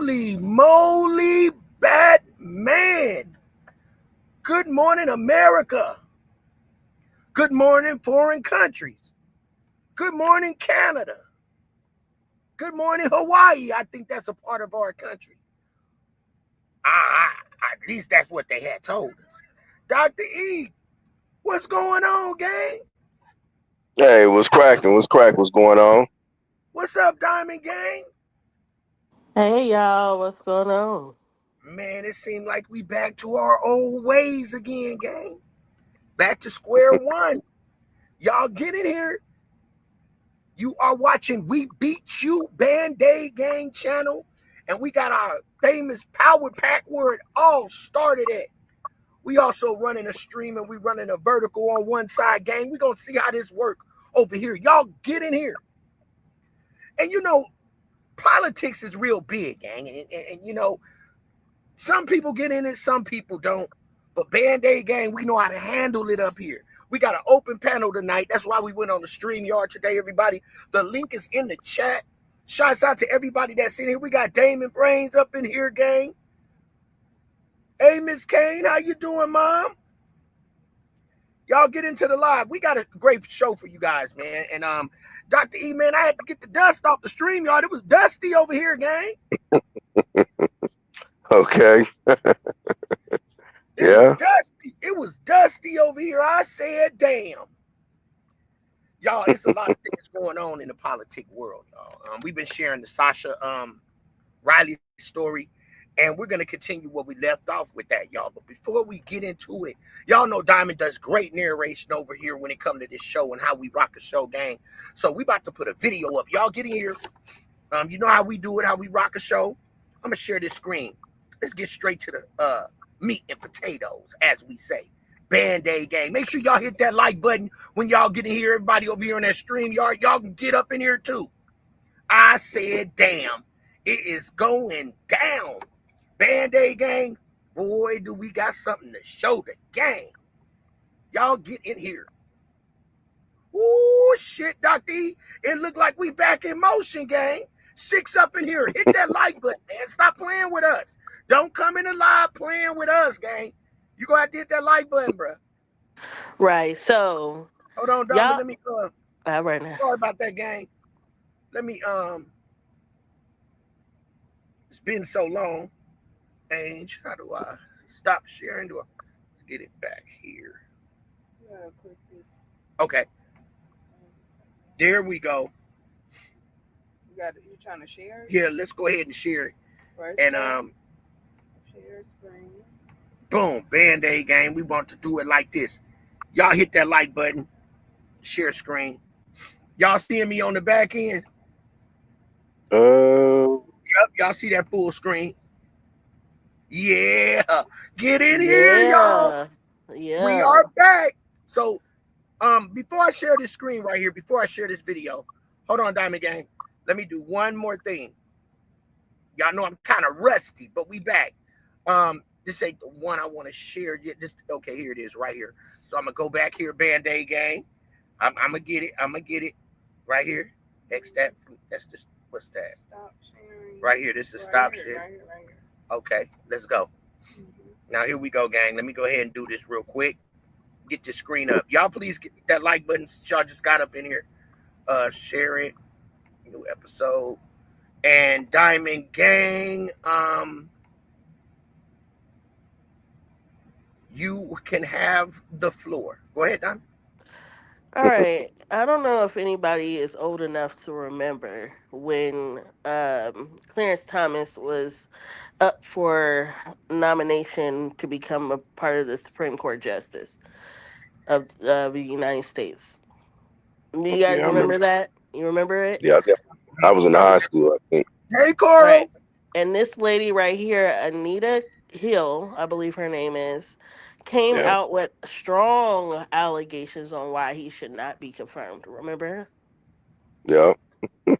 Holy moly, Batman. Good morning, America. Good morning, foreign countries. Good morning, Canada. Good morning, Hawaii. I think that's a part of our country. At least that's what they had told us. Dr. E, what's going on, gang? Hey, what's cracking? What's going on? What's up, Diamond Gang? Hey y'all, what's going on? Man, it seemed like we back to our old ways again, gang. Back to square one. Y'all get in here. You are watching We Beat You Band-Aid Gang channel. And we got our famous Power Pack where it all started at. We also running a stream and we running a vertical on one side, gang. We gonna see how this work over here. Y'all get in here. And you know, politics is real big, gang. And you know, some people get in it, some people don't. But Band-Aid Gang, we know how to handle it up here. We got an open panel tonight. That's why we went on the StreamYard today, everybody. The link is in the chat. Shouts out to everybody that's in here. We got Damon Brains up in here, gang. Hey, Miss Kane, how you doing, Mom? Y'all get into the live. We got a great show for you guys, man. And Dr. E, man, I had to get the dust off the StreamYard. It was dusty over here, gang. Okay. It was dusty. It was dusty over here. I said, damn. Y'all, it's a lot of things going on in the politic world, y'all. We've been sharing the Sasha Riley story, and we're going to continue where we left off with that, y'all. But before we get into it, y'all know Diamond does great narration over here when it comes to this show and how we rock a show, gang. So we about to put a video up. Y'all get in here. You know how we do it, how we rock a show. I'm going to share this screen. Let's get straight to the meat and potatoes, as we say. Band-Aid Gang. Make sure y'all hit that like button when y'all get in here. Everybody over here on that StreamYard, y'all can get up in here too. I said, damn, it is going down. Band-Aid Gang, boy, do we got something to show the gang. Y'all get in here. Ooh, shit, Dr. E. It look like we back in motion, gang. 6 up in here. Hit that like button, man. Stop playing with us. Don't come in the live playing with us, gang. You gonna have to hit that like button, bro. Right, so Hold on, Dom. y'all Let me right now. sorry about that, gang. Let me it's been so long. Ange, how do I stop sharing? Do I get it back here? Yeah, click this. Okay. There we go. You trying to share? Yeah, let's go ahead and share it. First And share screen. boom, Band-Aid Gang. We want to do it like this. Y'all hit that like button, share screen. Y'all seeing me on the back end? Yep, y'all see that full screen? Yeah, get in here, y'all. Yeah. We are back. So, before I share this screen right here, before I share this video, hold on, Diamond Gang. Let me do one more thing. Y'all know I'm kind of rusty, but we back. This ain't the one I want to share yet. Okay, here it is right here. So I'm gonna go back here, Band-Aid Gang. I'm gonna get it. I'm gonna get it right here. X that. That's just what's that? Stop sharing. Right here. This is stop sharing. Right here. Okay, let's go. Now here we go, gang. Let me go ahead and do this real quick. Get this screen up. Y'all please get that like button y'all just got up in here. Share it. New episode. And Diamond Gang, you can have the floor. Go ahead, Diamond. All right. I don't know if anybody is old enough to remember when Clarence Thomas was up for nomination to become a part of the Supreme Court Justice of the United States. Do you guys Yeah, I remember remember. that? You remember it? Yeah, I was in high school, I think. Hey, Coral. Right. And this lady right here, Anita Hill, I believe her name is, came Yeah. out with strong allegations on why he should not be confirmed. Remember? Yeah. All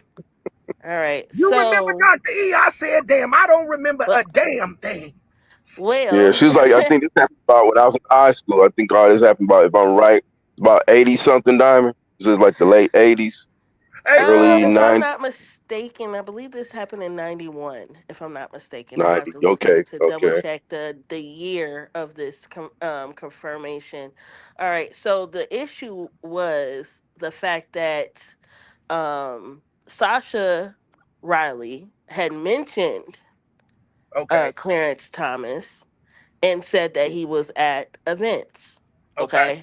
right. You remember So, Dr. E? I said, damn, I don't remember well, a damn thing. Yeah. well She was like, I think this happened about when I was in high school. I think all this happened about, if I'm right, about 80 something, Diamond. This is like the late 80s. Hey, early If I'm 90s, not mistaken, I believe this happened in '91. If I'm not mistaken, I have 90. to look Okay, up to double okay. check the year of this confirmation. All right, so the issue was the fact that Sasha Riley had mentioned okay, Clarence Thomas and said that he was at events. okay. Okay,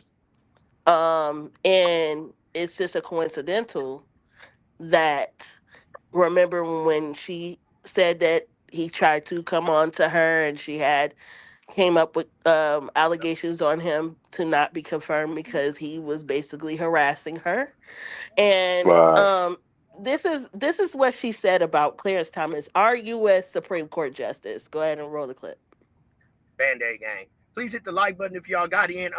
and it's just a coincidental that remember when she said that he tried to come on to her and she had came up with allegations on him to not be confirmed because he was basically harassing her. And Right. this is what she said about Clarence Thomas, our U.S. Supreme Court Justice. Go ahead and roll the clip. Band-Aid gang. Please hit the like button if y'all got in.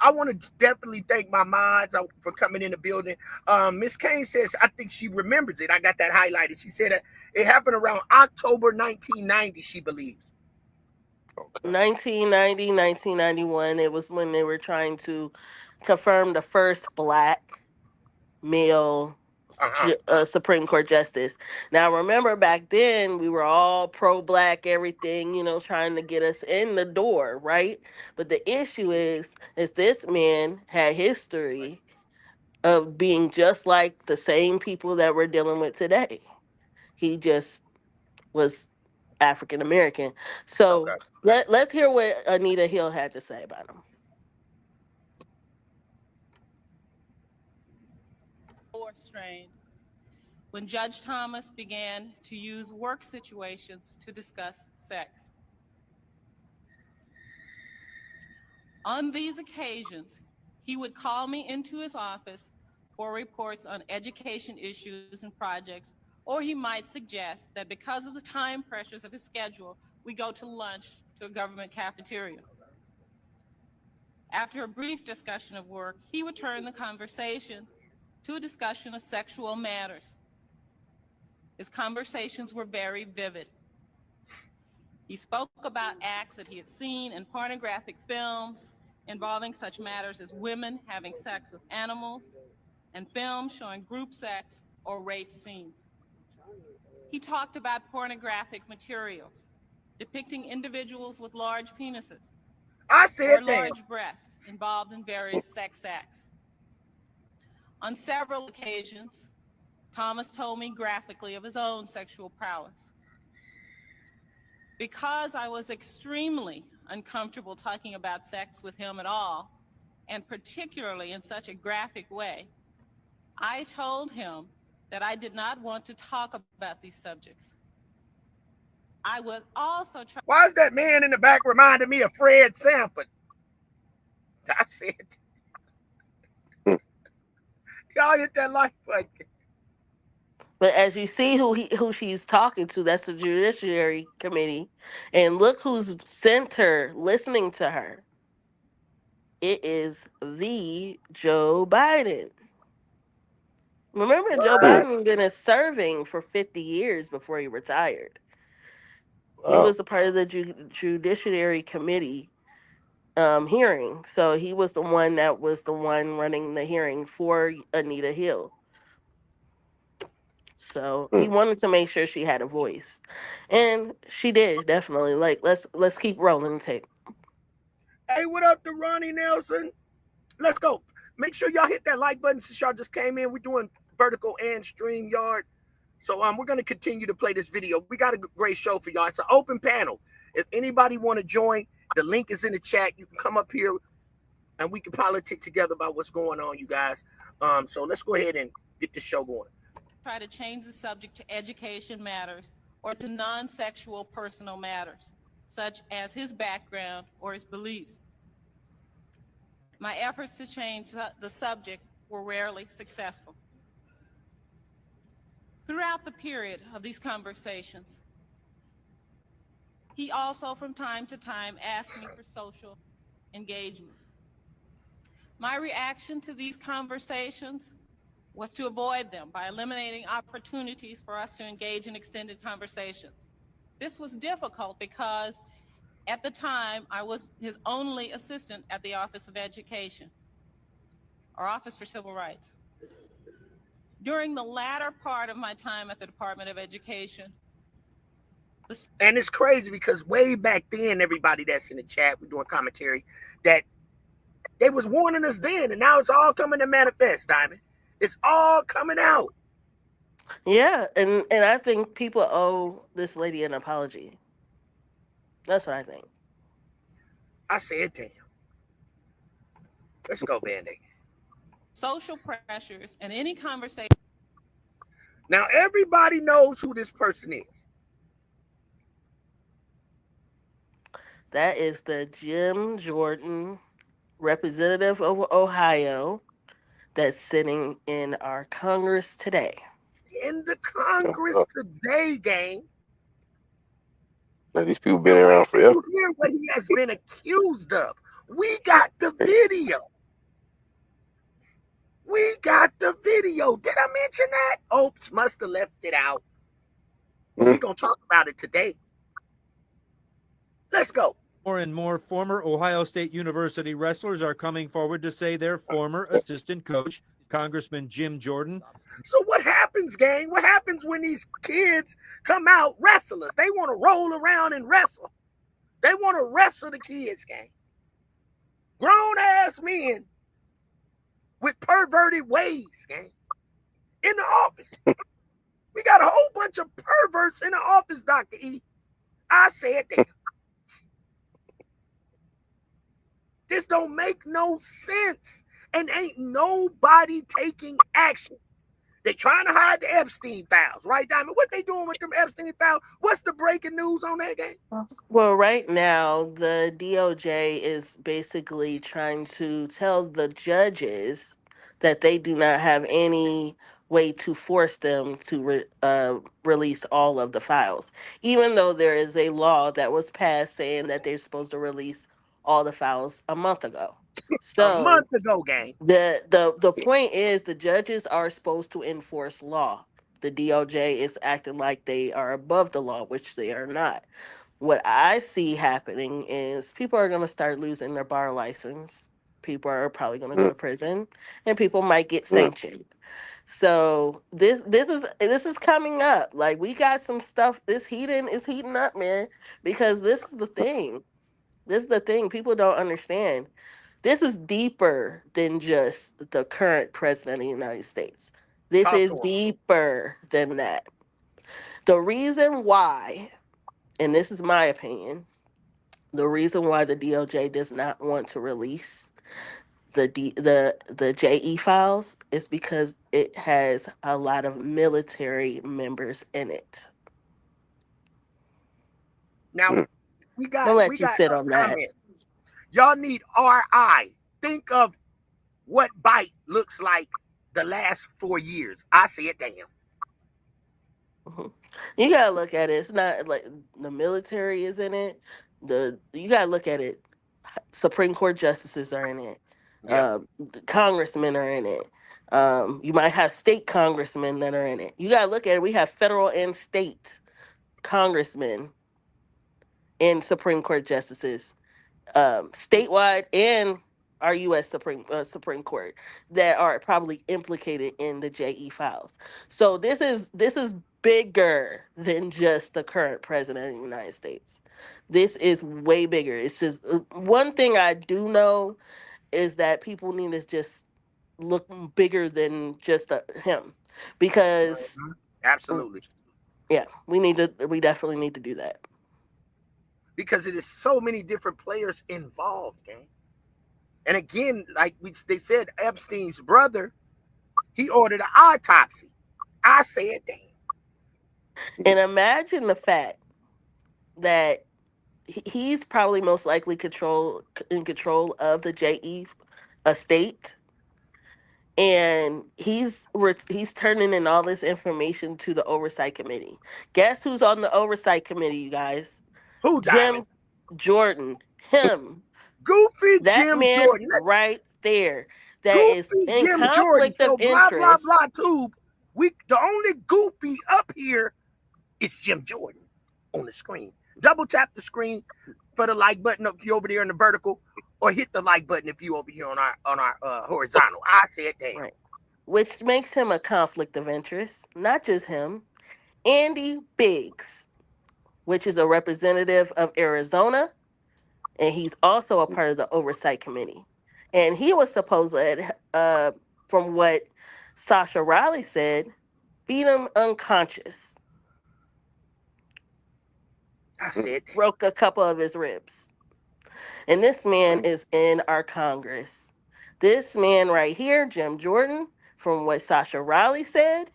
I want to definitely thank my mods for coming in the building. Miss Kane says I think she remembers it. I got that highlighted. She said it happened around October 1990. She believes. Okay. 1990, 1991. It was when they were trying to confirm the first black male Uh huh. Supreme Court justice. Now, remember back then we were all pro-black, everything, trying to get us in the door, right? But the issue is this man had history of being just like the same people that we're dealing with today. He just was African American. So Okay. let's hear what Anita Hill had to say about him. Strained when Judge Thomas began to use work situations to discuss sex. On these occasions, he would call me into his office for reports on education issues and projects, or he might suggest that because of the time pressures of his schedule, we go to lunch to a government cafeteria. After a brief discussion of work, he would turn the conversation to a discussion of sexual matters. His conversations were very vivid. He spoke about acts that he had seen in pornographic films involving such matters as women having sex with animals and films showing group sex or rape scenes. He talked about pornographic materials depicting individuals with large penises I said or damn. large breasts involved in various sex acts. On several occasions, Thomas told me graphically of his own sexual prowess. Because I was extremely uncomfortable talking about sex with him at all, and particularly in such a graphic way, I told him that I did not want to talk about these subjects. I would also try. Why is that man in the back reminding me of Fred Sanford? I said, Hmm. y'all hit that like button. But as you see who she's talking to, that's the Judiciary Committee, and look who's center listening to her. It is the Joe Biden. Remember, Joe Hmm. Biden been in serving for 50 years before he retired. He Wow. was a part of the Judiciary Committee hearing, so he was the one running the hearing for Anita Hill. So he Hmm. wanted to make sure she had a voice, and she did definitely. Like let's keep rolling the tape. Hey, what up to Ronnie Nelson? Let's go. Make sure y'all hit that like button since y'all just came in. We're doing vertical and stream yard. So we're gonna continue to play this video. We got a great show for y'all. It's an open panel. If anybody want to join, the link is in the chat. You can come up here and we can politic together about what's going on, you guys. So let's go ahead and get this show going. Try to change the subject to education matters or to non-sexual personal matters, such as his background or his beliefs. My efforts to change the subject were rarely successful. Throughout the period of these conversations, he also from time to time asked me for social engagement. My reaction to these conversations was to avoid them by eliminating opportunities for us to engage in extended conversations. This was difficult because at the time I was his only assistant at the Office of Education, or Office for Civil Rights. During the latter part of my time at the Department of Education, and it's crazy because way back then, everybody that's in the chat, we're doing commentary, that they was warning us then, and now it's all coming to manifest, Diamond. It's all coming out. Yeah, and I think people owe this lady an apology. That's what I think. I said, damn. Let's go, Band-Aid. social pressures, and any conversation. Now everybody knows who this person is. That is the Jim Jordan, representative of Ohio, that's sitting in our Congress today. In the Congress today, gang. These people been And wait around till forever. you hear what he has been accused of. We got the video. We got the video. Did I mention that? Oops, must have left it out. But we're going to talk about it today. Let's go. More and more former Ohio State University wrestlers are coming forward to say their former assistant coach, Congressman Jim Jordan. So what happens, gang? What happens when these kids come out wrestlers? They want to roll around and wrestle. They want to wrestle the kids, gang. Grown-ass men with perverted ways, gang. In the office. We got a whole bunch of perverts in the office, Dr. E. I said that. This don't make no sense. And ain't nobody taking action. They're trying to hide the Epstein files, right, Diamond? What they doing with them Epstein files? What's the breaking news on that, game? Well, right now, the DOJ is basically trying to tell the judges that they do not have any way to force them to release all of the files, even though there is a law that was passed saying that they're supposed to release all the files a month ago. A So month ago, gang. the point is the judges are supposed to enforce law. The DOJ is acting like they are above the law, which they are not. What I see happening is people are going to start losing their bar license. People are probably going to go to prison, and people might get sanctioned. So this is coming up. Like, we got some stuff. This heating is heating up, man. Because this is the thing. This is the thing people don't understand. This is deeper than just the current president of the United States. This Talk is to him. deeper than that. The reason why, and this is my opinion, the reason why the DOJ does not want to release the JE files is because it has a lot of military members in it. Now, we got I'll let you sit on that. comment. Y'all need RI. Think of what bite looks like the last 4 years. I said, damn. You gotta look at it. It's not like the military is in it. You gotta look at it. Supreme Court justices are in it. Yeah. The congressmen are in it. You might have state congressmen that are in it. You gotta look at it. We have federal and state congressmen and Supreme Court justices, statewide and our U.S. Supreme Court, that are probably implicated in the JE files. So this is bigger than just the current president of the United States. This is way bigger. It's just one thing I do know is that people need to just look bigger than just him, because Absolutely. yeah, we definitely need to do that. Because it is so many different players involved, gang. And again, like they said, Epstein's brother, he ordered an autopsy. I said, damn. And imagine the fact that he's probably most likely in control of the JE estate, and he's turning in all this information to the oversight committee. Guess who's on the oversight committee, you guys? Who, Diamond? Jim Jordan. Him. Goofy That Jim man Jordan. right there. That is Goofy in Jim Jordan. conflict So of blah, blah, interest. blah, tube. The only goofy up here is Jim Jordan on the screen. Double tap the screen for the like button if you over there in the vertical, or hit the like button if you over here on our horizontal. I said damn. Right. which makes him a conflict of interest. Not just him, Andy Biggs, which is a representative of Arizona, and he's also a part of the oversight committee. And he was supposed, from what Sasha Riley said, beat him unconscious, I said that. broke a couple of his ribs. And this man is in our Congress. This man right here, Jim Jordan, from what Sasha Riley said,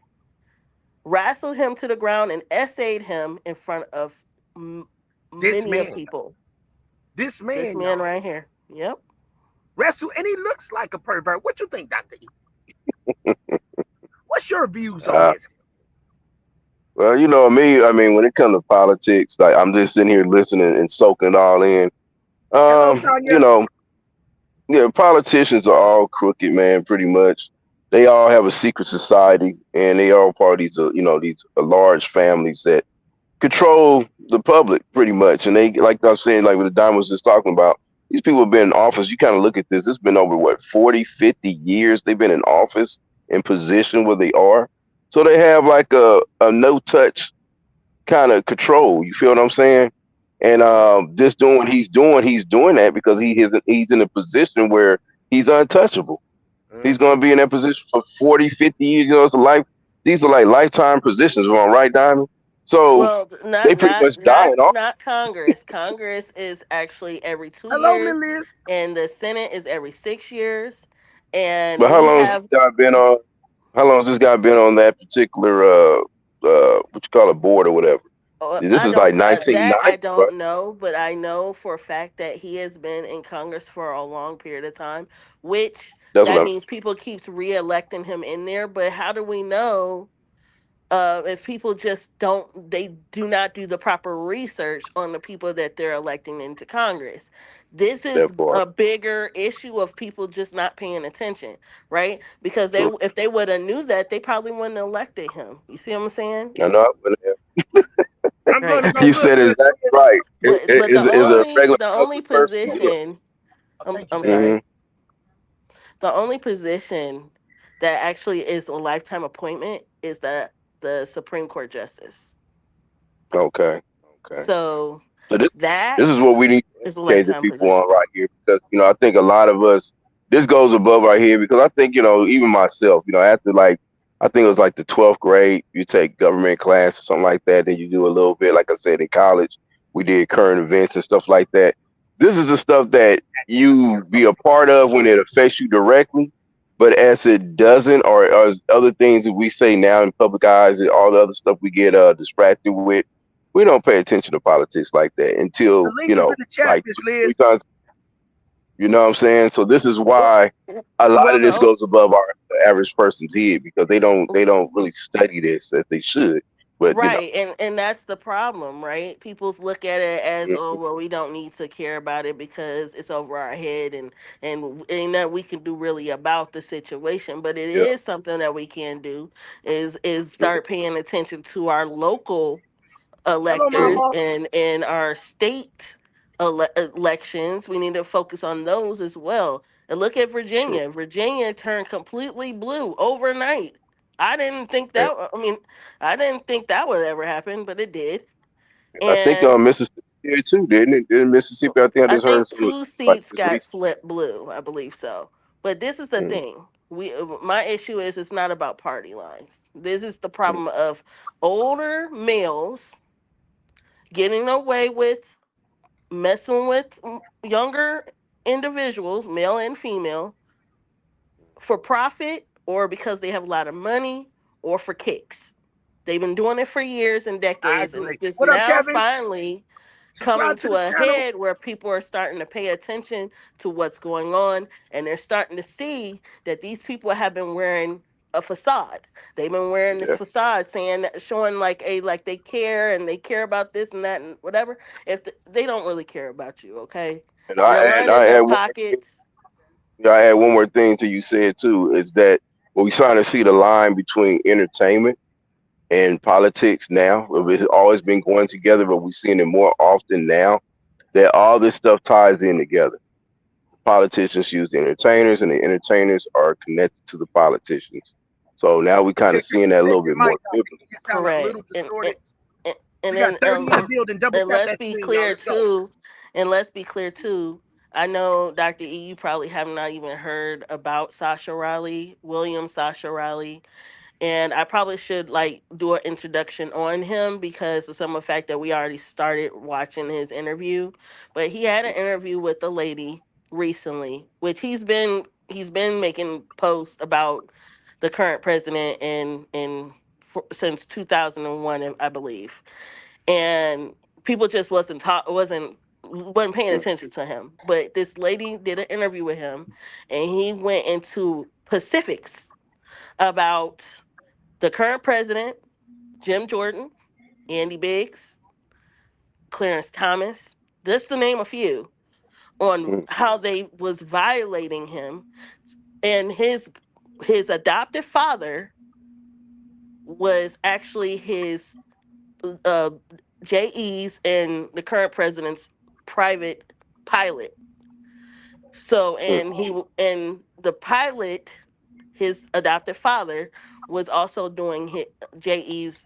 wrestled him to the ground and essayed him in front of This many of man, people. this This man, man y'all, right here. Yep. wrestle, and he looks like a pervert. What you think, Doctor E? What's your views on Uh, this? well, you know me. I mean, when it comes to politics, like I'm just sitting here listening and soaking it all in. Hello, You Tanya. know, yeah, politicians are all crooked, man. Pretty much, they all have a secret society, and they all part of these, these large families that control the public pretty much. And they, like I'm saying, like what the Don was just talking about, these people have been in office. You kind of look at this, it's been over what, 40, 50 years they've been in office in position where they are. So they have like a no touch kind of control. You feel what I'm saying? And just doing what he's doing that because he's in a position where he's untouchable. He's Mm-hmm. going to be in that position for 40, 50 years. You know, these are like lifetime positions, am I right, Diamond? So Well, they pretty much dying off. not Congress. Congress is actually every two Hello, Miss years, Liz. and the Senate is every 6 years. And But how we long has this have guy been on? How long has this guy been on that particular what you call a board or whatever? This I is like don't that I 1990, right? don't know, but I know for a fact that he has been in Congress for a long period of time, which That's what that I'm. means people keeps reelecting him in there. But how do we know if people just they do not do the proper research on the people that they're electing into Congress? This is That part. a bigger issue of people just not paying attention, right? Because they, True. if they would have knew that, they probably wouldn't have elected him. You see what I'm saying? I know. I'm Right. gonna go You look, said Miss exactly Liz. right. But Is a regular the only public person. position, Oh, thank you, I'm baby. Hmm. sorry, the only position that actually is a lifetime appointment is the Supreme Court justice. Okay. Okay. So So this that is what we need to is a educate the lifetime people position. on right here because I think a lot of us this goes above our head because I think even myself after like I think it was like the 12th grade you take government class or something like that, then you do a little bit like I said in college we did current events and stuff like that. This is the stuff that you be a part of when it affects you directly, but as it doesn't, or as other things that we say now in public eyes and all the other stuff we get distracted with, we don't pay attention to politics like that The until link is in the chat, like Miss two, three Liz. times. You know what I'm saying? So this is Well, why a lot well, of this goes above our average person's head because they don't really study this as they should. But right, and that's the problem, right? People look at it as, mm, oh well, we don't need to care about it because it's over our head, and ain't nothing we can do really about the situation. But it yeah, is something that we can do is yeah, start paying attention to our local Hello, true. electors Mama. and our state elections. We need to focus on those as well. And look at True. Virginia. Virginia turned completely blue overnight. I didn't think And that. I mean, I didn't think that would ever happen, but it did. I think And Mississippi did too, didn't it? Didn't Mississippi? I think I I just heard think something two like seats this got recently. flipped blue. I believe so. But this is the Mm, thing. My issue is it's not about party lines. This is the mm, problem of older males getting away with messing with younger individuals, male and female, for profit or because they have a lot of money or for kicks. They've been doing it for years and I decades, and agree. it's just What up, now Kevin? finally coming Subscribe to to the a channel. head where people are starting to pay attention to what's going on, and they're starting to see that these people have been wearing a facade. They've been wearing this yeah. facade, saying, showing like they care and they care about this and that and whatever. They don't really care about you, okay? And They're lining I their add one more thing. pockets. Yeah, I add one more thing to you said too is that when we starting to see the line between entertainment and politics now. It's always been going together, but we're seeing it more often now that all this stuff ties in together. politicians use the entertainers, and the entertainers are connected to the politicians. So now we kind of Check seeing that a little your bit mic more out. vividly. You sound a Correct. little distorted. And We and got then 30 in the building. Double and tap let's that be screen, y'all. clear Let's go. too. And let's be clear too. I know Dr. E, you probably have not even heard about Sasha Riley, William Sasha Riley. And I probably should like do an introduction on him because of some of the fact that we already started watching his interview. But he had an interview with a lady recently, which he's been making posts about the current president since 2001, I believe, and people just wasn't paying attention to him. But this lady did an interview with him, and he went into specifics about the current president, Jim Jordan, Andy Biggs, Clarence Thomas, just to name a few, on Mm, how they was violating him, and his adopted father was actually his uh, JE's and the current president's private pilot. So, mm, and the pilot, his adopted father, was also doing JE's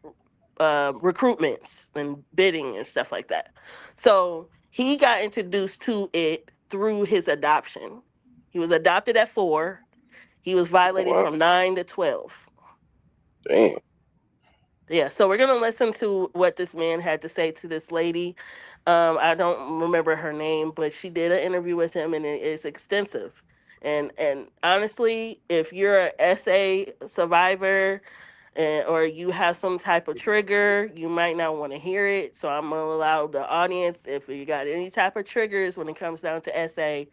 recruitments and bidding and stuff like that. So he got introduced to it through his adoption. He was adopted at 4. He was violated wow, from 9 to 12. damn. Yeah, so we're gonna listen to what this man had to say to this lady. I don't remember her name, but she did an interview with him, and it is extensive. And honestly, if you're an SA survivor, or you have some type of trigger, you might not want to hear it. So I'm gonna allow the audience, if you got any type of triggers when it comes down to SA,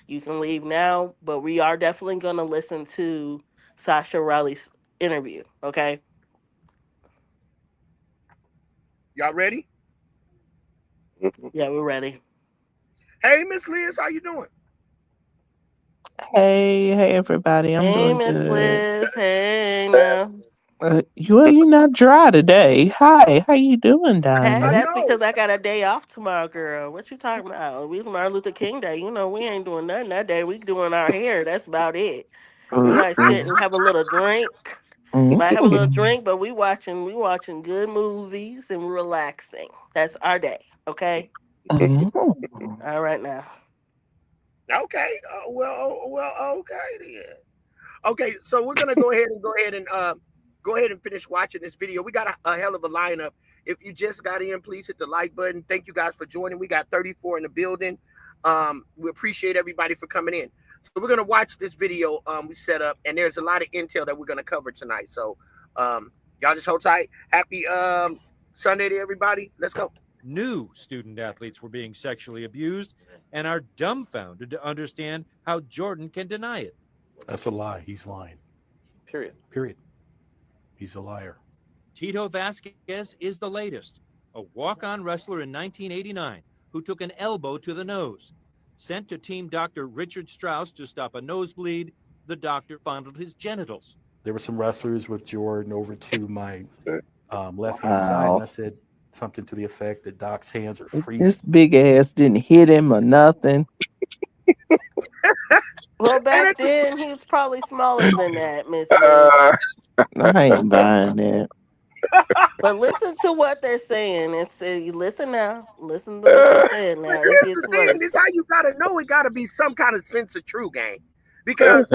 you can leave now. But we are definitely gonna listen to Sasha Riley's interview. Okay. Y'all ready? Mhm. Yeah, we're ready. Hey, Miss Liz, how you doing? Hey, everybody. I'm Hey, doing Miss good. Liz. Hey, now. You're not dry today. Hi, how you doing, Hey, I Diamond? that's know. because I got a day off tomorrow, girl. What you talking about? We Martin Luther King Day. You know, we ain't doing nothing that day. We doing our hair. That's about it. We Mm, might sit and have a little drink. Might have a little mm, drink, but we watching good movies and relaxing. That's our day. Okay. mm. All right now. Okay. Okay then. Okay, so we're gonna go ahead and finish watching this video. We got a hell of a lineup. If you just got in, please hit the like button. Thank you guys for joining. We got 34 in the building. We appreciate everybody for coming in. So we're gonna watch this video we set up, and there's a lot of intel that we're gonna cover tonight. So y'all just hold tight. Happy Sunday to everybody. Let's go. Knew student athletes were being sexually abused and are dumbfounded to understand how Jordan can deny it. That's a lie. He's lying. Period. Period. He's a liar. Tito Vasquez is the latest, a walk-on wrestler in 1989 who took an elbow to the nose. Sent to team doctor Richard Strauss to stop a nosebleed, the doctor fondled his genitals. There were some wrestlers with Jordan over to my left hand side, and I Wow. said something to the effect that Doc's hands are This freezing. big ass didn't hit him or nothing. Well, And back it's then he was probably smaller than that, Miss Liz. Uh, I ain't buying that. But listen to what they're saying. You listen now. Listen to what they said but now. It here's gets the thing. This worse. how you gotta know. It gotta be some kind of sense of true game, because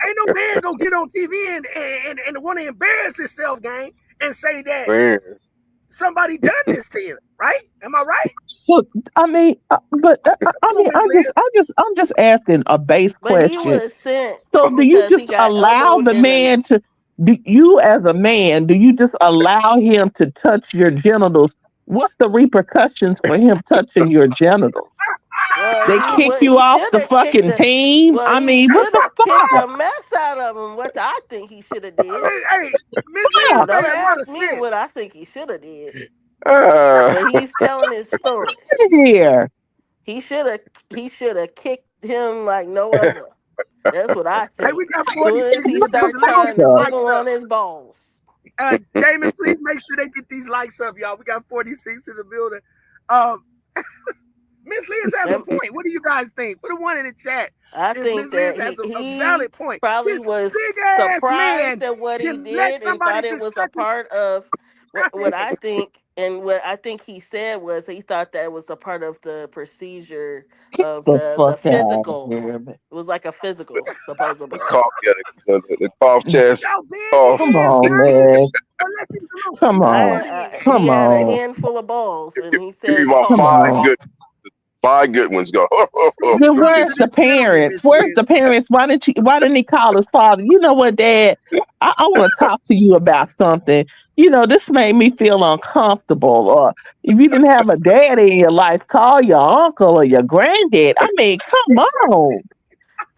ain't no man gonna get on TV and want to embarrass himself, gang, and say that man. somebody done this to him, right? Am I right? Look, I mean, Come on, Miss Liz. I'm just asking a base But he question. was sent So, do you because he just got allow elbowed the in the. man to? Do you, as a man, do you just allow him to touch your genitals? What's the repercussions for him touching your genitals? Well, They kick you he off should the have kicked fucking the. team. Well, I he mean, what should the have kicked fuck? the mess out of him. What I think he should have did. Hey, Miss Yeah, Liz Don't made a lot ask of me sense. what I think he should have did. Uh, But he's telling his story. here. He should have. He should have kicked him like no other. That's what I Hey, think. we got Soon as 46 he in the start building. Let's get trying to these Fuck. jiggle likes on up. his balls. Damon, please make sure they get these likes up, y'all. We got 46 in the building. Um, Miss Liz has a And point. What do you guys think? Put a one in the chat. I If Miss think Liz that has a he valid point. probably This was big ass surprised man at what he can let did and somebody thought it just was a touch his. part of I what I said, think, and what I think he said was he thought that was a part of the procedure of The the fuck out of physical. here, man. It was like a physical, The supposedly. cough, yeah, the cough look test. how big he Cough. Come is, on, man. man. Unless he's a little Come on. small He Come head. had a on. handful of balls, and he Give me said my Come pause. on. five good ones. Go. From the Then speakers where's of the this gentleman, parents? Miss Where's Liz. the parents? Why didn't he call his father? You know what, Dad? I want to talk to you about something. This made me feel uncomfortable. Or if you didn't have a daddy in your life, call your uncle or your granddad. I mean, come on.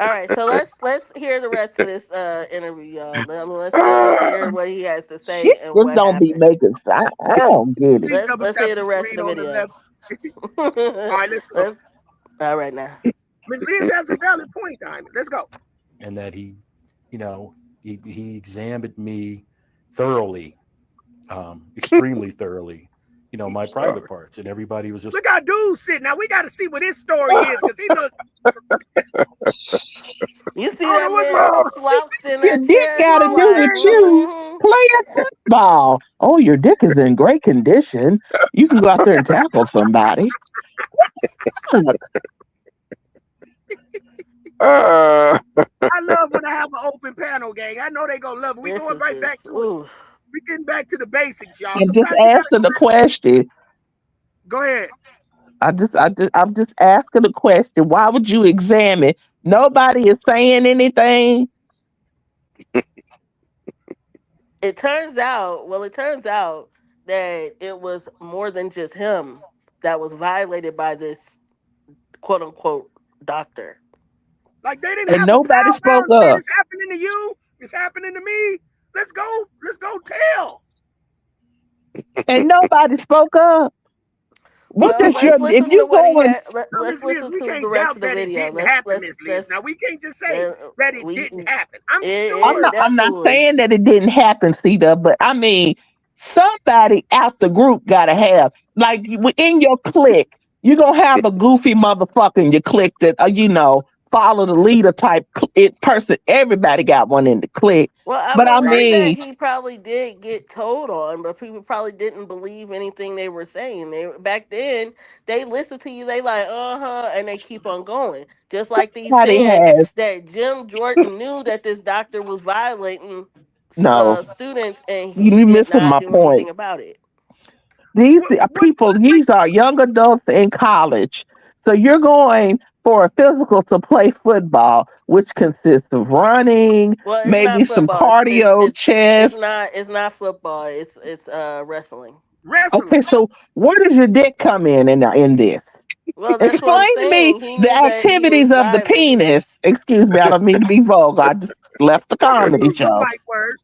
All right, so let's hear the rest of this interview, y'all. Let's hear what he has to say Shit and just what don't be happened. making sense. I don't get it. Please Let's double let's tap hear the the rest of screen the on the video. left. All right, let's go. let's all right now. Miss Liz has a valid point, Diamond. Let's go. And that he examined me thoroughly, extremely thoroughly, my private parts, and everybody was just, Look how dude sitting. Now we got to see what his story is because he look. You see I don't know that what's man wrong. slouched in Your that dick chair? got He to Wrong, do like, with man. you playing football. Oh, your dick is in great condition. You can go out there and tackle somebody. Uh, I love when I have an open panel, gang. I know they gonna love it. We this going is right back just, to it. ooh. We getting back to the basics, y'all. And just Sometimes you gotta answer the question. go ahead. I'm just asking the question. Why would you examine? Nobody is saying anything. It turns out that it was more than just him that was violated by this quote unquote doctor. Like they didn't And have a nobody foul spoke mound saying up. it's happening to you. It's happening to me. Let's go. Let's go tell. And nobody spoke up. What Well, does let's your if listen to you what he going had. Now, Let's Miss Liz, listen we to the can't rest doubt of the that it video. didn't Let's happen, let's Miss Liz. Now let's we can't just say let, that it we didn't happen. I'm it sure I'm not definitely. saying that it didn't happen, Cedar, but I mean somebody out the group gotta have like in your clique, you're gonna have a goofy motherfucker in your clique that follow the leader type person. Everybody got one in the clique. Well, I But I believe that mean, he probably did get told on, but people probably didn't believe anything they were saying. They back then they listen to you, they like and they keep on going. Just like they somebody said has that Jim Jordan knew that this doctor was violating no. students, and he You did missing not my do point. anything about it. These what are what people, like these are young adults in college. So you're going for a physical to play football, which consists of running, Well, it's maybe not some football. It's it's cardio, it's it's chest. not it's not football. It's wrestling. Okay, wrestling. so where does your dick come in this? Well, that's what I'm Explain to me saying. He the knew that he was activities of the violating. penis. Excuse me, I don't mean to be vulgar. I just left the comedy Use the show. right words.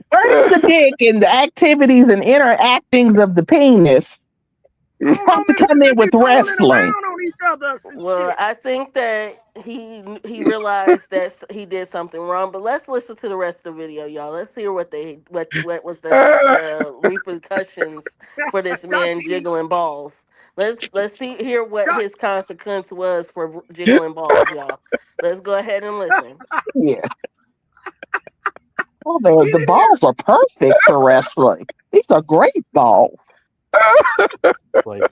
Where does the dick and the activities and interactings of the penis I don't know, have to man. It come look in like with they rolling wrestling? around on each other and Well, shit. I think that he realized that he did something wrong. But let's listen to the rest of the video, y'all. Let's hear what was the repercussions for this Dr. man E, jiggling balls. Let's hear what Doc, his consequence was for jiggling balls, y'all. Let's go ahead and listen. Yeah. Oh get man, the in here. balls are perfect for wrestling. These are great balls. like,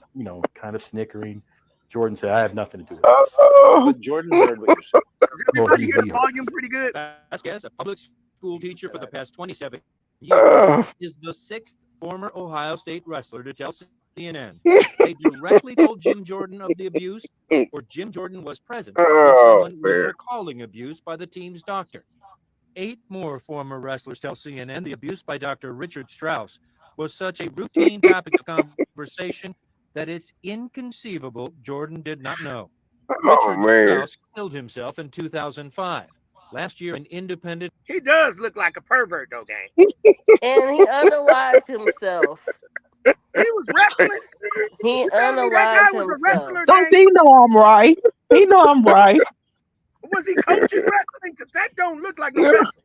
kind of snickering. Jordan said, I have nothing to do with this. But Jordan heard what you said. Does Well, everybody he hear the heard volume this. pretty good? Vasquez, a public school teacher for the past 27 years, is the sixth former Ohio State wrestler to tell CNN they directly told Jim Jordan of the abuse, or Jim Jordan was present when someone was man. recalling abuse by the team's doctor. 8 more former wrestlers tell CNN the abuse by Dr. Richard Strauss was such a routine topic of conversation that it's inconceivable Jordan did not know. Oh Richard man. Strauss killed himself in 2005. Last year, an independent He does look like a pervert, though, gang. And he unalived himself. He was wrestling. He You telling me that guy unalived was a himself. wrestler, Don't gang? he know I'm right? He know I'm right. Was he coaching wrestling? Because that don't look like no wrestling.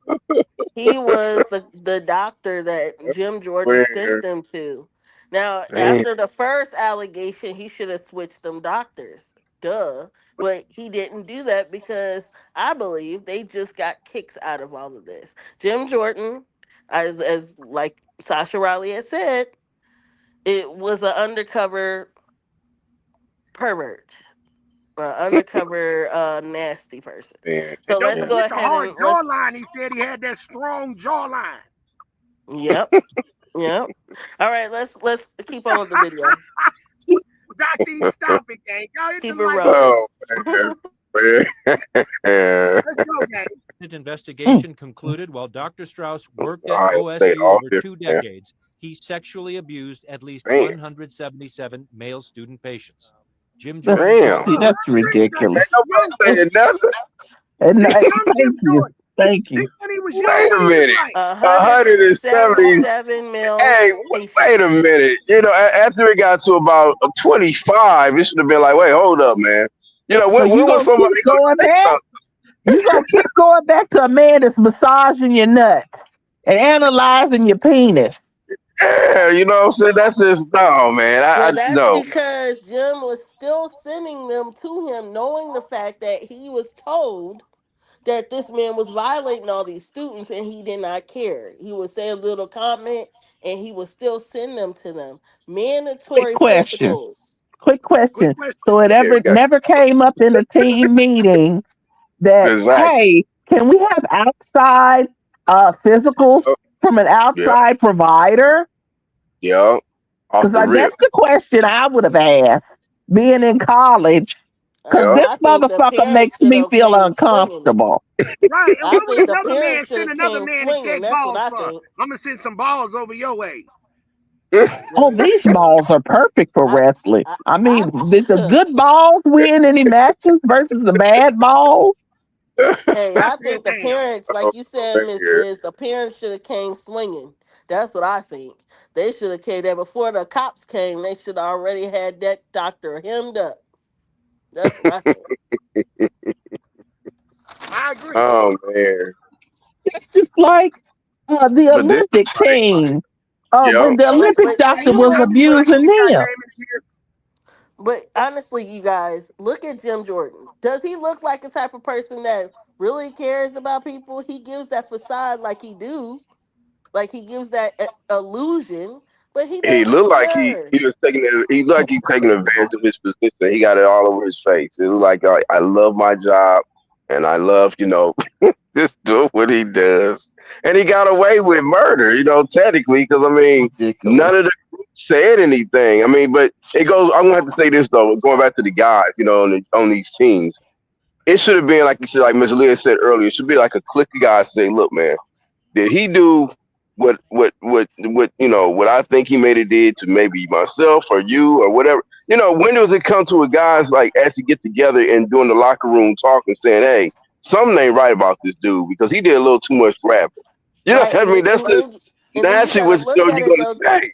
He was the doctor that Jim Jordan Man. sent them to. Now, Damn. after the first allegation, he should have switched them doctors. Duh. But he didn't do that because I believe they just got kicks out of all of this. Jim Jordan, as like Sasha Riley had said, it was an undercover pervert, undercover nasty person. Man. So And don't let's Yeah. go forget the ahead hard and let's. jawline. He said he had that strong jawline. Yep, yep. All right, let's keep on with the video. Dr. E, stop it, gang. Y'all hit the Keep it like button. rolling. Oh man. Man. Let's go, gang. Investigation concluded while Dr. Strauss worked at Ohio State OSU all over different, two man. decades, he sexually abused at least Damn. 177 male student patients. Jim That's, Jordan was Damn. see, that's ridiculous. Ain't nobody saying nothing. And This young Jim thank you, Jordan. thank This you. when he was young. Wait a What he look minute. like? 170. 177 male Hey, wait a patients. minute. After it got to about 25, it should have been like, wait, hold up, man. So When you was gonna somebody keep going to going say back? You gonna keep going back to a man that's massaging your nuts and analyzing your penis? something? Yeah, you know what I'm saying? That's just, no, man. Well, I that's no. because Jim was still sending them to him, knowing the fact that he was told that this man was violating all these students and he did not care. He would say a little comment and he would still send them to them. Quick Mandatory question. physicals. Quick Good question. question. So it Yeah, we ever got never came up in a team meeting that, exactly. hey, can we have outside physicals Oh, from an yeah, outside provider? yeah. Off Because the like rip. that's the question I would have asked being in college. Because Yeah. this I think the motherfucker parents makes should me have feel came swinging. uncomfortable. Right. And I why would think the another man parents should send have another came man to swinging. check That's what balls I for? think. I'm gonna send some balls over your way. Oh, these balls are perfect for I, wrestling. I I, mean, did the good balls win any matches versus the bad balls? hey, I I said, think the damn. parents, Oh, like you said, man, Miss yeah. Liz, the parents should have came swinging. That's what I think. They should have came there before the cops came. They should have already had that doctor hemmed up. That's what I think. I agree. Oh man. It's just like the But this is Olympic like, team. yeah. When the Olympic But doctor Ain't no was look, Olympic abusing them. goddamn it here. but honestly, you guys, look at Jim Jordan. Does he look like the type of person that really cares about people? He gives that facade like he do, like he gives that illusion, but he He doesn't looked like he care. he was taking he looked like he taking advantage of his position. He got it all over his face. It looked like I love my job and I love, just do what he does. And he got away with murder, technically, because I mean, Ridiculous. none of the group said anything. I mean, but it goes. I'm gonna have to say this though, going back to the guys, on these teams. It should have been like you said, like Ms. Leah said earlier. It should be like a clique of guys say, "Look, man, did he do what I think he may have did to maybe myself or you or whatever? When does it come to a guys like actually get together and doing the locker room talk and saying, hey, something ain't right about this dude because he did a little too much rapping. Right, I mean, that's and then you naturally got to what look you're at it gonna though. say.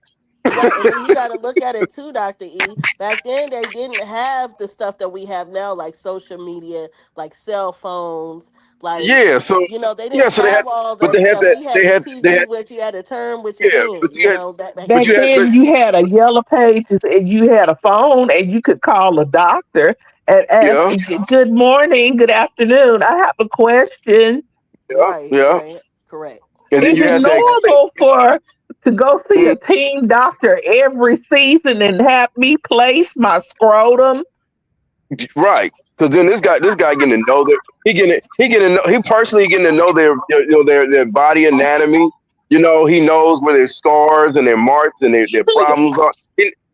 Right, and then you got to look at it too, Dr. E. Back then, they didn't have the stuff that we have now, like social media, like cell phones, like, Yeah, so they yeah, didn't so they had have all but that they had stuff. that We had they the had they TV, had which you had to turn with your yeah, hand, that back but Back you then. had then, you had a yellow pages and you had a phone and you could call a doctor and ask, yeah, "Good morning, good afternoon. I have a question. yeah, Right, yeah. right, correct. And then Is you it had that normal for to go see mm, a team doctor every season and have me place my scrotum?" right. Because then this guy getting to know he personally getting to know their body anatomy. He knows where their scars and their marks and their problems are.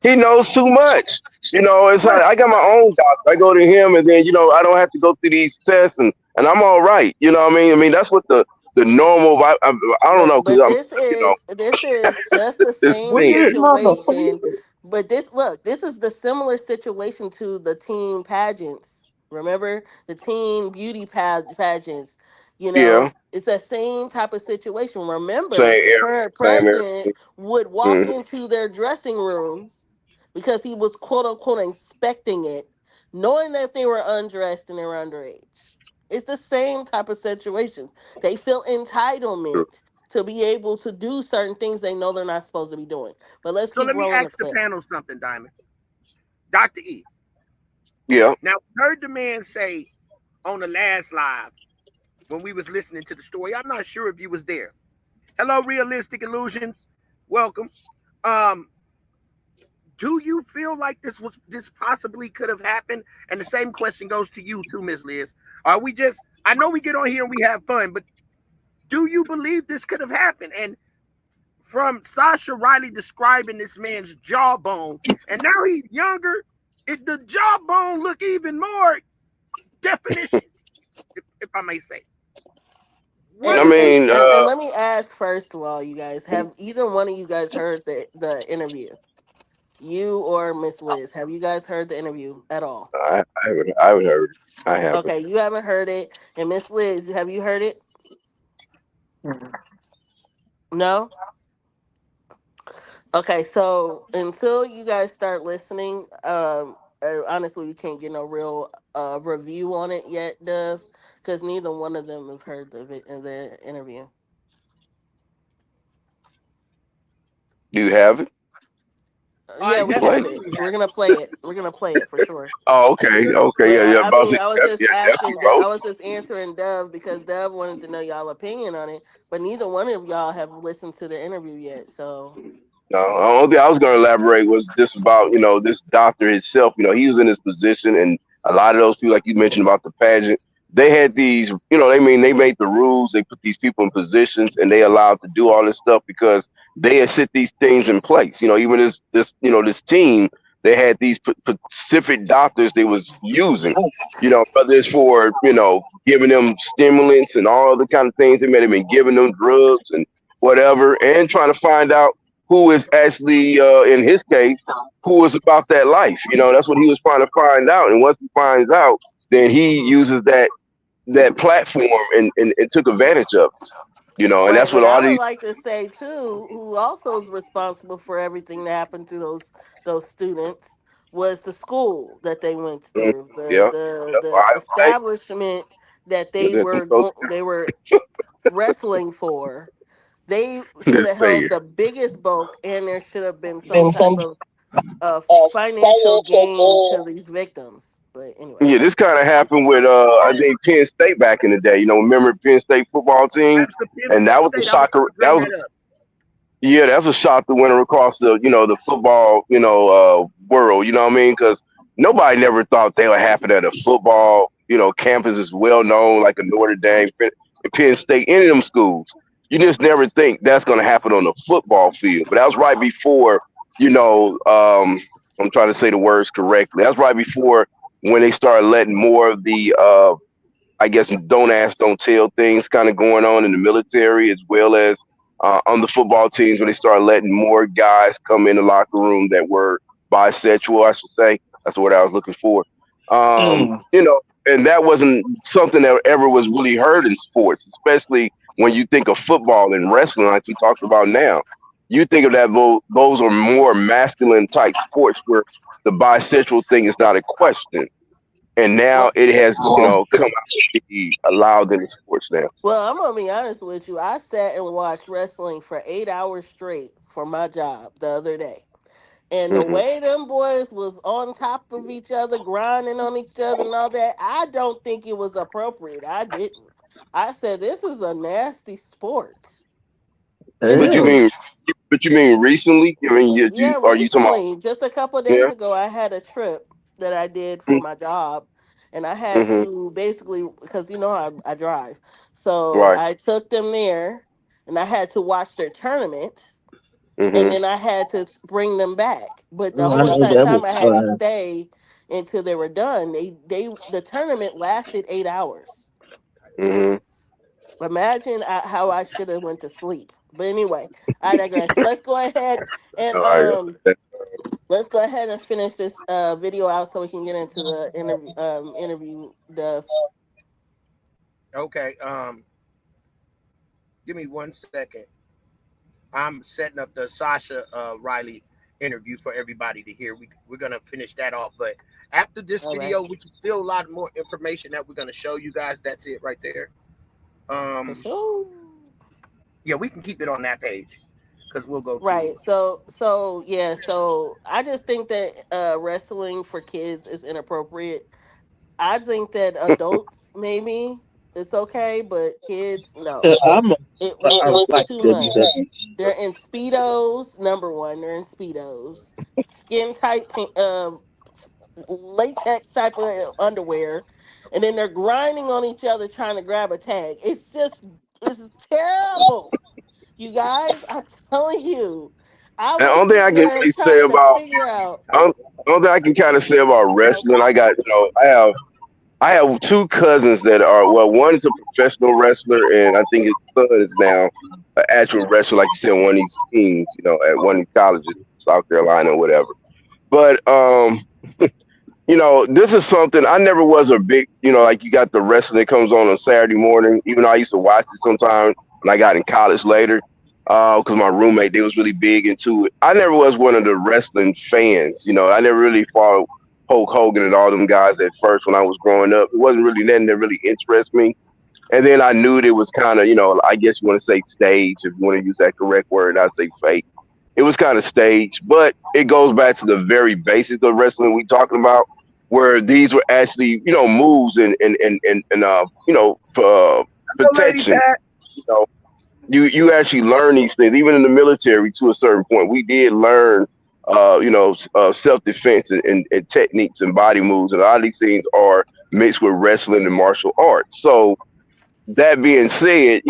He knows too much. It's like I got my own doctor. I go to him, and then I don't have to go through these tests, and I'm all right. You know what I mean? I mean that's what the normal. I don't know because But I'm this is just the it's same With weird. this situation. motherfucker. But this is the similar situation to the teen pageants. Remember the teen beauty pageants? Yeah, It's the same type of situation. same Remember, the area, current same president area. would walk Mm-hmm. into their dressing rooms because he was quote unquote inspecting it, knowing that they were undressed and they were underage. It's the same type of situation. They feel entitlement. to be able to do certain things they know they're not supposed to be doing. But let's So keep let me rolling the ask the clip. panel something, Diamond. Dr. E. Yeah. Now, we heard the man say on the last live when we was listening to the story, I'm not sure if you was there. Hello, Realistic Illusions. Welcome. Um, do you feel like this possibly could have happened? And the same question goes to you too, Miss Liz. Are we just, I know we get on here and we have fun, but do you believe this could have happened? And from Sasha Riley describing this man's jawbone, and now he's younger, the jawbone look even more definition, if I may say. What I And, do and you mean, and and let me ask first of all, you guys, have either one of you guys heard the interview? You or Miss Liz, have you guys heard the interview at all? I haven't heard it. I haven't. Okay, you haven't heard it. And Miss Liz, have you heard it? No? Okay, so until you guys start listening, honestly, we can't get no real review on it yet, Dove, because neither one of them have heard the interview. Do you have it? Yeah, You we can play have it. it. We're gonna play it. We're gonna play it for sure. Oh, okay. Okay. But Yeah. Yeah. I About mean, to, I was yeah. just Yeah. asking. Definitely, bro. I was just answering Dove because Dove wanted to know y'all opinion on it. But neither one of y'all have listened to the interview yet. So No, the only thing I was going to elaborate was this about, this doctor himself. He was in his position, and a lot of those people, like you mentioned about the pageant, they had these, they made the rules, they put these people in positions, and they allowed to do all this stuff because they had set these things in place. Even this team, they had these specific doctors they was using. Whether it's for, giving them stimulants and all the kind of things, they may have been giving them drugs and whatever, and trying to find out who is actually, in his case, who is about that life. That's what he was trying to find out. And once he finds out, then he uses that platform and took advantage of it. And right, that's what but a I lot of would these. like to say too, who also is responsible for everything that happened to those students was the school that they went Mm, through, yeah, the I establishment that let them they were wrestling for. They should just have say held it. the biggest bulk, and there should have been some type of financial gain to these victims. But anyway, Yeah, this kind of happened with I think Penn State back in the day. Remember Penn State football team, That's the Penn and that was a State? I was shocker. going to That bring was that up. Yeah, that's a shot that went across the football, world. You know what I mean? Because nobody never thought they would happen at a football, campus is well known like a Notre Dame, Penn State, any of them schools. You just never think that's going to happen on the football field. But that was right before, you know, um, I'm trying to say the words correctly. That's right before when they started letting more of the I guess don't ask, don't tell things kind of going on in the military as well as on the football teams when they started letting more guys come in the locker room that were bisexual, I should say. That's what I was looking for. And that wasn't something that ever was really heard in sports, especially when you think of football and wrestling, like we talked about now. You think of that those are more masculine type sports where the bisexual thing is not a question, and now well, it has come out to be allowed in the sports now. I'm gonna be honest with you. I sat and watched wrestling for 8 hours straight for my job the other day. And the Hmm. way them boys was on top of each other, grinding on each other and all that, I don't think it was appropriate. I didn't. I said this is a nasty sport. It But you is. mean, recently? I mean, Yeah, are you talking about? recently, just a couple of days Yeah. ago, I had a trip that I did for my job, and I had Mm-hmm. to basically because I drive, so Right. I took them there, and I had to watch their tournaments, and Mm-hmm. then I had to bring them back. But the I whole know entire that time, I was had to fun. stay until they were done. The tournament lasted 8 hours. Mm-hmm. Imagine how I should have went to sleep. But anyway, I digress. Let's go ahead and All right. let's go ahead and finish this video out so we can get into the interview. The Okay. Give me 1 second. I'm setting up the Sasha Riley interview for everybody to hear. We're gonna finish that off, but after this all right, video, which is still a lot more information that we're gonna show you guys. That's it right there. for Um, sure. Yeah, we can keep it on that page because we'll go to. Right. So yeah, so I just think that wrestling for kids is inappropriate. I think that adults maybe it's okay, but kids no. I'm It I was like too that. much. They're in speedos. Number one, they're in speedos, skin tight, latex type of underwear, and then they're grinding on each other trying to grab a tag. It's terrible. You guys, I'm telling you, I And was only thing I sitting can there really say trying to about figure out. only only thing I can kind of say about wrestling, I got I have two cousins that are well, one is a professional wrestler, and I think his son is now an actual wrestler, like you said, one of these teams, at one of these colleges, South Carolina or whatever. But this is something I never was a big, like you got the wrestling that comes on Saturday morning. Even though I used to watch it sometimes when I got in college later, because my roommate they was really big into it. I never was one of the wrestling fans. I never really followed Hulk Hogan and all them guys at first when I was growing up. It wasn't really nothing that really interested me. And then I knew it was kind of, I guess you want to say stage, if you want to use that correct word. I say fake. It was kind of staged, but it goes back to the very basics of wrestling we talking about, where these were actually, moves and Hello, Lady protection. Pat. You know, you actually learn these things, even in the military to a certain point. We did learn, self defense and techniques and body moves, and a lot of these things are mixed with wrestling and martial arts. So that being said,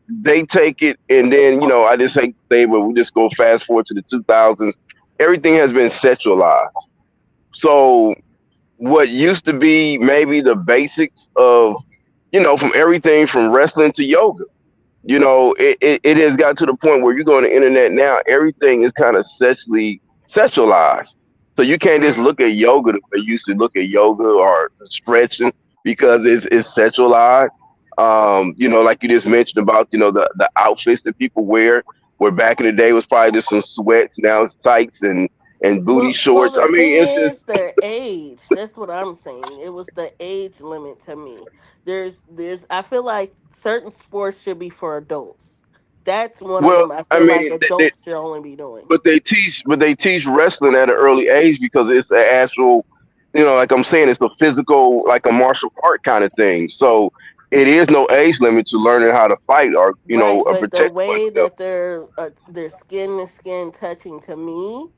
they take it and then, I just hate to say, but we just go fast forward to the 2000s. Everything has been sexualized. So what used to be maybe the basics of, from everything from wrestling to yoga, it has got to the point where you go on the internet now, everything is kind of sexualized. So you can't just look at yoga the way you used to look at yoga or stretching because it's sexualized. Like you just mentioned about, the outfits that people wear, where back in the day was probably just some sweats, now it's tights and booty Well, shorts. the I mean, thing it's just is their age. That's what I'm saying. It was the age limit to me. There's. I feel like certain sports should be for adults. That's one of well, them. I I feel like mean, adults should only be doing. but they teach wrestling at an early age because it's the actual, like I'm saying, it's a physical, like a martial art kind of thing. So it is no age limit to learning how to fight or Right, but the protect way oneself. that their skin to skin touching to me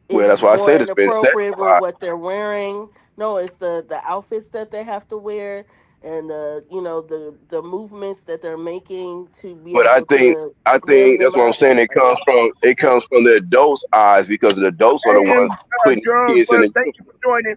Well, is that's why I more said it's been inappropriate with sexualized. what they're wearing. No, it's the outfits that they have to wear and the movements that they're making to be But I able think to I hem think them that's what I'm up. saying. It comes from the adults' eyes because the adults are the Hey, ones and putting these Drums, kids in but the thank you uniform. for joining.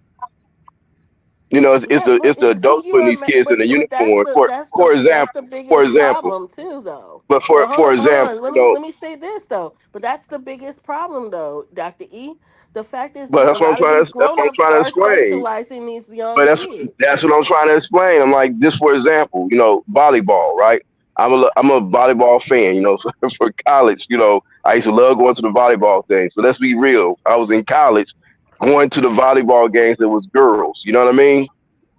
It's Yeah, the but it's the can adults you putting these imagine? kids in the But that's uniform. the For that's the for that's example, the for biggest example, problem too, though. but But for hold example, on. Let me say this though. But that's the biggest problem though, Doctor E. The fact is, but a lot of these that's what I'm grown-ups trying to are explain. sexualizing these But young that's kids. that's what I'm trying to explain. I'm like, just for example, volleyball, right? I'm a volleyball fan. For college, I used to love going to the volleyball things. But let's be real, I was in college going to the volleyball games. There was girls. You know what I mean?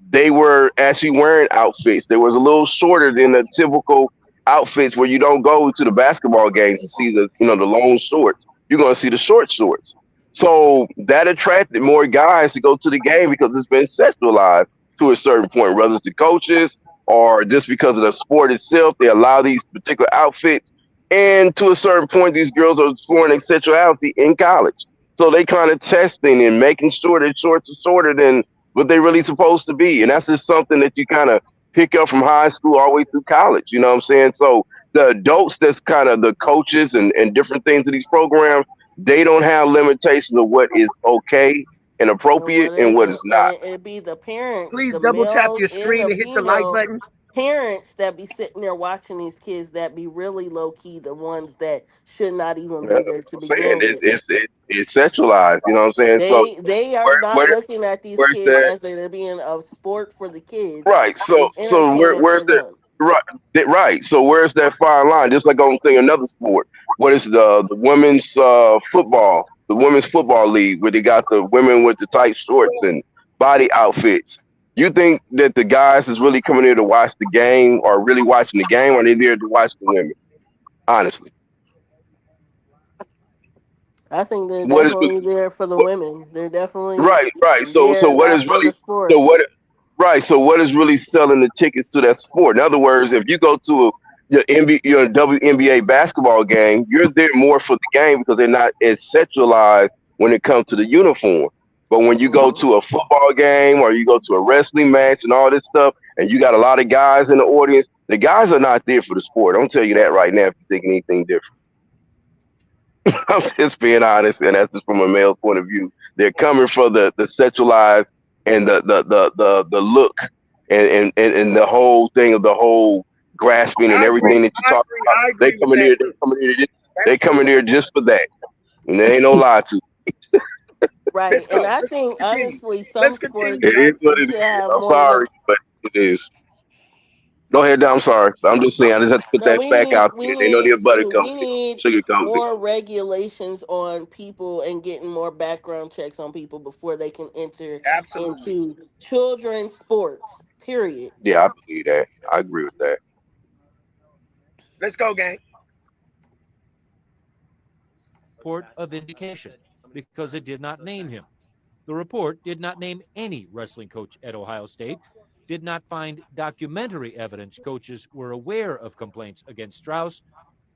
They were actually wearing outfits. They was a little shorter than the typical outfits where you don't go to the basketball games to see the long shorts. You're gonna see the short shorts. So that attracted more guys to go to the game because it's been sexualized to a certain point, whether it's the coaches or just because of the sport itself. They allow these particular outfits, and to a certain point, these girls are exploring their sexuality in college. So they kind of testing and making sure their shorts are shorter than what they really supposed to be. And that's just something that you kind of pick up from high school all the way through college. You know what I'm saying? So the adults that's kind of the coaches and different things of these programs, they don't have limitations of what is okay and And appropriate what and what isn't, is and not. it'd be the parents, Please the double tap males your and screen the and hit the like female button. parents that be sitting there watching these kids that be really low key, the ones that should not even be That's there to what I'm saying. begin with. It's sexualized. You know what I'm saying? So They are where not where looking at these where's kids that? as they're being a sport for the kids. Right. So It's so entertainment where's for the them. right right? So where's that fine line? Just like I'm saying another sport. What is the women's football? The women's football league where they got the women with the tight shorts and body outfits. You think that the guys is really coming here to watch the game or really watching the game, or they there to watch the women? Honestly, I think they're what is really definitely there for the what, women. They're definitely right, right. So there what not is for the really so sport. what right? So what is really selling the tickets to that sport? In other words, if you go to your your WNBA basketball game, you're there more for the game because they're not as sexualized when it comes to the uniform. But when you go Hmm. to a football game or you go to a wrestling match and all this stuff, and you got a lot of guys in the audience, the guys are not there for the sport. I'm tell you that right now. If you think anything different. I'm just being honest, and that's just from a male's point of view. They're coming for the sexualized and the look and the whole thing of the whole grasping and I agree. everything that you I talk agree. about. I They agree with come in that here. They too. come in here. They That's come in true. here just for that, and there ain't no lie to Right. Let's And go. I Let's think continue. honestly, some Let's continue, it. It sports is son. what you it should is. have I'm more sorry, than but it is. Go ahead, Dom. I'm sorry. I'm just saying. I just have to put no, that fact out we there. They know need their butter to comes we need sugarcoated. more regulations on people and getting more background checks on people before they can enter Absolutely. into children's sports. Period. Yeah, I believe that. I agree with that. Let's go, gang. Report of indication because it did not name him. The report did not name any wrestling coach at Ohio State, did not find documentary evidence coaches were aware of complaints against Strauss,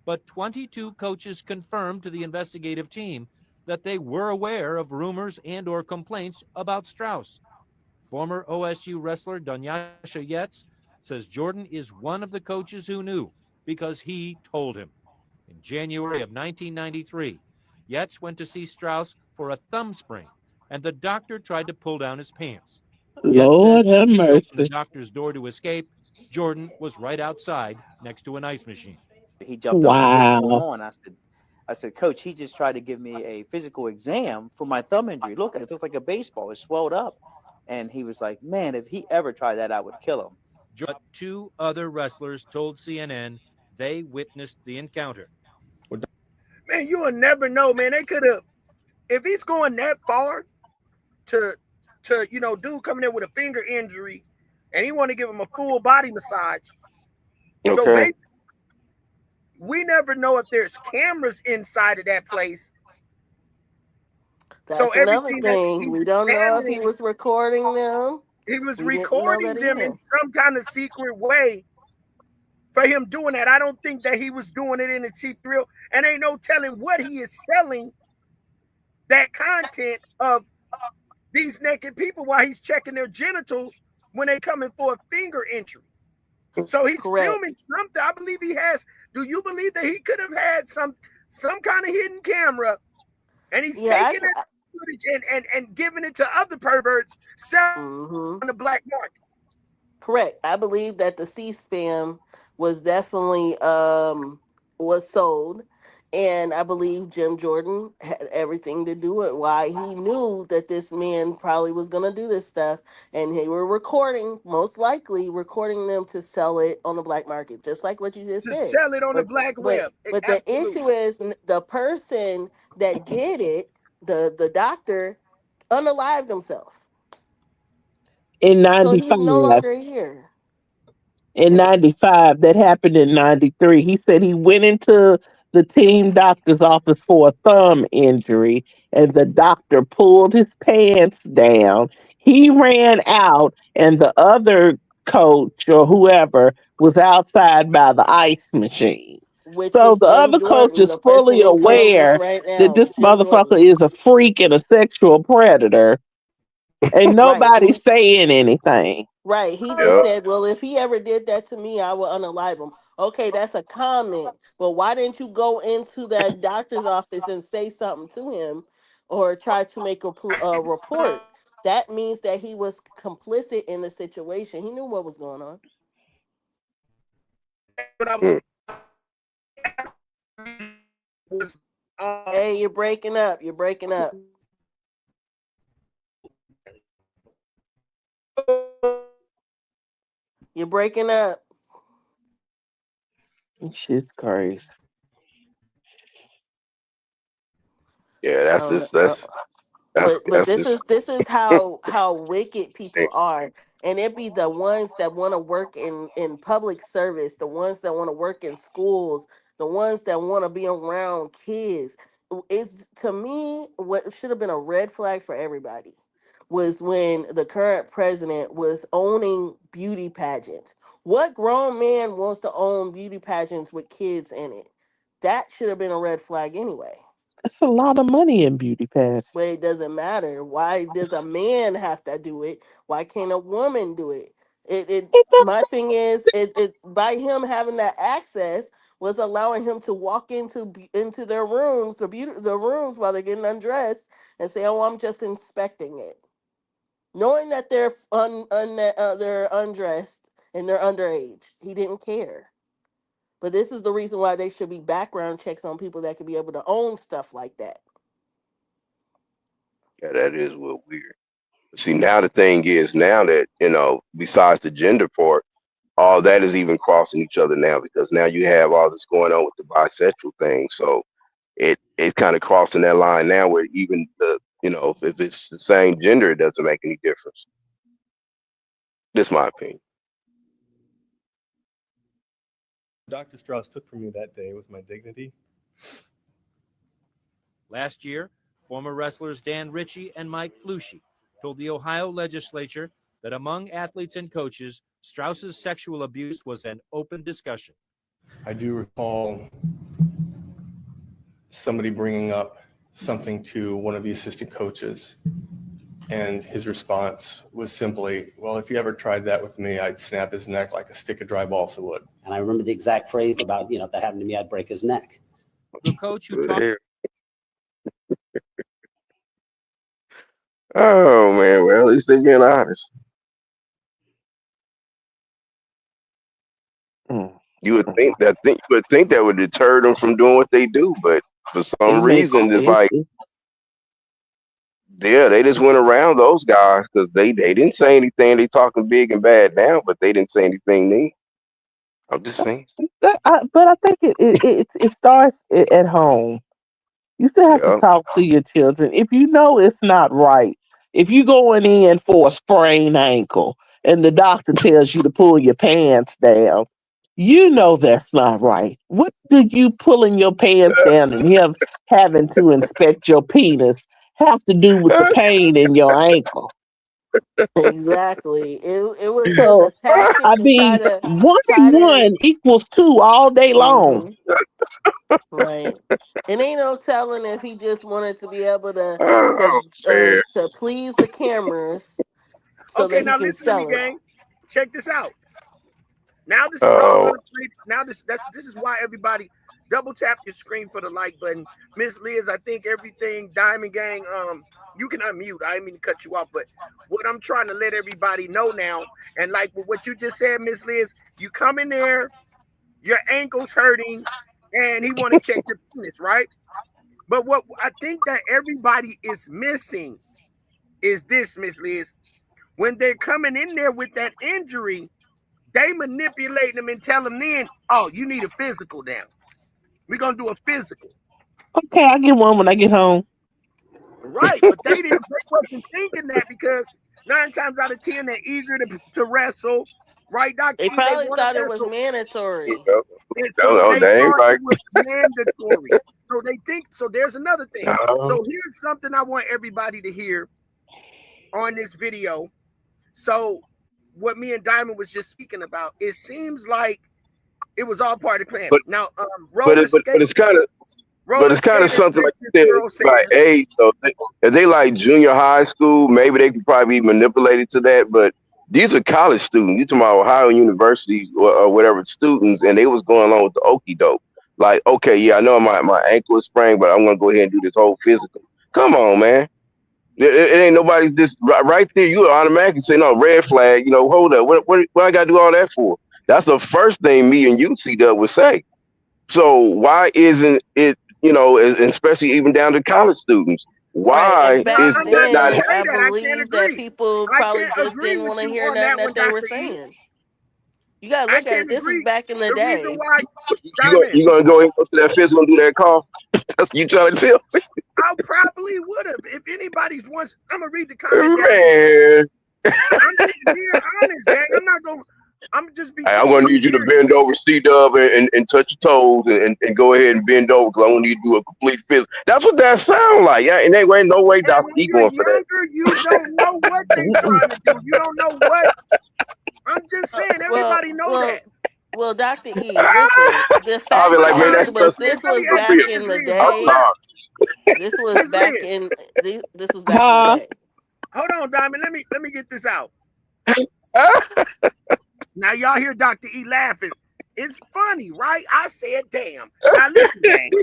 but 22 coaches confirmed to the investigative team that they were aware of rumors and or complaints about Strauss. Former OSU wrestler Dunyasha Yetz says Jordan is one of the coaches who knew because he told him. In January of 1993, Yetz went to see Strauss for a thumb sprain, and the doctor tried to pull down his pants. Yetz Lord says have as he opened the mercy. doctor's door to escape, Jordan was right outside next to an ice machine. Wow. But two other wrestlers told CNN they witnessed the encounter. Man, you will never know, man. They could have, if he's going that far to dude coming in with a finger injury, and he want to give him a full body massage. So Okay. basically, we never know if there's cameras inside of that place. So That's another everything that thing. he's We don't know if he examining, was recording them. he was We didn't know that recording them either. in some kind of secret way for him doing that. I don't think that he was doing it in a cheap thrill, and ain't no telling what he is selling that content of these naked people while he's checking their genitals when they come in for a finger injury. So he's Correct. filming something. I believe he has. Do you believe that he could have had some kind of hidden camera and he's Yeah, taking that footage and giving it to other perverts selling mm-hmm. on the black market? Correct. I believe that the C-spam was definitely was sold, and I believe Jim Jordan had everything to do with why he knew that this man probably was going to do this stuff, and they were recording, most likely recording them to sell it on the black market, just like what you just To said. sell it on the But black but web. but the Absolutely. issue is the person that did it, the doctor, unalived himself, In so he's no 95. longer here. In 95, that happened in 93. He said he went into the team doctor's office for a thumb injury, and the doctor pulled his pants down. He ran out, and the other coach or whoever was outside by the ice machine. Which So was the Jim other coach Jordan, is the person fully in Congress aware right that now, this Jim motherfucker Jordan. is a freak and a sexual predator, and Right. nobody's saying anything. Right. He just Yeah. said, well, if he ever did that to me, I would unalive him. Okay, that's a comment. But why didn't you go into that doctor's office and say something to him or try to make a report? That means that he was complicit in the situation. He knew what was going on. When I Mm. was Hey, you're breaking up. You're breaking up. You're breaking up. Shit's crazy. Yeah, that's Um, just that's but that's this just is how wicked people are, and it be the ones that want to work in public service, the ones that want to work in schools, the ones that want to be around kids. It's, to me, what should have been a red flag for everybody was when the current president was owning beauty pageants. What grown man wants to own beauty pageants with kids in it? That should have been a red flag anyway. It's a lot of money in beauty pads. But it doesn't matter. Why does a man have to do it? Why can't a woman do it? It does- My thing is, by him having that access was allowing him to walk into their rooms, the rooms while they're getting undressed, and say, "Oh, I'm just inspecting it," knowing that they're undressed and they're underage. He didn't care. But this is the reason why they should be background checks on people that could be able to own stuff like that. Yeah, that is a little weird. See, now the thing is, now that besides the gender part, all that is even crossing each other now because now you have all this going on with the bisexual thing. So it's kind of crossing that line now where even if it's the same gender, it doesn't make any difference. This is my opinion. Dr. Strauss took from me that day was my dignity. Last year, former wrestlers Dan Ritchie and Mike Flushy told the Ohio legislature that among athletes and coaches, Strauss's sexual abuse was an open discussion. I do recall somebody bringing up something to one of the assistant coaches, and his response was simply, "Well, if you ever tried that with me, I'd snap his neck like a stick of dry balsa wood." And I remember the exact phrase about, if that happened to me, I'd break his neck. The coach who talked. Oh man, well at least they're being honest. You would think that would deter them from doing what they do, but for some reason it's like they just went around those guys because they didn't say anything. They talking big and bad now, but they didn't say anything new. I'm just saying. but I think it starts at home. You still have to Yeah. talk to your children. If you know it's not right, if you going in for a sprained ankle and the doctor tells you to pull your pants down, you know that's not right. What do you pulling your pants down and him having to inspect your penis have to do with the pain in your ankle? Exactly. It was just So a tactic I to mean, one try and to. one equals two all day long. Hmm. Right. And ain't no telling if he just wanted to be able Oh man. to please the cameras so Okay, that he now can listen to me, sell it. gang. Check this out. Now this is all Oh, gonna play. Now this is why everybody double tap your screen for the like button. Miss Liz, I think everything Diamond Gang, you can unmute. I didn't mean to cut you off, but what I'm trying to let everybody know now, and like what you just said, Miss Liz, you come in there, your ankle's hurting, and he want to check your penis, right? But what I think that everybody is missing is this, Miss Liz. When they're coming in there with that injury, they manipulate them and tell them then, oh, you need a physical now. We're going to do a physical. Okay, I get one when I get home. Right. But they wasn't thinking that because 9 times out of 10, they're eager to wrestle. Right, Dr. They E, they probably want to thought it was wrestle. mandatory. And so no, they they ain't thought right. it was mandatory. So they think, so there's another thing. No. So here's something I want everybody to hear on this video. So what me and Diamond was just speaking about, it seems like it was all part of the plan. But Now, but it's kind of something like you said, girl it's like age. So if they like junior high school, maybe they could probably be manipulated to that. But these are college students. You talking about Ohio University or whatever students, and they was going along with the okie doke. Like, okay, yeah, I know my ankle is sprained, but I'm gonna go ahead and do this whole physical. Come on, man. It ain't nobody's this right there. You automatically say no, red flag. Hold up. What I gotta do all that for? That's the first thing me and you see that would say. So why isn't it? Especially even down to college students. Right. Why And back is I'm that not not? going then, to say I that. I can't believe that agree. people I probably can't just agree didn't with want to you hear on nothing that that one, they were Dr. E. saying. You got to I look at it. can't This was agree. back in the The reason day. why, You Diamond, gonna go ahead and go to that physical and do that call? That's you trying to tell me, I probably would have. If anybody's once, I'm going to read the comment down. man. I'm just being honest, gang. I'm not going to. I'm just be Hey, I'm gonna totally need you to serious. bend over, C-Dub, and touch your toes and go ahead and bend over because I want you to do a complete fist. That's what that sound like. Yeah, and there ain't no way And Dr. when E you're going for that. younger, you don't know what they trying to do. You don't know what. I'm just saying, Well, everybody know well, that. well, Dr. E, listen. The I'll be fact like, Hold man, on, that's is, listen. was just this Let was me ask back inappropriate. in Mrs. the Lynn. I'm Hold day. up. sorry. This was Miss back Lynn. in this was back in the day. Hold on, Diamond. Let me get this out. Now y'all hear Dr. E laughing. It's funny, right? I said, damn. Now listen, gang.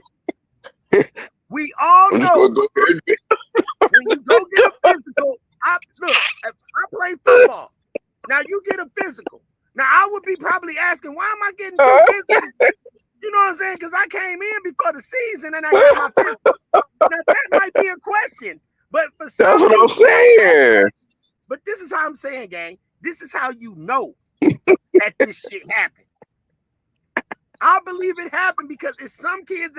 We all I'm just gonna know go ahead. when you go get a physical. Look, if I play football. Now you get a physical. Now I would be probably asking, why am I getting two physicals? You know what I'm saying? Because I came in before the season and I got my physical. Now that might be a question, but for That's some what I'm people that saying. but this is how I'm saying, gang. This is how you know that this shit happened. I believe it happened because it's some kids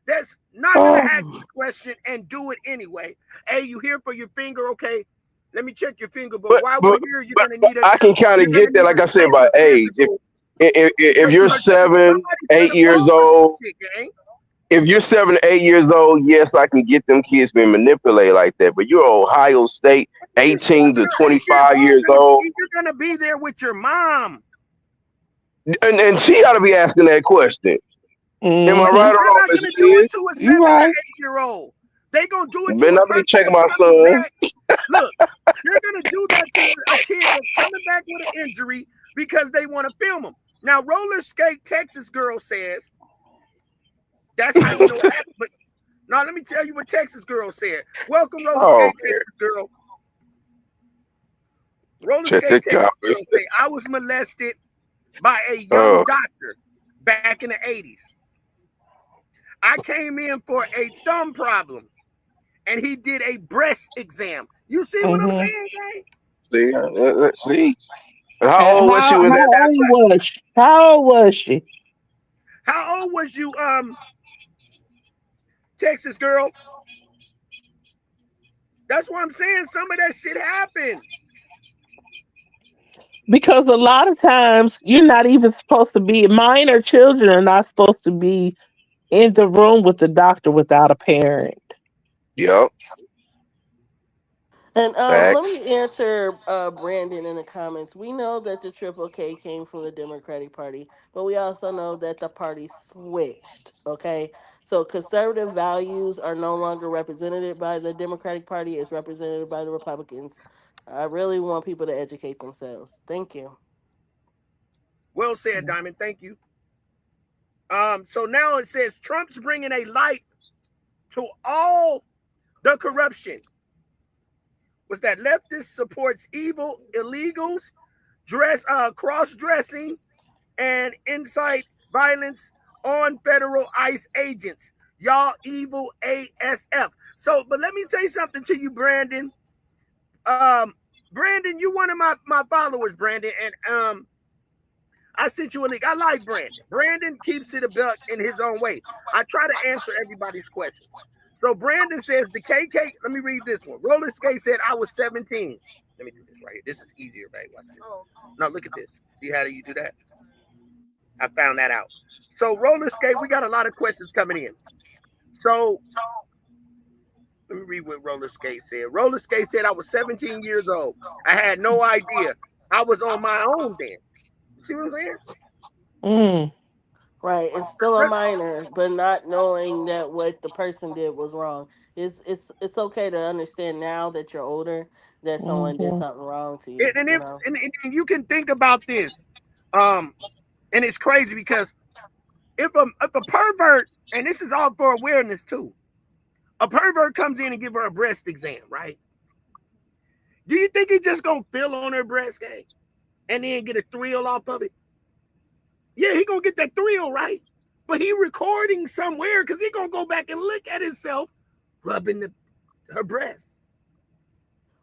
that's not gonna ask Oh, the question and do it anyway. Hey, you here for your finger? Okay, let me check your finger. But but while we're but here, but I can kind of get that. Like I said, by scheduled age, physical if because you're somebody's 7, 8 gonna fall years for this old, shit, gang. if you're 7, 8 years old, yes, I can get them kids being manipulated like that. But you're Ohio State, You're 7 18 to or 8 years 25 old. years old, You're gonna be there with your mom. and she ought to be asking that question. Am I right or They're wrong, not Miss gonna do it Liz? to a You 7 or 8 year old. They gonna do it to Better a not be person checking that's my coming son. back. Look, they're gonna do that to a kid that's coming back with an injury because they want to film them. Now, roller skate Texas girl says that's how you know it happened. But now let me tell you what Texas girl said. Welcome, roller Oh skate man, Texas girl. Roller check skate this out. Texas girl say I was molested by a young Oh, doctor back in the 80s. I came in for a thumb problem and he did a breast exam. You see what I'm saying, gang? see, let's see. How And old was she when Now that how that's old happened? what. was she? How old was she? How old was you, Texas girl? That's what I'm saying. Some of that shit happened. Because a lot of times you're not even supposed to be, minor children are not supposed to be in the room with the doctor without a parent. Yep, And let facts. me answer Brandon in the comments. We know that the Triple K came from the Democratic Party, but we also know that the party switched. Okay, so conservative values are no longer represented by the Democratic Party; it's represented by the Republicans. I really want people to educate themselves. Thank you. Well said, Diamond. Thank you. So now it says Trump's bringing a light to all the corruption. Was that leftist supports evil illegals, cross-dressing, and incite violence on federal ICE agents. Y'all evil ASF. So, but let me say something to you, Brandon. Brandon, you one of my followers, Brandon, and I sent you a link. I like Brandon. Brandon keeps it a buck in his own way. I try to answer everybody's questions. So Brandon says the KK. Let me read this one. Roller Skate said I was 17. Let me do this right here. This is easier, right? Watch this. Now look at this. See how do you do that? I found that out. So Roller Skate, we got a lot of questions coming in. So let me read what Roller Skate said. Roller Skate said I was 17 years old. I had no idea. I was on my own then. You see what I'm saying? Mm, Right, and still a minor, but not knowing that what the person did was wrong. It's okay to understand now that you're older that someone did mhm, something wrong to And, you. and You if know. and you can think about this, um, and it's crazy because if a pervert, and this is all for awareness too, a pervert comes in and give her a breast exam, right? Do you think he just gonna feel on her breast, gang, and then get a thrill off of it? Yeah, he gonna get that thrill, right? But he recording somewhere because he gonna go back and look at himself rubbing her breast.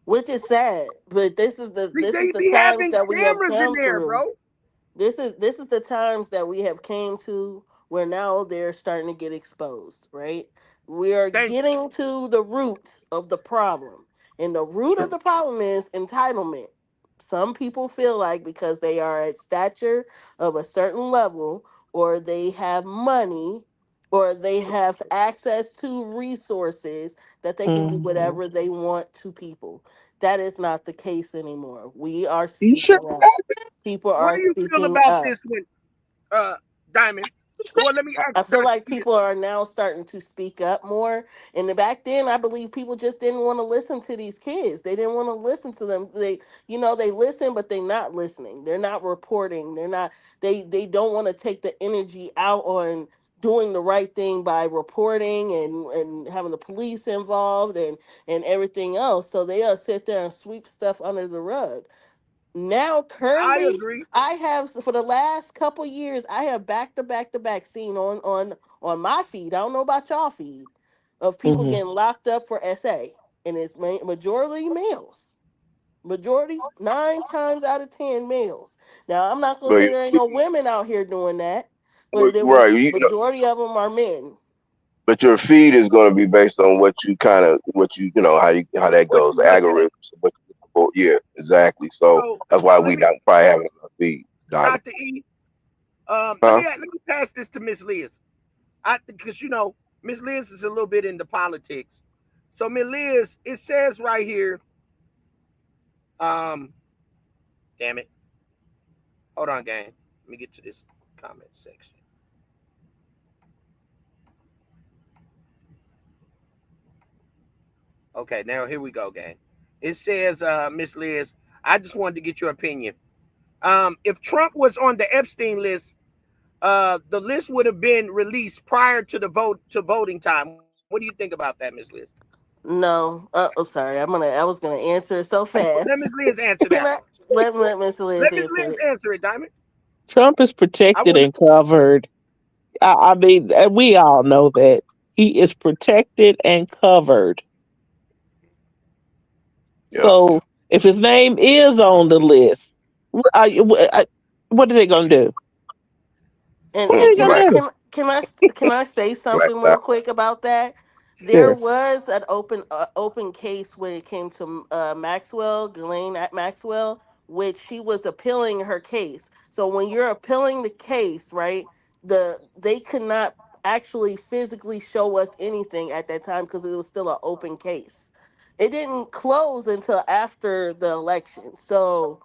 Which is sad, but this is They the be times having that we have cameras in come there, through. bro. This is the times that we have came to where now they're starting to get exposed, right? We are Thank getting to the root of the problem. And the root of you. the problem is entitlement. Some people feel like because they are at stature of a certain level, or they have money, or they have access to resources, that they can do Hmm. whatever they want to people. That is not the case anymore. We are You sure speaking up. about that? People What are do you feel speaking about up. this one, Diamond? Well, let me I ask feel Dr. like E. people are now starting to speak up more. And back then, I believe people just didn't want to listen to these kids. They didn't want to listen to them. They listen, but they're not listening. They're not reporting. They're not. They don't want to take the energy out on doing the right thing by reporting and having the police involved and everything else. So they'll sit there and sweep stuff under the rug. Now I currently, agree. I have, for the last couple years, I have back seen on my feed, I don't know about y'all feed, of people Hmm. getting locked up for SA, and it's majority males. Majority, 9 times out of 10 males. Now I'm not gonna But, say there ain't no women out here doing that, but but there was right, majority of them are men. but your feed is going to be based on what you kind of what you know how that What goes, you the looking at? algorithms, what you look for. Yeah, exactly. So that's why So we let me, don't probably have it on our feed, Diamond. Dr. E. Huh? Let me pass this to Miss Liz. Because Miss Liz is a little bit into politics. So Miss Liz, it says right here, um, damn it. Hold on, gang. Let me get to this comment section. Okay, now here we go, gang. It says, Miss Liz, I just wanted to get your opinion. If Trump was on the Epstein list, the list would have been released prior to the voting time. What do you think about that, Miss Liz? No, I'm sorry. I was gonna answer it so Let Miss fast. Liz answer Can that I one. let Miss Liz Let Miss answer Liz it? answer it, Diamond. Trump is I protected want to. and covered. I mean, we all know that he is protected and covered. Yeah. So if his name is on the list, what are they gonna do? What are And they can I gonna do? can I say Black something real out. quick about that? There Sure. was an open case when it came to Maxwell, Ghislaine at Maxwell, which she was appealing her case. So when you're appealing the case, right, they could not actually physically show us anything at that time because it was still an open case. It didn't close until after the election. So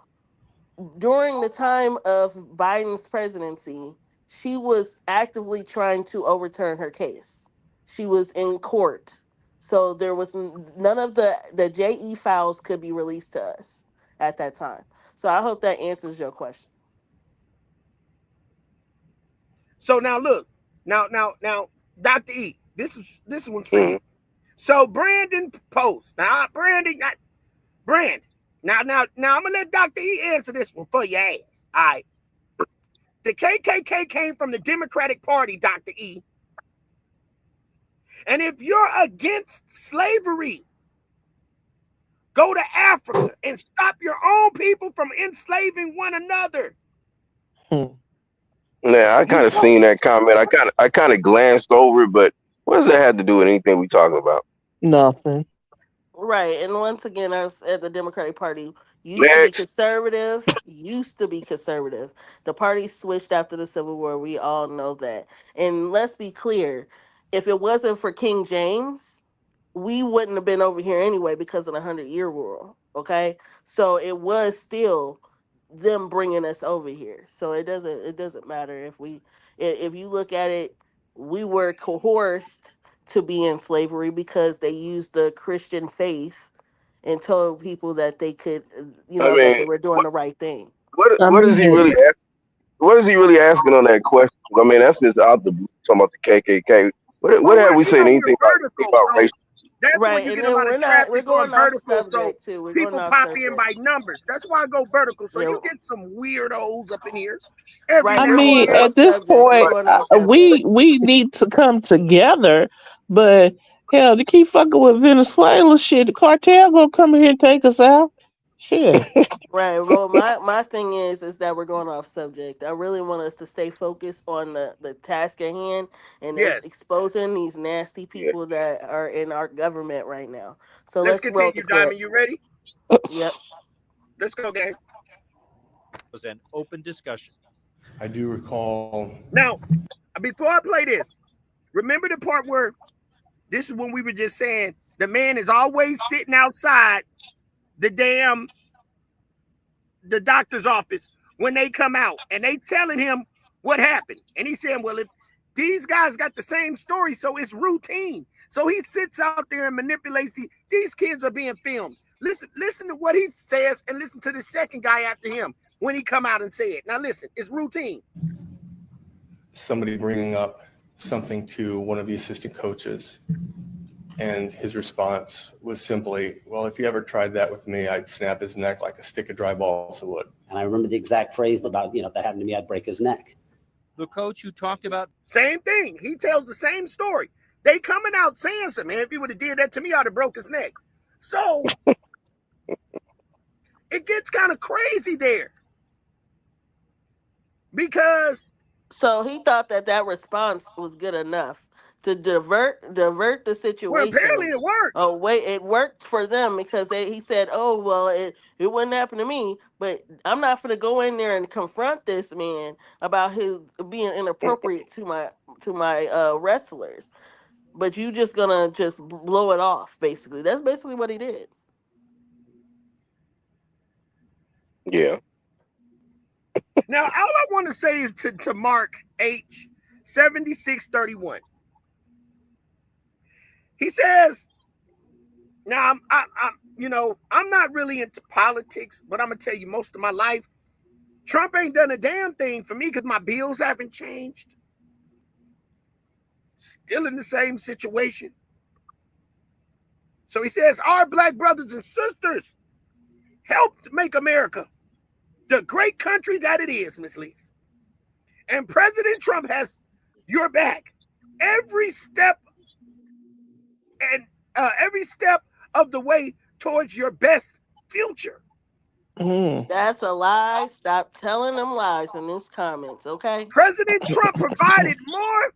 during the time of Biden's presidency, she was actively trying to overturn her case. She was in court. So there was none of the JE files could be released to us at that time. So I hope that answers your question. So now look, now, Dr. E, this one's for Mm. you. So Brandon Post. Brand. Now I'm gonna let Dr. E answer this one for your ass. All right. The KKK came from the Democratic Party, Dr. E. And if you're against slavery, go to Africa and stop your own people from enslaving one another. Hmm. Yeah, I You kind of won't. seen that comment. I kind of glanced over it, but what does that have to do with anything we talking about? Nothing. Right. And once again, us at the Democratic Party Next. used to be conservative. The party switched after the Civil War. We all know that. And let's be clear, if it wasn't for King James, we wouldn't have been over here anyway because of the 100-year rule. Okay? So it was still them bringing us over here. So it doesn't matter if you look at it, we were coerced to be in slavery because they used the Christian faith and told people that they could, I that mean, they were doing what the right thing. I what is he mean, really what is he really asking on that question? I mean, that's just out the blue talking about the KKK. What Well, have we said we're anything vertical, about so racial? that's when Right, you and get a then lot of we're traffic on going off vertical. So subject too. We're going people off pop in subject. by numbers. That's why I go vertical. So Yeah, you get some weirdos up in here every right. I We're now and mean, going then. off at this subject. We're point, going off we subject. we need to come together. But hell, to keep fucking with Venezuela shit, the cartel gonna come in here and take us out. Shit. Right. Well, my thing is that we're going off subject. I really want us to stay focused on the task at hand, and that's Yes. exposing these nasty Yeah. people that are in our government right now. So Let's let's roll the continue, clip. Diamond. You ready? Yep. Let's go, gang. Was an open discussion. I do recall. Now, before I play this, remember the part where this is when we were just saying the man is always sitting outside the doctor's office when they come out and they telling him what happened. And he's saying, well, if these guys got the same story, so it's routine. So he sits out there and manipulates these kids are being filmed. Listen to what he says and listen to the second guy after him when he come out and say it. Now listen, it's routine. Somebody bringing up something to one of the assistant coaches, and his response was simply, well, if you ever tried that with me, I'd snap his neck like a stick of dry balsa wood. And I remember the exact phrase about, if that happened to me, I'd break his neck. The coach who talked about same thing. He tells the same story. They coming out saying something, man, if he would have did that to me, I'd have broke his neck. So it gets kind of crazy there. Because so he thought that response was good enough to divert the situation. Well, apparently it worked. Oh wait, it worked for them because he said, "Oh well, it wouldn't happen to me." But I'm not going to go in there and confront this man about his being inappropriate to my wrestlers. But you just gonna just blow it off, basically. That's basically what he did. Yeah. Now, all I want to say is to Mark H. 7631. He says, now I'm not really into politics, but I'm gonna tell you, most of my life, Trump ain't done a damn thing for me because my bills haven't changed. Still in the same situation. So he says, our black brothers and sisters helped make America the great country that it is, Miss Lees. And President Trump has your back every step of the way towards your best future. That's a lie. Stop telling them lies in these comments, okay? President Trump provided more.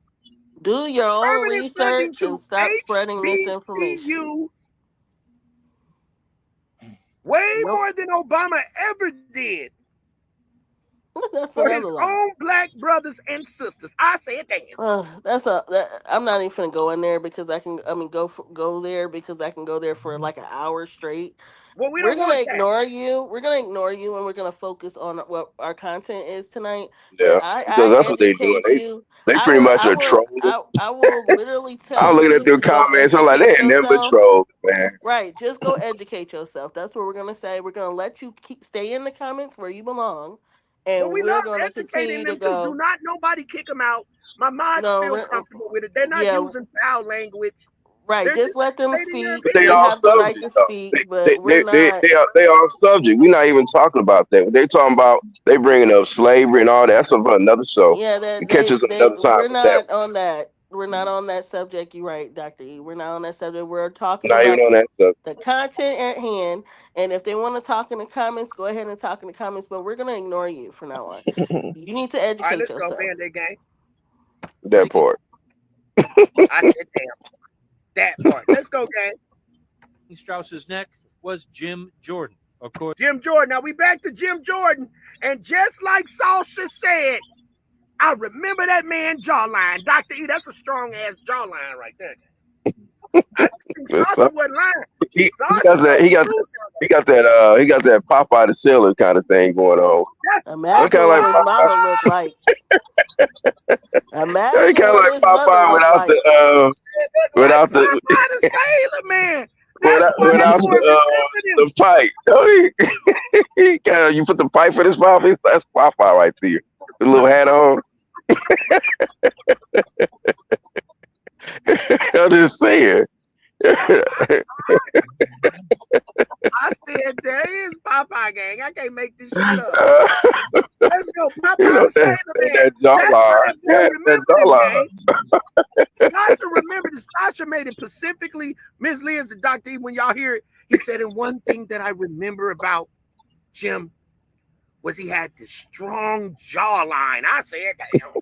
Do your own research and stop spreading misinformation. Way more than Obama ever did. That's for his lie. own black brothers and sisters. I say it, damn. I'm not even gonna go in there because go there because I can go there for like an hour straight. Well, we're gonna ignore you. We're gonna ignore you, and we're gonna focus on what our content is tonight. Yeah, because that's what they do. They pretty much are trolling. I will literally tell you. I'm looking at their comments. I'm like, they ain't never trolled, man. Right, just go educate yourself. That's what we're gonna say. We're gonna let you stay in the comments where you belong. And we love educating them too. Do not nobody kick them out. My mods feel comfortable with it. They're not using foul language. Right, just let them speak. But they all subject. They all subject. We're not even talking about that. They're talking about they bringing up slavery and all that. That's another show. Yeah, catch us another time. We're not on that. We're not on that subject. You're right, Dr. E. We're not on that subject. We're talking about the content at hand. And if they want to talk in the comments, go ahead and talk in the comments. But we're going to ignore you from now on. You need to educate yourself. All right, let's go, Band-Aid gang. That part. I said, damn. That part. Let's go, gang. Strauss's neck was Jim Jordan. Of course. Jim Jordan. Now we back to Jim Jordan. And just like Sasha said, I remember that man jawline. Dr. E, that's a strong ass jawline right there. I think Sasha wasn't lying. He got that Popeye the Sailor kind of thing going on. Imagine what his mama looked like. Imagine kind of like Popeye without the Popeye the Sailor man. Without the pipe. You put the pipe in his mouth. That's Popeye right there. The little hat on. I'm just saying. I said, there is Popeye gang. I can't make this shit up. Let's go, Popeye the Sailor man. That Sasha remembered it. Sasha made it specifically. Ms. Liz and Dr. E, when y'all hear it, he said, and one thing that I remember about Jim was he had this strong jawline. I said, damn.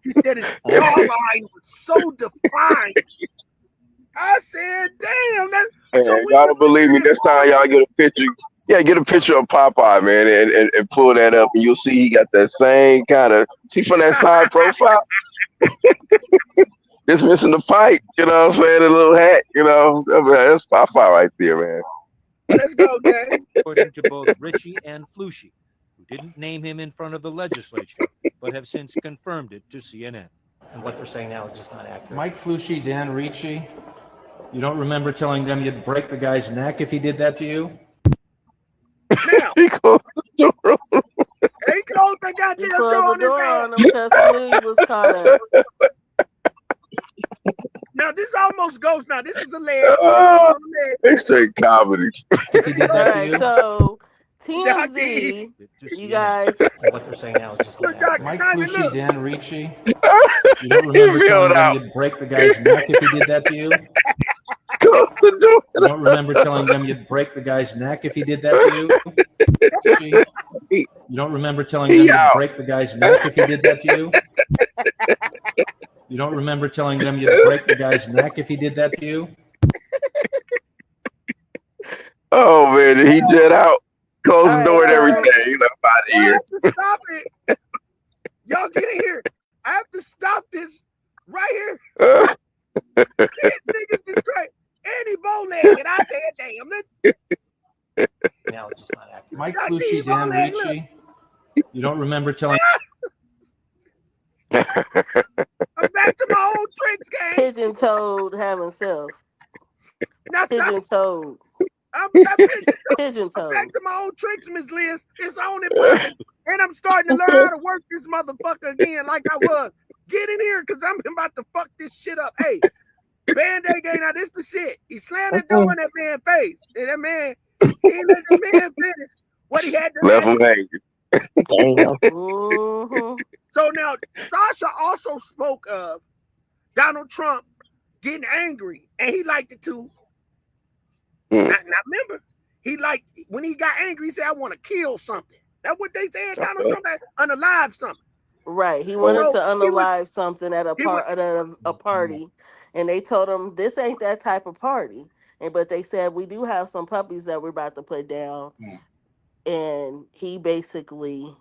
He said his jawline was so defined. I said, damn, Man, So we y'all can don't believe me. look at Next time y'all get a picture, yeah, get a picture of Popeye, man, and pull that up, and you'll see he got that same kind of. See from that side profile, just missing the pipe. You know what I'm saying? A little hat. You know, that's Popeye right there, man. Let's go, gang. According to both Ritchie and Flushy, who didn't name him in front of the legislature, but have since confirmed it to CNN. And what they're saying now is just not accurate. Mike Flushy, Dan Ricci, you don't remember telling them you'd break the guy's neck if he did that to you? Now, He closed the door. he closed the He goddamn closed door the on his door ass. on him because he knew he was caught up. Now, this almost goes. Now, this is alleged. This is on alleged. It's straight comedy. If he did All that to right, you? so Yeah, I TMZ, To you CNN. guys, And what they're saying now is just not Look, Dr. accurate. Mike Diamond, Flushy, look. Dan Ricci, you don't remember He telling peeled them out. you'd break the guy's neck if he did that to you? Closed the door. You don't remember telling them you'd break the guy's neck if he did that to you? Flushy, He, you don't remember telling them he you'd out. break the guy's neck if he did that to you? You don't remember telling them you'd break the guy's neck if he did that to you? Oh man, he jet out. Close all the door right, and so everything. You know, I'm out of I here. have to stop it. Y'all get in here. I have to stop this right here. These niggas is straight. And he bow-legged. I said, damn. Now it's just not accurate. Mike Y'all Flushy, see Dan bow-legged, look. Ricci, you don't remember telling I'm back to my old tricks, gang. pigeon-toed having self. Now, Pigeon-toed. I'm back Pigeon-toed. to my old tricks, Miss Liz. It's on and popping. And I'm starting to learn how to work this motherfucker again like I was. Get in here, because I'm about to fuck this shit up. Hey, Band-Aid gang, now this the shit. He slammed the door in that man's face. And that man, he ain't let the man finish what he had to Left him hanging. Damn. Mm-hmm. So now, Sasha also spoke of Donald Trump getting angry, and he liked it too. Hmm. Now remember, he liked when he got angry. He said, "I want to kill something." That's what they said. Donald Trump had unalive something. Right. He wanted So to he was- unalive something at a party, and they told him this ain't that type of party. But they said we do have some puppies that we're about to put down, and he basically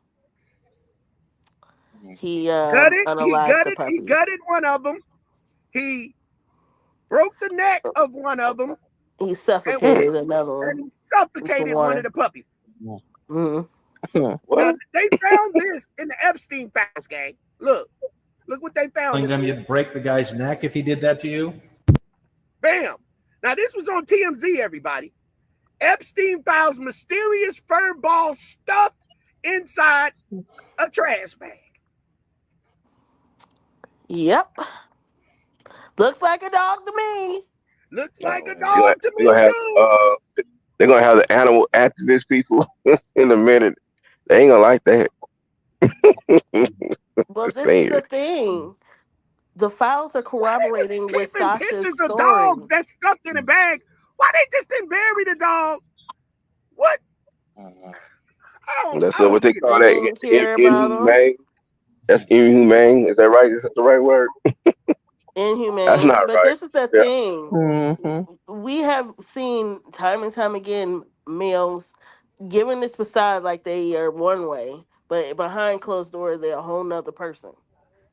gutted. He unalived the gutted. puppies. He gutted one of them. He broke the neck of one of them, He suffocated another and one. he suffocated one of the puppies. Mhm. Now, they found this in the Epstein files, gang. Look what they found. telling them you'd break the guy's neck if he did that to you? Bam. Now this was on TMZ, everybody. Epstein files mysterious fur ball stuffed inside a trash bag. Yep. Looks like a dog to me. Looks like a They're dog to me gonna have too. they're gonna have the animal activist people in a minute. They ain't gonna like that. Well, Just this is saying. the thing. The files are corroborating with Keeping Sasha's pictures of story. dogs that's stuffed in a bag. Why they just didn't bury the dog? What? That's I don't what they get it. call They that didn't care about them. inhumane. That's inhumane. Is that right? Is that the right word? That's Inhumane. not But right. this is the Yeah. thing. Mm-hmm. We have seen time and time again males giving this facade like they are one way, but behind closed doors they're a whole nother person.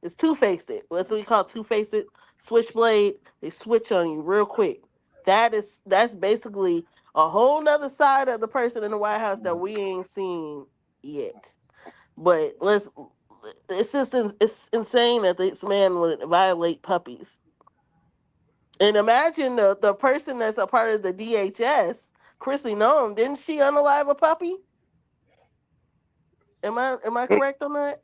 It's two-faced. That's what we call two-faced switchblade. They switch on you real quick. That's basically a whole nother side of the person in the White House that we ain't seen yet. But it's insane that this man would violate puppies. And imagine the person that's a part of the DHS, Chrissy Noem, didn't she unalive a puppy? Am I correct on that?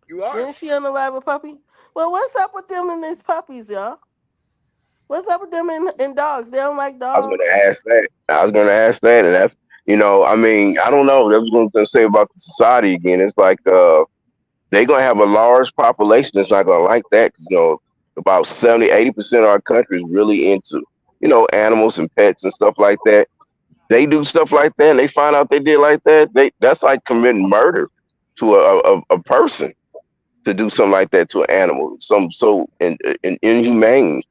You are. Didn't she unalive a puppy? Well, what's up with them and these puppies, y'all? What's up with them and dogs? They don't like I was dogs. gonna ask that. And that's I mean, I don't know. That was going to say about the society again. It's like they're gonna have a large population that's not gonna like that. 'Cause, about 70-80% of our country is really into animals and pets and stuff like that. They do stuff like that, and they find out they did like that. That's like committing murder to a person to do something like that to an animal. Some so inhumane.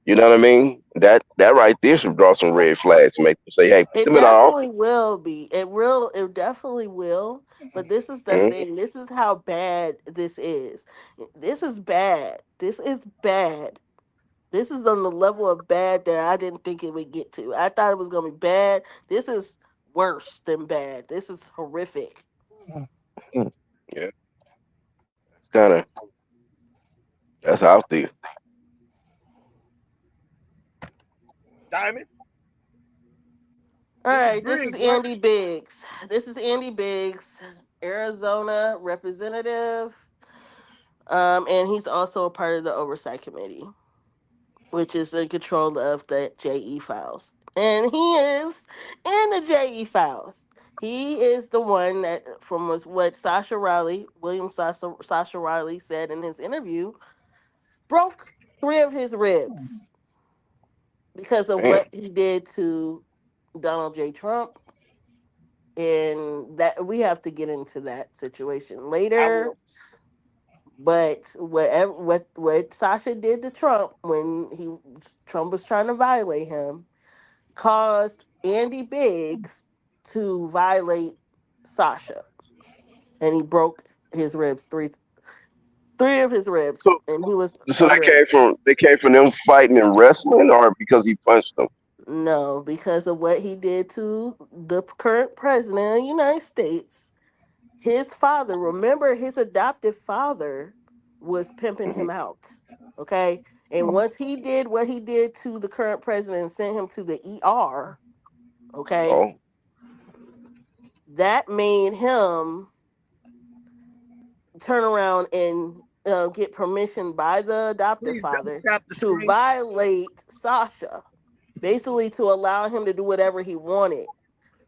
You know what I mean? That right there should draw some red flags, make them say, "Hey, put It them in our definitely office." will be. It will. It definitely will. But this is the Mhm. thing. This is how bad this is. This is bad. This is bad. This is on the level of bad that I didn't think it would get to. I thought it was gonna be bad. This is worse than bad. This is horrific. Mm. Yeah, it's kind of that's out there. Diamond, All this is right, this is Briggs, right? Andy Biggs. This is Andy Biggs, Arizona representative, and he's also a part of the oversight committee, which is in control of the JE files. And he is in the JE files. He is the one that, from what Sasha Riley, Sasha Riley said in his interview, broke three of his ribs because of Damn. what he did to Donald J. Trump. And that we have to get into that situation I later. will. But what Sasha did to Trump when Trump was trying to violate him caused Andy Biggs to violate Sasha, and he broke his ribs three of his ribs, So and he was so under they came from them fighting and wrestling, or because he punched them. no because of what he did to the current president of the United States. His father, remember, his adoptive father was pimping Hmm. him out. Okay, and once he did what he did to the current president and sent him to the ER, okay, Oh, that made him turn around and get permission by the adoptive Please double father tap the to screen. violate Sasha, basically to allow him to do whatever he wanted.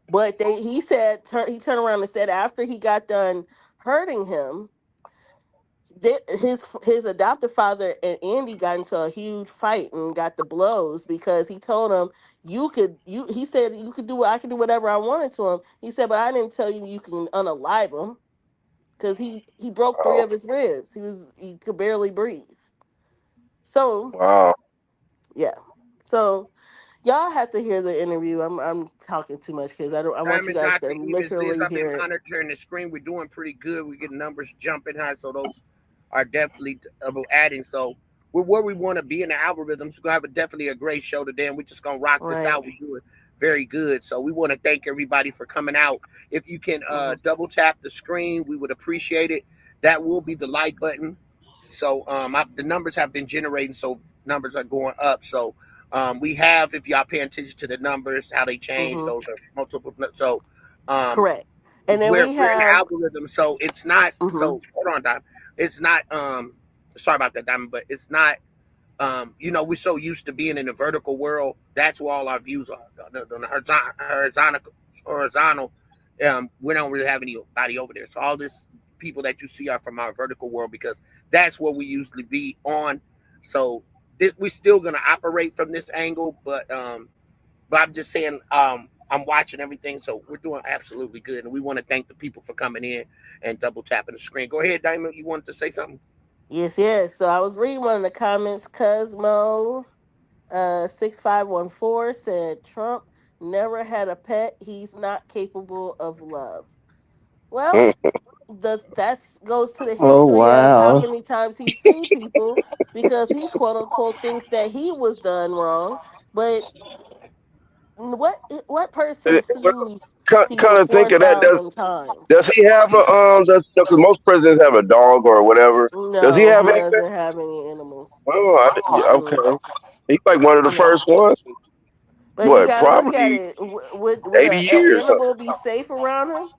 But he said he turned around and said after he got done hurting him, his adoptive father and Andy got into a huge fight and got the blows because he told him he said you could do I could do whatever I wanted to him. He said, but I didn't tell you you can unalive him because he broke three wow, of his ribs. He could barely breathe. So wow. yeah, so y'all have to hear the interview. I'm talking too much because I want you Diamond guys Dr. to Emus Liz. literally I've been hear it. monitoring the screen. We're doing pretty good. We get numbers jumping high, so those are definitely adding. So we're where we want to be in the algorithms. We're gonna have definitely a great show today, and we're just gonna rock this Right. out. We do it very good. So we want to thank everybody for coming out. If you can Mm-hmm. double tap the screen, we would appreciate it. That will be the like button. So the numbers have been generating, so numbers are going up. So we have, if y'all pay attention to the numbers, how they change, Mm-hmm. those are multiple. So um, Correct. And then we're we we're in the have. algorithm, so it's not. Mm-hmm. So hold on, Dime. It's not. Sorry about that, Diamond, but it's not. We're so used to being in the vertical world. That's where all our views are. On the horizontal. We don't really have anybody over there. So all this people that you see are from our vertical world because that's where we usually be on. So we're still gonna operate from this angle, but I'm just saying, I'm watching everything, so we're doing absolutely good, and we want to thank the people for coming in and double tapping the screen. Go ahead, Diamond. You wanted to say something? Yes, yes. So I was reading one of the comments. Cosmo 6514 said Trump never had a pet. He's not capable of love. Well, that goes to the Oh history of how wow. many times he sued people because he quote unquote thinks that he was done wrong. But what person sues people Kind of think of that. 4,000 times? Does he have a because most presidents have a dog or whatever. Does he No, have he anything? doesn't have any animals. Oh, yeah, Mm-mm. okay. He's like one of the No. first ones. But you What? gotta look at Probably it. Would 80 an years. animal be safe around him?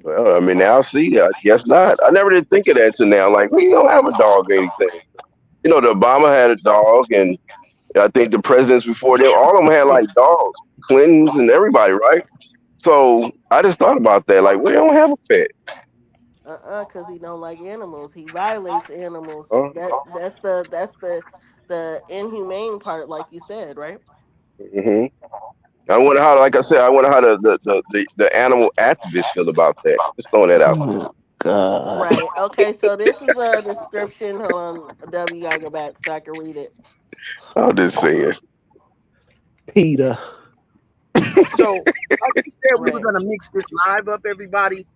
Well, I mean, now see, I guess not. I never did think of that till now. Like, we don't have a dog or anything. The Obama had a dog, and I think the presidents before them, all of them had like dogs, Clintons and everybody, right? So I just thought about that. Like, we don't have a pet. Because he don't like animals. He violates animals. Huh? That's the inhumane part, like you said, right? Hmm. I wonder how, like I said, I wonder how the animal activists feel about that. Just throwing that out there. Oh God. Right. Okay. So this is a description. Hold on, W. Gotta go back so I can read it. I'm just saying. Peter. So, like we said, we were Right. going to mix this live up, everybody.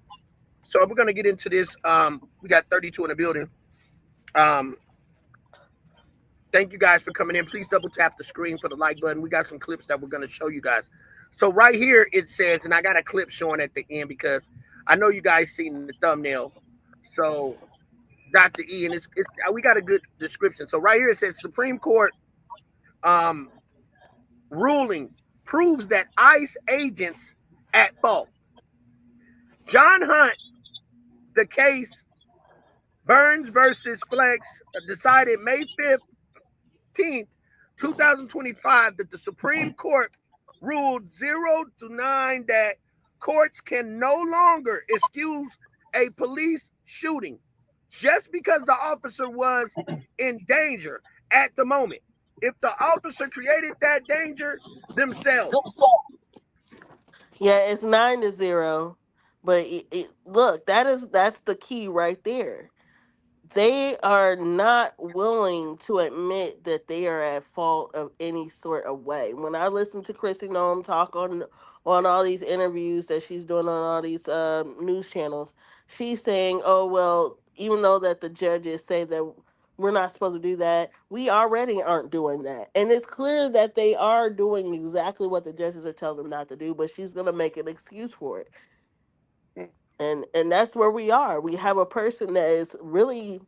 So we're going to get into this. We got 32 in the building. Thank you guys for coming in. Please double tap the screen for the like button. We got some clips that we're going to show you guys. So right here it says, and I got a clip showing at the end because I know you guys seen the thumbnail. So Dr. E, and it's we got a good description. So right here it says Supreme Court ruling proves that ICE agents at fault. John Hunt, the case Burns versus Flex, decided May 15th, 2025, that the Supreme Court ruled 0-9 that courts can no longer excuse a police shooting just because the officer was in danger at the moment, if the officer created that danger themselves. Yeah, it's 9-0. But look, that's the key right there. They are not willing to admit that they are at fault of any sort of way. When I listen to Chrissy Nome talk on all these interviews that she's doing on all these news channels, she's saying, "Oh well, even though that the judges say that we're not supposed to do that, we already aren't doing that." And it's clear that they are doing exactly what the judges are telling them not to do, but she's gonna make an excuse for it. And that's where we are. We have a person that is really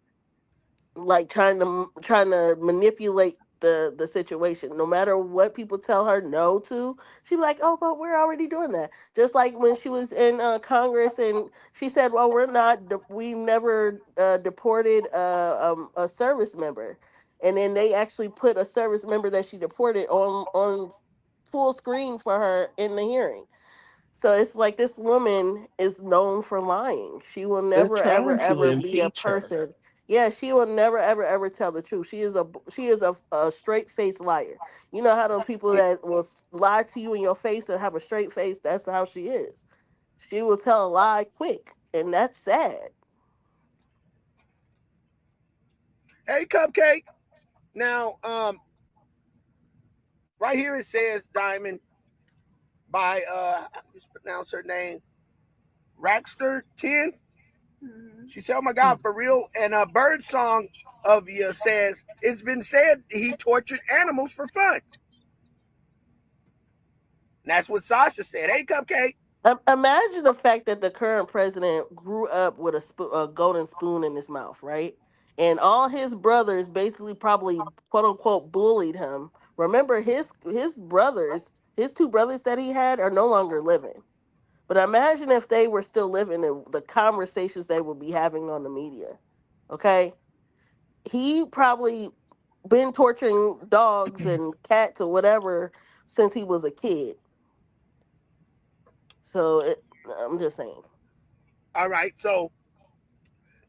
like trying to manipulate the situation. No matter what people tell her no to, she'd be like, "Oh, but we're already doing that." Just like when she was in Congress and she said, "Well, we never deported a service member," and then they actually put a service member that she deported on full screen for her in the hearing. So it's like this woman is known for lying. She will They're never ever trying to ever be a impeach her. person. Yeah, she will never ever ever tell the truth. She is a straight faced liar. You know how those people that will lie to you in your face and have a straight face. That's how she is. She will tell a lie quick, and that's sad. Hey, Cupcake. Now, right here it says Diamond by I just pronounce her name, Rackster 10. She said, "Oh my God, for real." And a bird song of you says, "It's been said he tortured animals for fun." And that's what Sasha said. Hey, Cupcake. Imagine the fact that the current president grew up with a golden spoon in his mouth, right? And all his brothers basically probably quote unquote bullied him. Remember his brothers, his two brothers that he had are no longer living. But imagine if they were still living and the conversations they would be having on the media. Okay? He probably been torturing dogs and cats or whatever since he was a kid. So I'm just saying. All right, so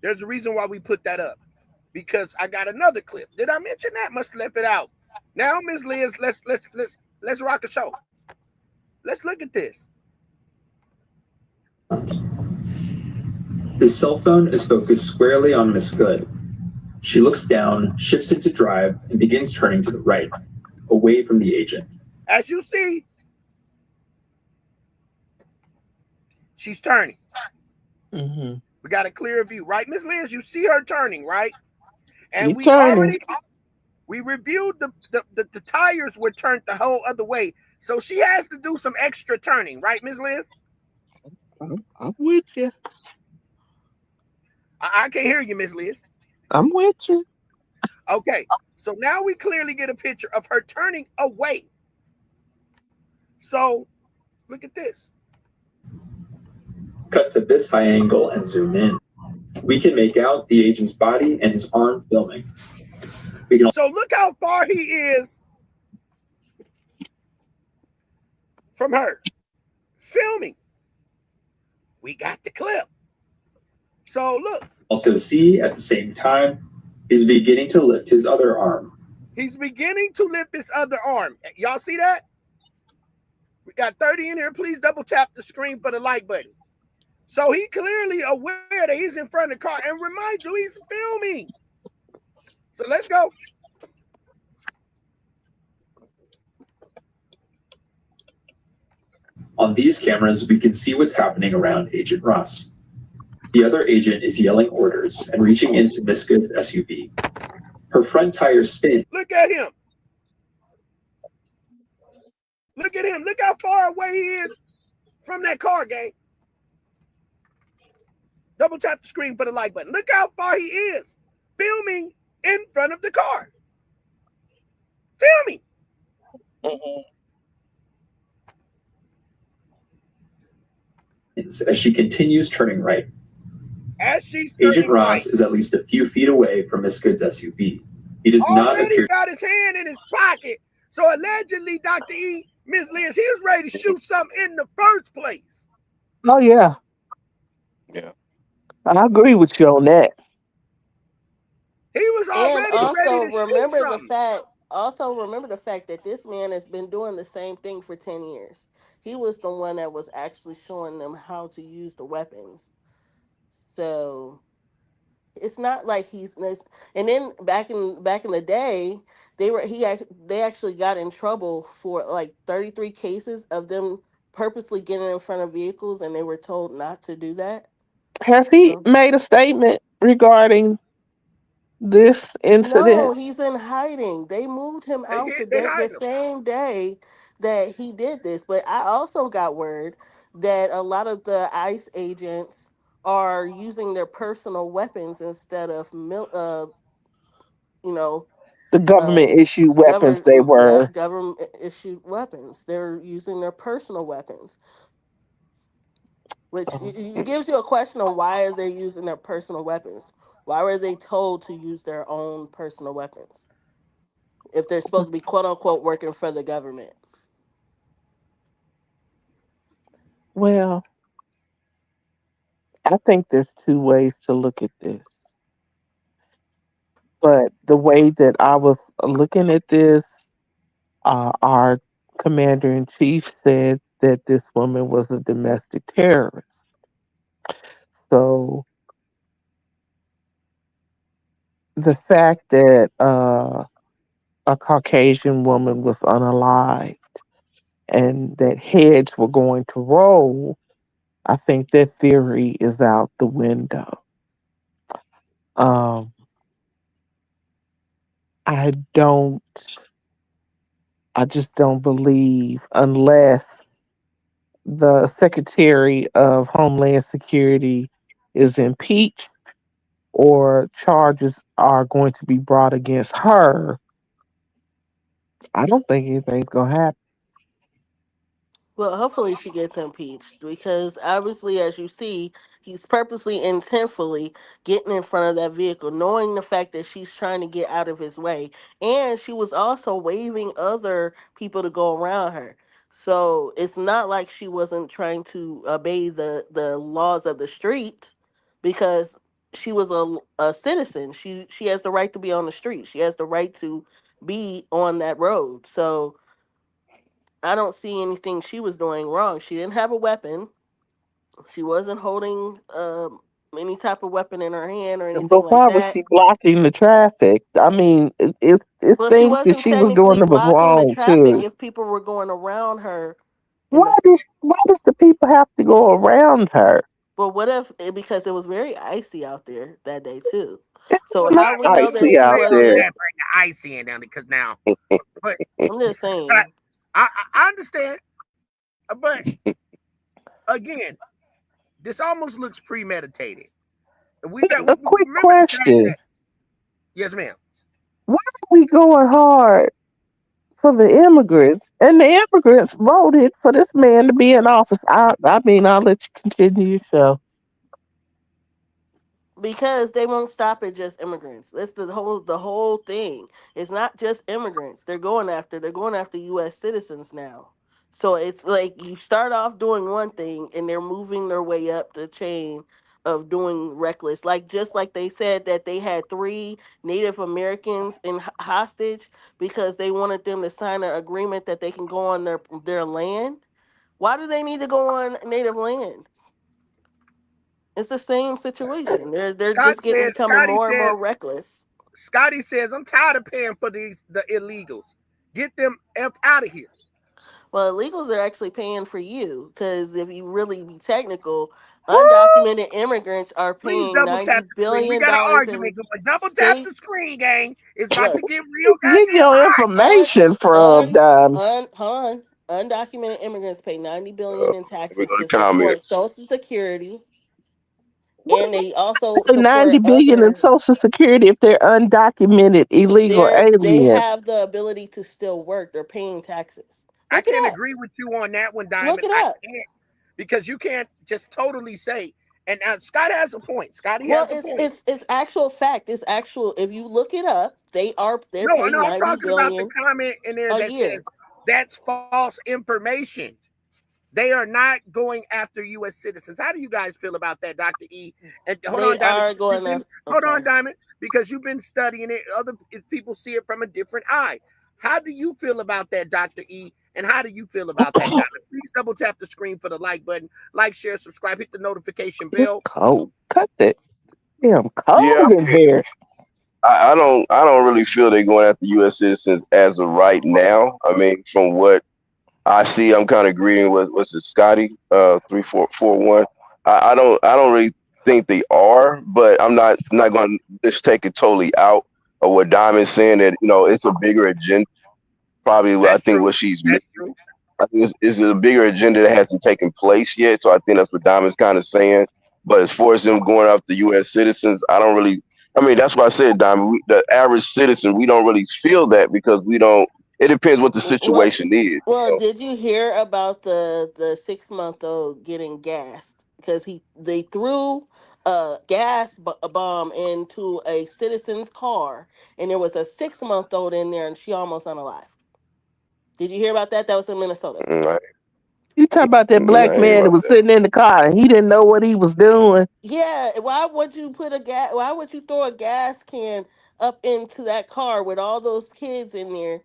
there's a reason why we put that up, because I got another clip. Did I mention that? Must have left it out. Now, Ms. Liz, let's rock a show. Let's look at this. His cell phone is focused squarely on Miss Good. She looks down, shifts it to drive, and begins turning to the right, away from the agent. As you see, she's turning. Mm-hmm. We got a clear view, right, Miss Liz? You see her turning, right? And She we turning. reviewed the tires were turned the whole other way. So she has to do some extra turning, right, Miss Liz? I'm with you. I can't hear you, Miss Liz. I'm with you. Okay, so now we clearly get a picture of her turning away. So look at this. Cut to this high angle and zoom in. We can make out the agent's body and his arm filming. So look how far he is from her filming. We got the clip. So look. Also see at the same time, he's beginning to lift his other arm. He's beginning to lift his other arm. Y'all see that? We got 30 in here. Please double tap the screen for the like button. So he clearly aware that he's in front of the car. And remind you, he's filming. So let's go. On these cameras, we can see what's happening around Agent Ross. The other agent is yelling orders and reaching into Miss Good's SUV. Her front tire spins. Look at him. Look at him. Look how far away he is from that car, gang. Double tap the screen for the like button. Look how far he is filming in front of the car. Filming. As she continues turning right. As she's Agent turning Ross right. is at least a few feet away from Miss Good's SUV. He does Already not appear. got his hand in his pocket. So allegedly, Dr. E, Ms. Liz, he was ready to shoot something in the first place. Oh yeah. Yeah. I agree with you on that. He was already And also ready to remember shoot the something. fact. Also remember the fact that this man has been doing the same thing for 10 years. He was the one that was actually showing them how to use the weapons. So it's not like and then back in the day they actually got in trouble for like 33 cases of them purposely getting in front of vehicles and they were told not to do that. Has he So made a statement regarding this no, incident? he's in hiding. They moved him out They the hiding him. same day that he did this. But I also got word that a lot of the ICE agents are using their personal weapons instead of you know, The government issued weapons government, they were. government issued weapons. They're using their personal weapons, which it gives you a question on why are they using their personal weapons? Why were they told to use their own personal weapons if they're supposed to be quote unquote working for the government? Well, I think there's two ways to look at this. But the way that I was looking at this, our commander in chief said that this woman was a domestic terrorist. So the fact that a Caucasian woman was unalived and that heads were going to roll, I think that theory is out the window. Um, I don't, I just don't believe unless the Secretary of Homeland Security is impeached or charges are going to be brought against her, I don't think anything's going to happen. Well, hopefully she gets impeached because obviously, as you see, he's purposely, intentfully getting in front of that vehicle, knowing the fact that she's trying to get out of his way. And she was also waving other people to go around her. So it's not like she wasn't trying to obey the laws of the street because she was a citizen. She has the right to be on the street. She has the right to be on that road. So I don't see anything she was doing wrong. She didn't have a weapon. She wasn't holding any type of weapon in her hand or anything But like why was that. she blocking the traffic? I mean, it's Well, she things that wasn't she was technically doing that was blocking the wrong traffic too. if people were going around her in Why the. does the people have to go around her? But what if because it was very icy out there that day too. It's So not how we know that icy she out Well, there. wasn't? that bring the ice in down because now, but I'm just I, saying. I understand, but again, this almost looks premeditated. We got we A quick remember the fact question: that yes, ma'am. why are we going hard for the immigrants? And the immigrants voted for this man to be in office. I mean, I'll let you continue your show. Because they won't stop at just immigrants. That's the whole thing. It's not just immigrants. They're going after US citizens now. So it's like you start off doing one thing and they're moving their way up the chain of doing reckless. Like just like they said that they had 3 Native Americans in hostage because they wanted them to sign an agreement that they can go on their land. Why do they need to go on native land? It's the same situation. They're just becoming Scotty more and more says, reckless. I'm tired of paying for the illegals. Get them F out of here. Well, illegals are actually paying for you because if you really be technical, What? undocumented immigrants are Please paying double $90 tap the screen. We billion got an dollars in argument going. Double tap state. the screen, gang. It's about to Look, get real Get goddamn your hot. un, information from un, them. hold on. Undocumented immigrants pay 90 billion in We taxes go to to support comments. Social Security, What and they also about 90 support billion in other. Social Security if they're undocumented illegal They aliens? have the ability to still work. They're paying taxes. I Look it can't up. agree with you on that one, Look Diamond. it I up. can't because you can't just totally say. And Scott has a point. Scotty Well, has a point. it's actual fact. It's actual. If you look it up, they're No, paid I'm 90 talking about the billion comment in there a that year. says that's false information. They are not going after U.S. citizens. How do you guys feel about that, Dr. E? And hold They on, Diamond. are You've going been up. I'm hold on, sorry. Diamond, because you've been studying it. Other people see it from a different eye. How do you feel about that, Dr. E? And how do you feel about that, Diamond? Please double tap the screen for the like button. Like, share, subscribe, hit the notification It's bell. cold. Cut that damn Yeah, cold in here. I don't really feel they're going after U.S. citizens as of right now. I mean, from what I see, I'm kind of agreeing with what's it, Scotty, 3441. I don't really think they are, but I'm not going to just take it totally out of what Diamond's saying that it's a bigger agenda. Probably, I That's think true. what she's That's missing. true. I think it's a bigger agenda that hasn't taken place yet. So I think that's what Diamond's kind of saying. But as far as them going after U.S. citizens, I don't really. I mean, that's why I said, Diamond. The average citizen, we don't really feel that because we don't. It depends what the Well, situation is. well, did you hear about the 6 month old getting gassed because they threw a bomb into a citizen's car, and there was a 6 month old in there, and she almost unalive. Did you hear about that? That was in Minnesota. Mm, You talk about that black I hear man that about was that. sitting in the car and he didn't know what he was doing. Yeah, why would you put a gas? Why would you throw a gas can up into that car with all those kids in there?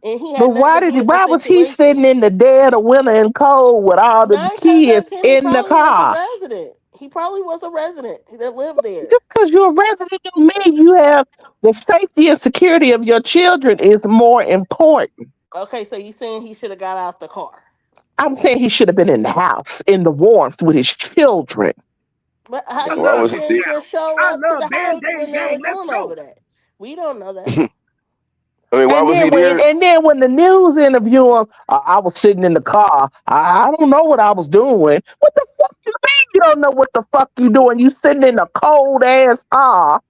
And he But had nothing to do with the why was he situation. sitting in the dead of winter and cold with all the 9 times out of kids 10, he in the probably was a car? resident. He probably was a resident that lived there. Just because you're a resident don't mean you have the safety and security of your children is more important. Okay, so you saying he should have got out the car? I'm saying he should have been in the house in the warmth with his children. But how I you Why know love he was he this didn't there? just battle. show I up to the love house Band-Aid when they gang. were Let's doing all go. of that? We don't know that. I mean, why And was then he there? when the news interview him, I was sitting in the car. I don't know what I was doing. What the fuck you mean you don't know what the fuck you doing? You sitting in a cold ass car.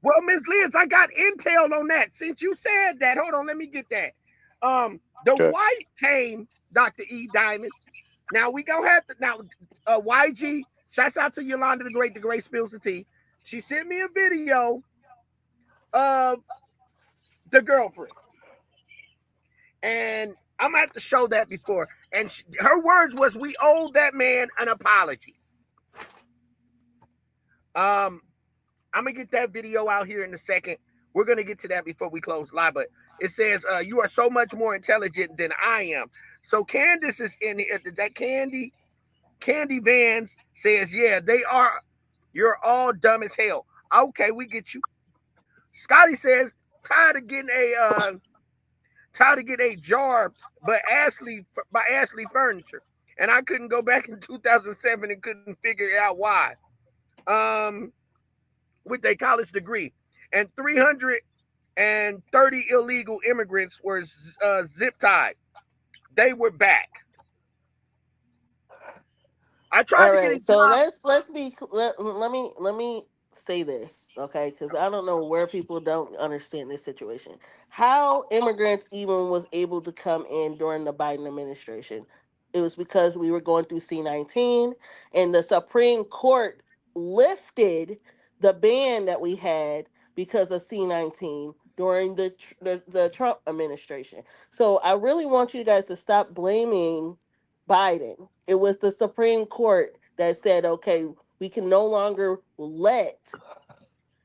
Well, Miss Liz, I got intel on that. Since you said that, hold on, let me get that. The Okay. wife came, Dr. E Diamond. Now we gonna have to now YG, shouts out to Yolanda the Great spills the tea. She sent me a video of the girlfriend. And I'm gonna have to show that before. And her words was, "We owe that man an apology." Um, I'm gonna get that video out here in a second. We're gonna get to that before we close live. But it says, "You are so much more intelligent than I am." So Candace is in here. That Candy Vans says, "Yeah, they are. You're all dumb as hell." Okay, we get you. Scotty says, "Tired of getting a jar, but Ashley Furniture, and I couldn't go back in 2007 and couldn't figure out why." Um, with a college degree, and 330 illegal immigrants were zip tied. They were back. I tried All to get a right, so job. let me say this, okay? Because I don't know where people don't understand this situation. How immigrants even was able to come in during the Biden administration? It was because we were going through C-19, and the Supreme Court lifted the ban that we had because of C-19 during the Trump administration. So I really want you guys to stop blaming Biden. It was the Supreme Court that said, okay, we can no longer let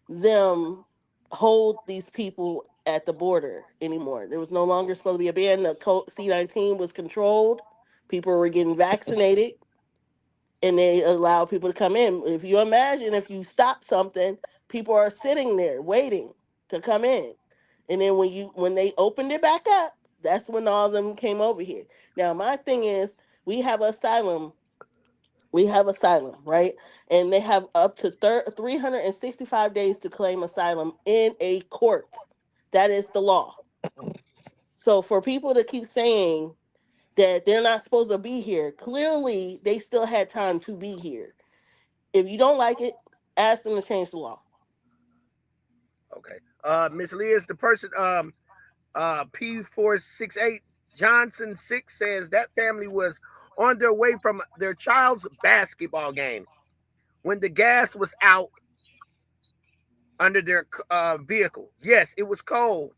them hold these people at the border anymore. There was no longer supposed to be a ban. The C-19 was controlled. People were getting vaccinated, and they allow people to come in. If you imagine, if you stop something, people are sitting there waiting to come in. And then when they opened it back up, That's when all of them came over here. Now, my thing is, we have asylum. We have asylum, right? And they have up to 365 days to claim asylum in a court. That is the law. So for people to keep saying that they're not supposed to be here, clearly they still had time to be here. If you don't like it, ask them to change the law. Okay. Miss Leah is the person. P468 Johnson 6 says that family was on their way from their child's basketball game when the gas was out under their vehicle. Yes, it was cold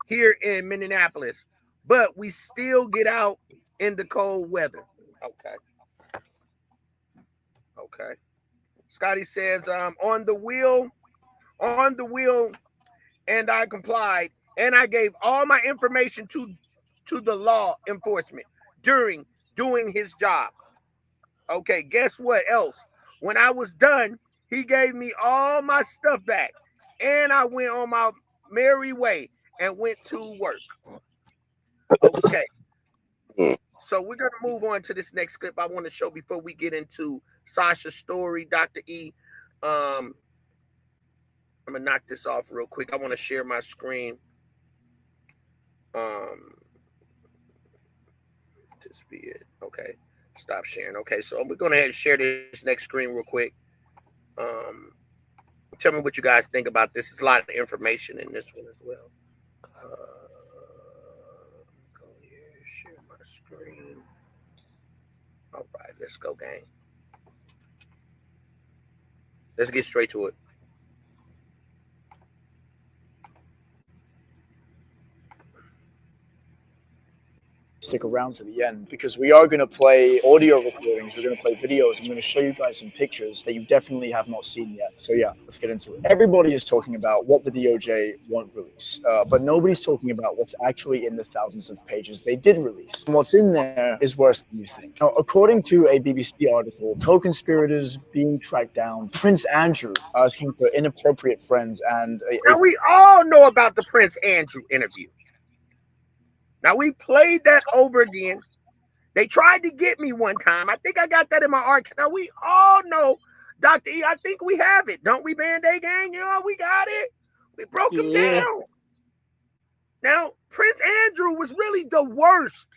here in Minneapolis, but we still get out in the cold weather. Okay. Okay. Scotty says, on the wheel, and I complied, and I gave all my information to the law enforcement during doing his job. Okay, guess what else? When I was done, he gave me all my stuff back, and I went on my merry way and went to work. Okay, so we're gonna move on to this next clip I want to show before we get into Sasha's story, Dr. E. I'm gonna knock this off real quick. I want to share my screen. This be it. Okay, stop sharing. Okay, so we're gonna share this next screen real quick. Tell me what you guys think about this. There's a lot of information in this one as well. Go here, share my screen. All right, let's go, gang. Let's get straight to it. Stick around to the end because we are going to play audio recordings, we're going to play videos, I'm going to show you guys some pictures that you definitely have not seen yet. So yeah, let's get into it. Everybody is talking about what the DOJ won't release, but nobody's talking about what's actually in the thousands of pages they did release. And what's in there is worse than you think. Now, according to a BBC article, co-conspirators being tracked down, Prince Andrew asking for inappropriate friends, and now we all know about the Prince Andrew interview. Now, we played that over again. They tried to get me one time. I think I got that in my archive. Now, we all know, Dr. E, I think we have it. Don't we, Band-Aid Gang? Yeah, we got it. We broke him down. Now, Prince Andrew was really the worst.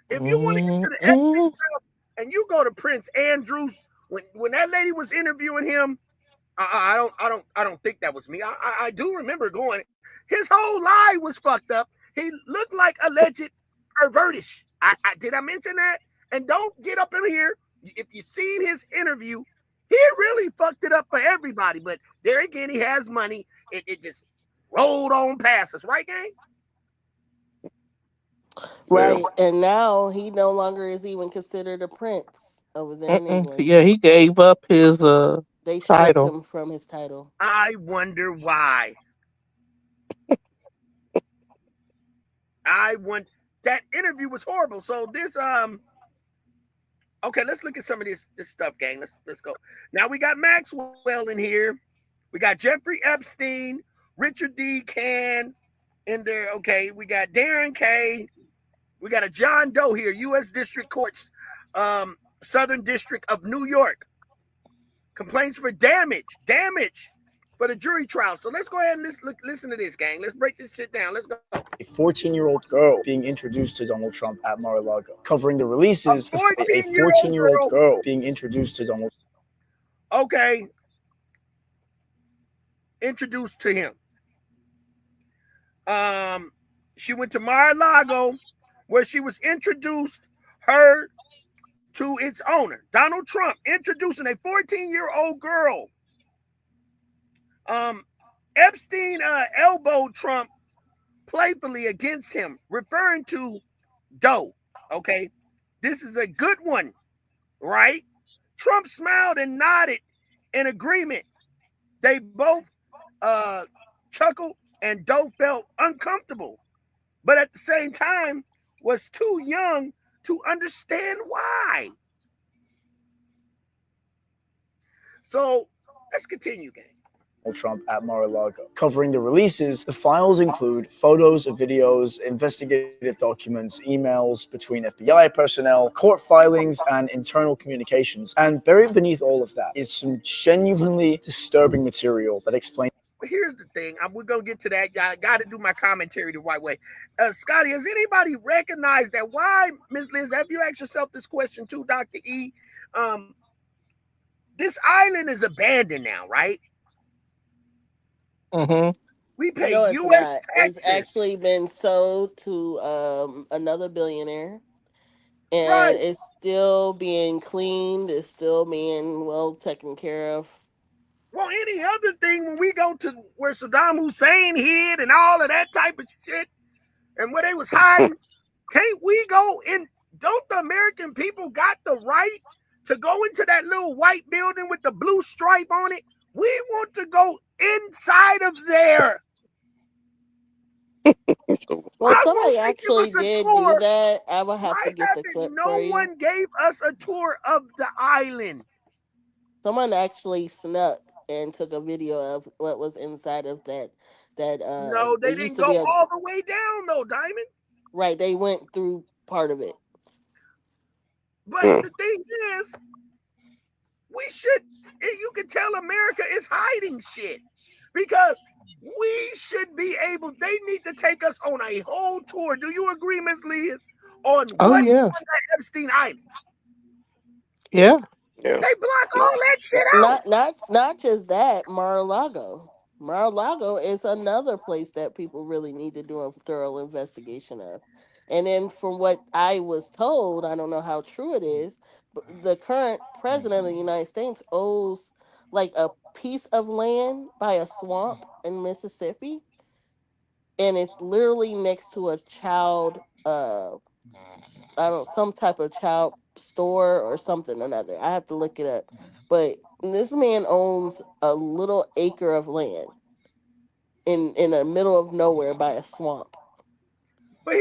If you want to get to the Epstein stuff and you go to Prince Andrews, when that lady was interviewing him, I don't think that was me. I do remember going. His whole lie was fucked up. He looked like alleged pervertish. Did I mention that? And don't get up in here. If you've seen his interview, he really fucked it up for everybody. But there again, he has money. It just rolled on past us, right, gang? Right, and now he no longer is even considered a prince over there in England. Yeah, he gave up his They stripped title. him from his title. I wonder why. That interview was horrible. So this okay, let's look at some of this stuff, gang. Let's go. Now we got Maxwell in here. We got Jeffrey Epstein, Richard D. Can in there. Okay, we got Darren K. We got a John Doe here, U.S. District Courts, Southern District of New York. Complaints for damage for the jury trial. So let's go ahead and listen to this, gang. Let's break this shit down. Let's go. A 14-year-old girl being introduced to Donald Trump at Mar-a-Lago, covering the releases of a 14-year-old girl being introduced to Donald. Okay. Introduced to him. She went to Mar-a-Lago where she was introduced her to its owner. Donald Trump introducing a 14-year-old girl. Epstein elbowed Trump playfully against him, referring to Doe. Okay, this is a good one, right? Trump smiled and nodded in agreement. They both chuckled, and Doe felt uncomfortable, but at the same time was too young to understand why. So let's continue, gang. Trump at Mar-a-Lago. Covering the releases, the files include photos, videos, investigative documents, emails between FBI personnel, court filings, and internal communications. And buried beneath all of that is some genuinely disturbing material that explains. But here's the thing. We're going to get to that. I got to do my commentary the right way. Scotty, has anybody recognized that? Why, Ms. Liz, have you asked yourself this question too, Dr. E? This island is abandoned now, right? Mm-hmm. We pay No, it's U.S. not. It's taxes. actually been sold to another billionaire, and Right. it's still being cleaned. It's still being well taken care of. Well, any other thing when we go to where Saddam Hussein hid and all of that type of shit and where they was hiding, can't we go in? Don't the American people got the right to go into that little white building with the blue stripe on it? We want to go inside of there. Well, Why somebody won't they give actually us a did do tour? that. I will have Why to get the haven't clip no for you. one gave us a tour of the island? Someone actually snuck and took a video of what was inside of that. No, they It didn't used to go be a all the way down though, Diamond. right. They went through part of it. But the thing is, we should. You can tell America is hiding shit because we should be able. They need to take us on a whole tour. Do you agree, Ms. Liz, on Oh what's yeah. on that Epstein Island? Yeah. Yeah. They block all that shit out. Not just that. Mar-a-Lago. Mar-a-Lago is another place that people really need to do a thorough investigation of. And then, from what I was told, I don't know how true it is, but the current president of the United States owes like a piece of land by a swamp in Mississippi, and it's literally next to a child I don't some type of child store or something or another. I have to look it up. But this man owns a little acre of land in the middle of nowhere by a swamp. But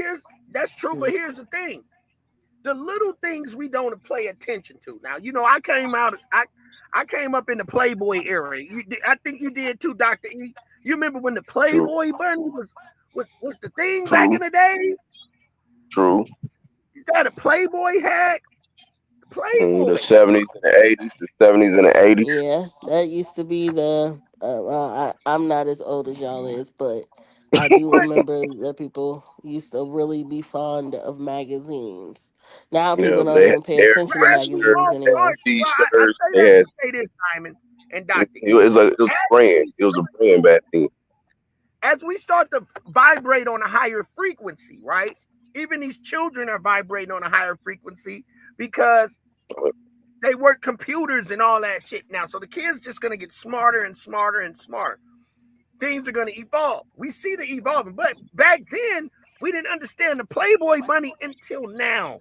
that's true. But here's the thing: the little things we don't pay attention to. Now, I came out. I came up in the Playboy era. I think you did too, Dr. E. You remember when the True. Playboy bunny was the thing back True. in the day? True. Is that a Playboy hat? The Playboy. 70s and the 80s, the 70s and the 80s. Yeah, that used to be the. I'm not as old as y'all is, but I do But remember that people used to really be fond of magazines. Now Yeah, people don't they had even pay hair attention to as we magazines shirts, they had anymore. I t-shirts, say they that had to say this, Simon and it Dr. E. was a brand. It was a brand back then. As we start to vibrate on a higher frequency, right? Even these children are vibrating on a higher frequency because they work computers and all that shit now. So the kids just gonna get smarter and smarter and smarter. Things are gonna evolve. We see the evolving, but back then we didn't understand the Playboy bunny until now.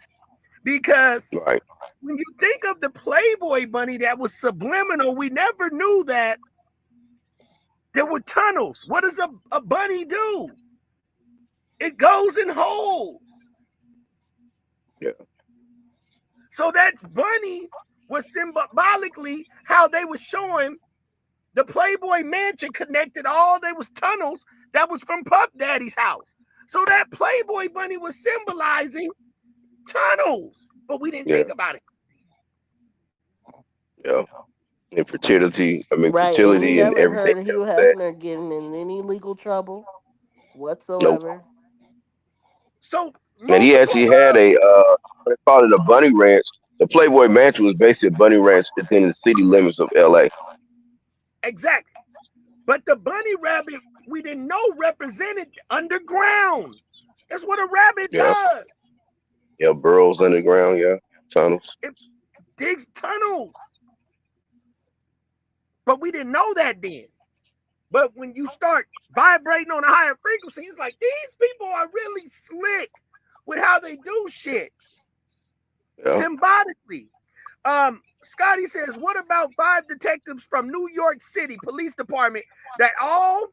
Because Right. when you think of the Playboy bunny that was subliminal, we never knew that there were tunnels. What does a bunny do? It goes in holes. Yeah. So that bunny was symbolically how they were showing the Playboy mansion connected all there was tunnels that was from Puff Daddy's house. So that Playboy bunny was symbolizing tunnels, but we didn't Yeah. think about it. Yeah. Infertility. I mean, Right, and you fertility and never everything heard Hugh else that. Hefner getting in any legal trouble Nope. whatsoever. So And he multiple actually had they called it a bunny ranch. The Playboy Mansion was basically a bunny ranch within the city limits of LA. exactly. But the bunny rabbit we didn't know represented underground. That's what a rabbit Yeah. does. Yeah. Burrows underground. Yeah. Tunnels. It digs tunnels. But we didn't know that then. But when you start vibrating on a higher frequency, it's like these people are really slick with how they do shit. Yeah. Symbolically. Scotty says, what about 5 detectives from New York City Police Department that all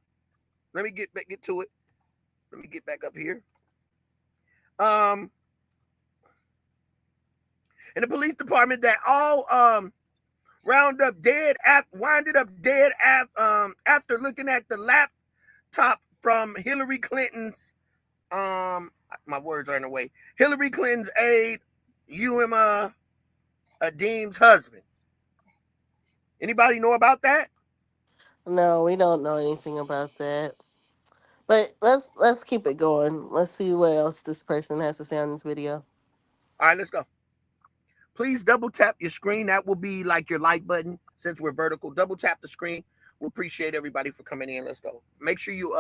let me get to it. Let me get back up here. In the police department that all winded up dead after looking at the laptop from Hillary Clinton's my words are in the way. Hillary Clinton's aide, Uema Adim's husband. Anybody know about that? No, we don't know anything about that. But let's keep it going. Let's see what else this person has to say on this video. All right, let's go. Please double tap your screen. That will be like your like button since we're vertical. Double tap the screen. We appreciate everybody for coming in. Let's go. Make sure you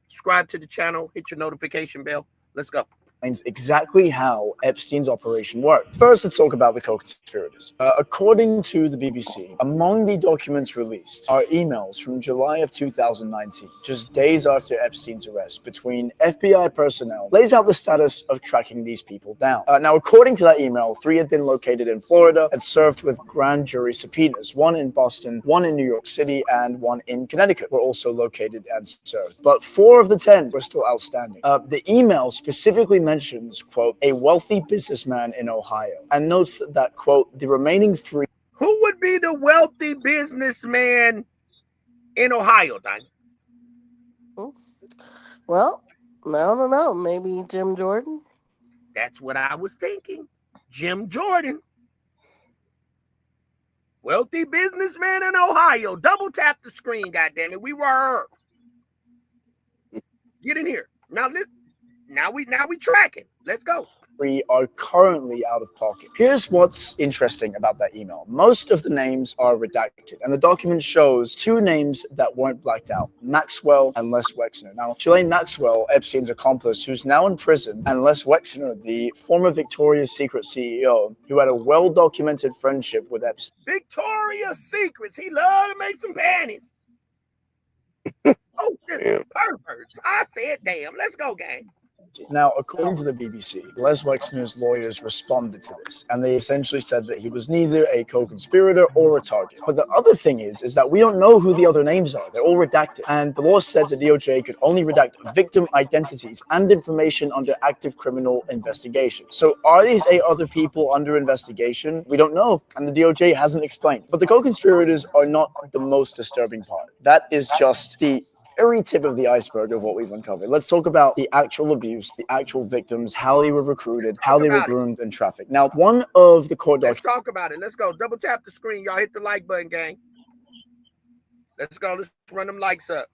subscribe to the channel. Hit your notification bell. Let's go. Exactly how Epstein's operation worked. First, let's talk about the co-conspirators. According to the BBC, among the documents released are emails from July of 2019, just days after Epstein's arrest, between FBI personnel, lays out the status of tracking these people down. Now, according to that email, 3 had been located in Florida and served with grand jury subpoenas. 1 in Boston, 1 in New York City, and 1 in Connecticut were also located and served. But 4 of the 10 were still outstanding. The email specifically mentions, quote, a wealthy businessman in Ohio, and notes that, quote, the remaining 3. Who would be the wealthy businessman in Ohio, Don? Well, I don't know. Maybe Jim Jordan? That's what I was thinking. Jim Jordan. Wealthy businessman in Ohio. Double tap the screen, goddammit. We were. Get in here. Now we tracking. Let's go. Are currently out of pocket. Here's what's interesting about that email. Most of the names are redacted, and the document shows 2 names that weren't blacked out, Maxwell and Les Wexner. Now, Ghislaine Maxwell, Epstein's accomplice, who's now in prison, and Les Wexner, the former Victoria's Secret CEO, who had a well-documented friendship with Epstein. Victoria's Secrets. He loved to make some panties. Oh, this perverts. I said, damn. Let's go, gang. Now, according to the BBC, Les Wexner's lawyers responded to this, and they essentially said that he was neither a co-conspirator or a target. But the other thing is that we don't know who the other names are. They're all redacted. And the law said the DOJ could only redact victim identities and information under active criminal investigation. So are these 8 other people under investigation? We don't know, and the DOJ hasn't explained. But the co-conspirators are not the most disturbing part. That is just the very tip of the iceberg of what we've uncovered. Let's talk about the actual abuse, the actual victims, how they were recruited, how they were groomed and trafficked. Now, one of the court documents. Let's talk about it. Let's go. Double tap the screen. Y'all hit the like button, gang. Let's go. Let's run them likes up.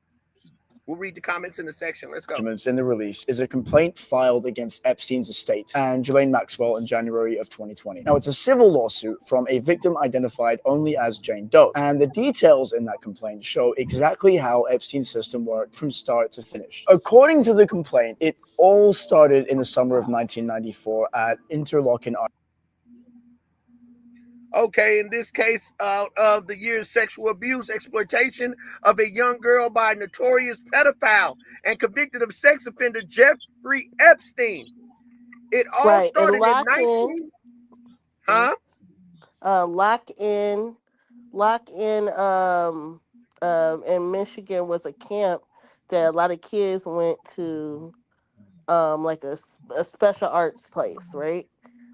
We'll read the comments in the section. Let's go. Documents in the release is a complaint filed against Epstein's estate and Ghislaine Maxwell in January of 2020. Now, it's a civil lawsuit from a victim identified only as Jane Doe, and the details in that complaint show exactly how Epstein's system worked from start to finish. According to the complaint, it all started in the summer of 1994 at Interlochen. Okay, in this case of the year's sexual abuse, exploitation of a young girl by a notorious pedophile and convicted of sex offender Jeffrey Epstein. It all started in 19... Huh? Lock in in Michigan was a camp that a lot of kids went to, like a special arts place, right?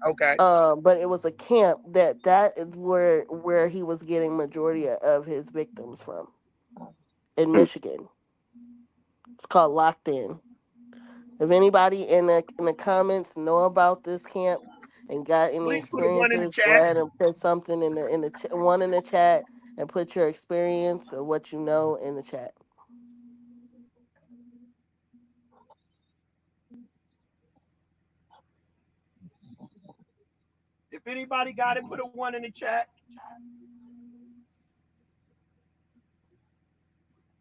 Okay. But it was a camp that is where he was getting majority of his victims from in Michigan. It's called Locked In. If anybody in the comments know about this camp and got any experiences, go ahead and put something in the chat and put your experience or what you know in the chat. If anybody got it, put a 1 in the chat.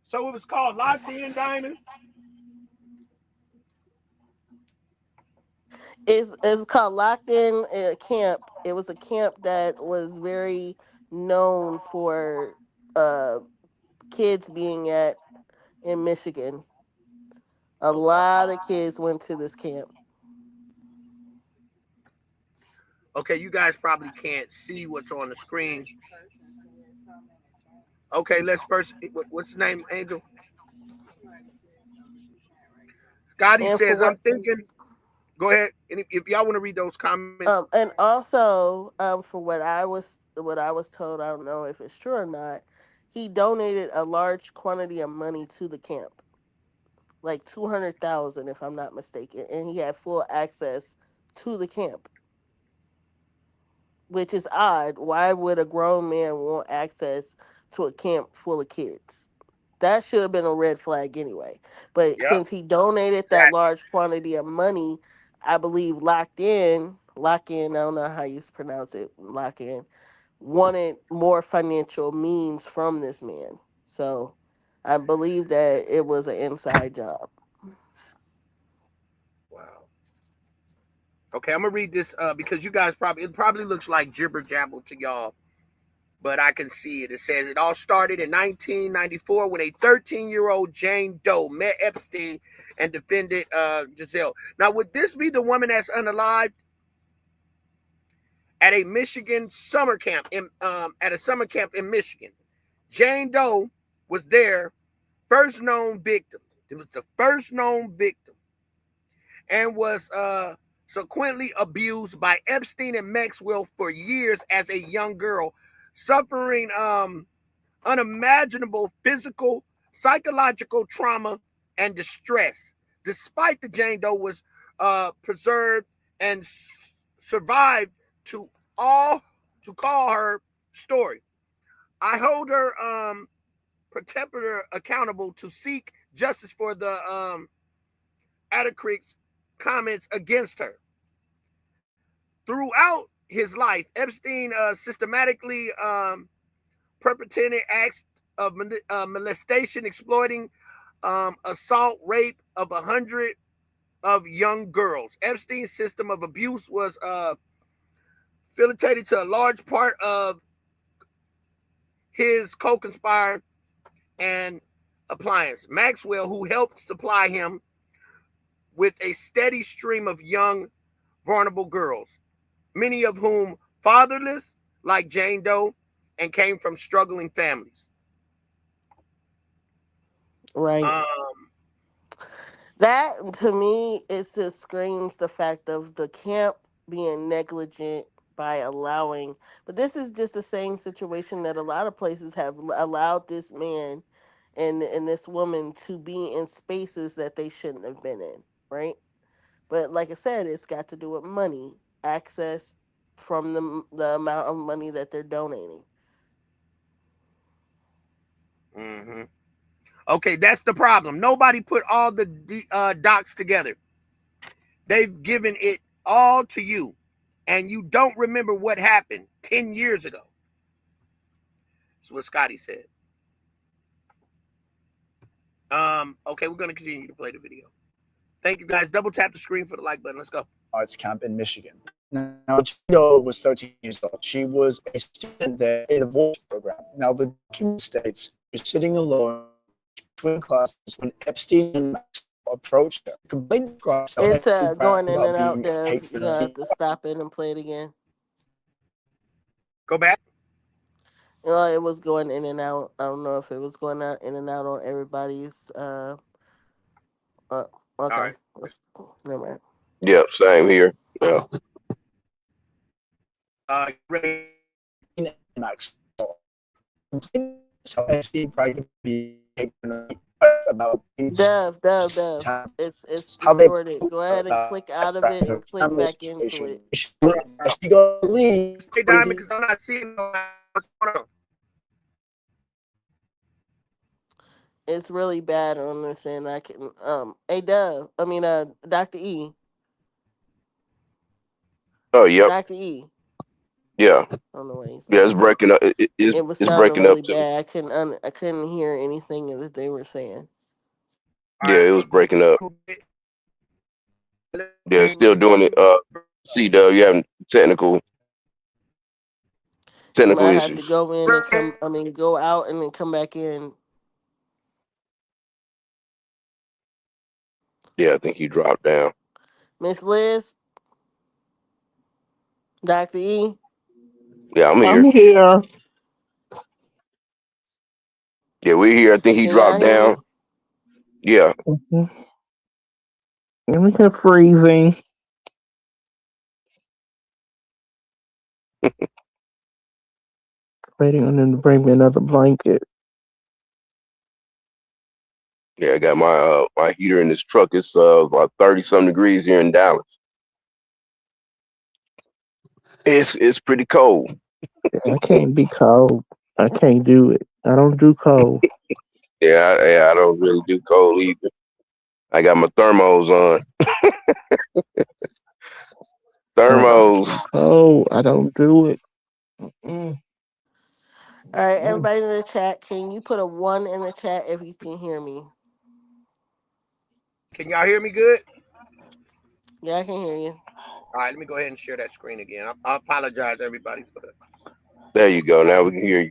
So it was called Locked In, Diamond? It's called Locked In Camp. It was a camp that was very known for kids being at in Michigan. A lot of kids went to this camp. Okay, you guys probably can't see what's on the screen. Okay, let's first. What's the name, Angel? Scotty says, I'm thinking. Go ahead. If y'all want to read those comments. And also, for what I was what I was told, I don't know if it's true or not, he donated a large quantity of money to the camp, like 200,000 if I'm not mistaken, and he had full access to the camp, which is odd. Why would a grown man want access to a camp full of kids? That should have been a red flag anyway. But Yep. since he donated that large quantity of money, I believe lock in, I don't know how you pronounce it, lock in, wanted more financial means from this man. So I believe that it was an inside job. Wow. Okay, I'm gonna read this because you guys it probably looks like jibber jabber to y'all, but I can see it. It says it all started in 1994 when a 13-year-old Jane Doe met Epstein and defended Giselle. Now, would this be the woman that's unalived at a Michigan summer camp in Michigan? Jane Doe was their first known victim. It was the first known victim, and was subsequently abused by Epstein and Maxwell for years as a young girl, suffering unimaginable physical, psychological trauma and distress. Despite the Jane Doe was preserved and survived to all to call her story. I hold her protector accountable to seek justice for the Attic's comments against her. Throughout his life, Epstein systematically perpetrated acts of molestation, exploiting, assault, rape of 100 of young girls. Epstein's system of abuse was affiliated to a large part of his co-conspirator and appliance, Maxwell, who helped supply him with a steady stream of young, vulnerable girls, many of whom fatherless, like Jane Doe, and came from struggling families. Right. That to me, it just screams the fact of the camp being negligent by allowing. But this is just the same situation that a lot of places have allowed this man and this woman to be in spaces that they shouldn't have been in, right? But like I said, it's got to do with money, access from the amount of money that they're donating. Mm-hmm. Okay, that's the problem. Nobody put all the docs together. They've given it all to you, and you don't remember what happened 10 years ago. That's what Scotty said. Okay, we're going to continue to play the video. Thank you, guys. Double tap the screen for the like button. Let's go. Arts camp in Michigan. Now, Chido was 13 years old. She was a student there in the voice program. Now, the document states she was sitting alone between classes when Epstein and Maxwell approached her. Complained It's going in about and out, being a Dev. You're patron gonna of have to stop it and play it again. Go back. It was going in and out. I don't know if it was going out in and out on everybody's. Okay. All right. Never mind. Yep, same here. Yeah. Ready? Maxwell. So Epstein probably be about Dev. It's how they distorted. Go ahead and click out of it and click back into it. She got to leave. Stay diamond because I'm not seeing what's going on. It's really bad on this end. I can hey Dev. Dr. E. Oh, yep. Dr. E. Yeah. I don't know what he's Yeah, it's breaking up. It was it's sounding breaking really up too. bad. I couldn't hear anything that they were saying. Yeah, it was breaking up. Yeah, it's still doing it. C-Dub, you having technical You might have issues. to go in and go out and then come back in. Yeah, I think he dropped down. Miss Liz? Dr. E? Yeah, I'm here. I'm here. Yeah, we're here. I think he Can y'all dropped hear me? down. Yeah. Let me get freezing. Waiting on them to bring me another blanket. Yeah, I got my heater in this truck. It's about 30 some degrees here in Dallas. It's pretty cold. I can't be cold. I can't do it. I don't do cold. Yeah, I don't really do cold either. I got my thermos on. Thermos. Cold. I don't do it. Mm. All right, everybody in the chat, can you put a 1 in the chat if you can hear me? Can y'all hear me good? Yeah, I can hear you. All right, let me go ahead and share that screen again. I apologize, everybody, for the There you go. Now we can hear you.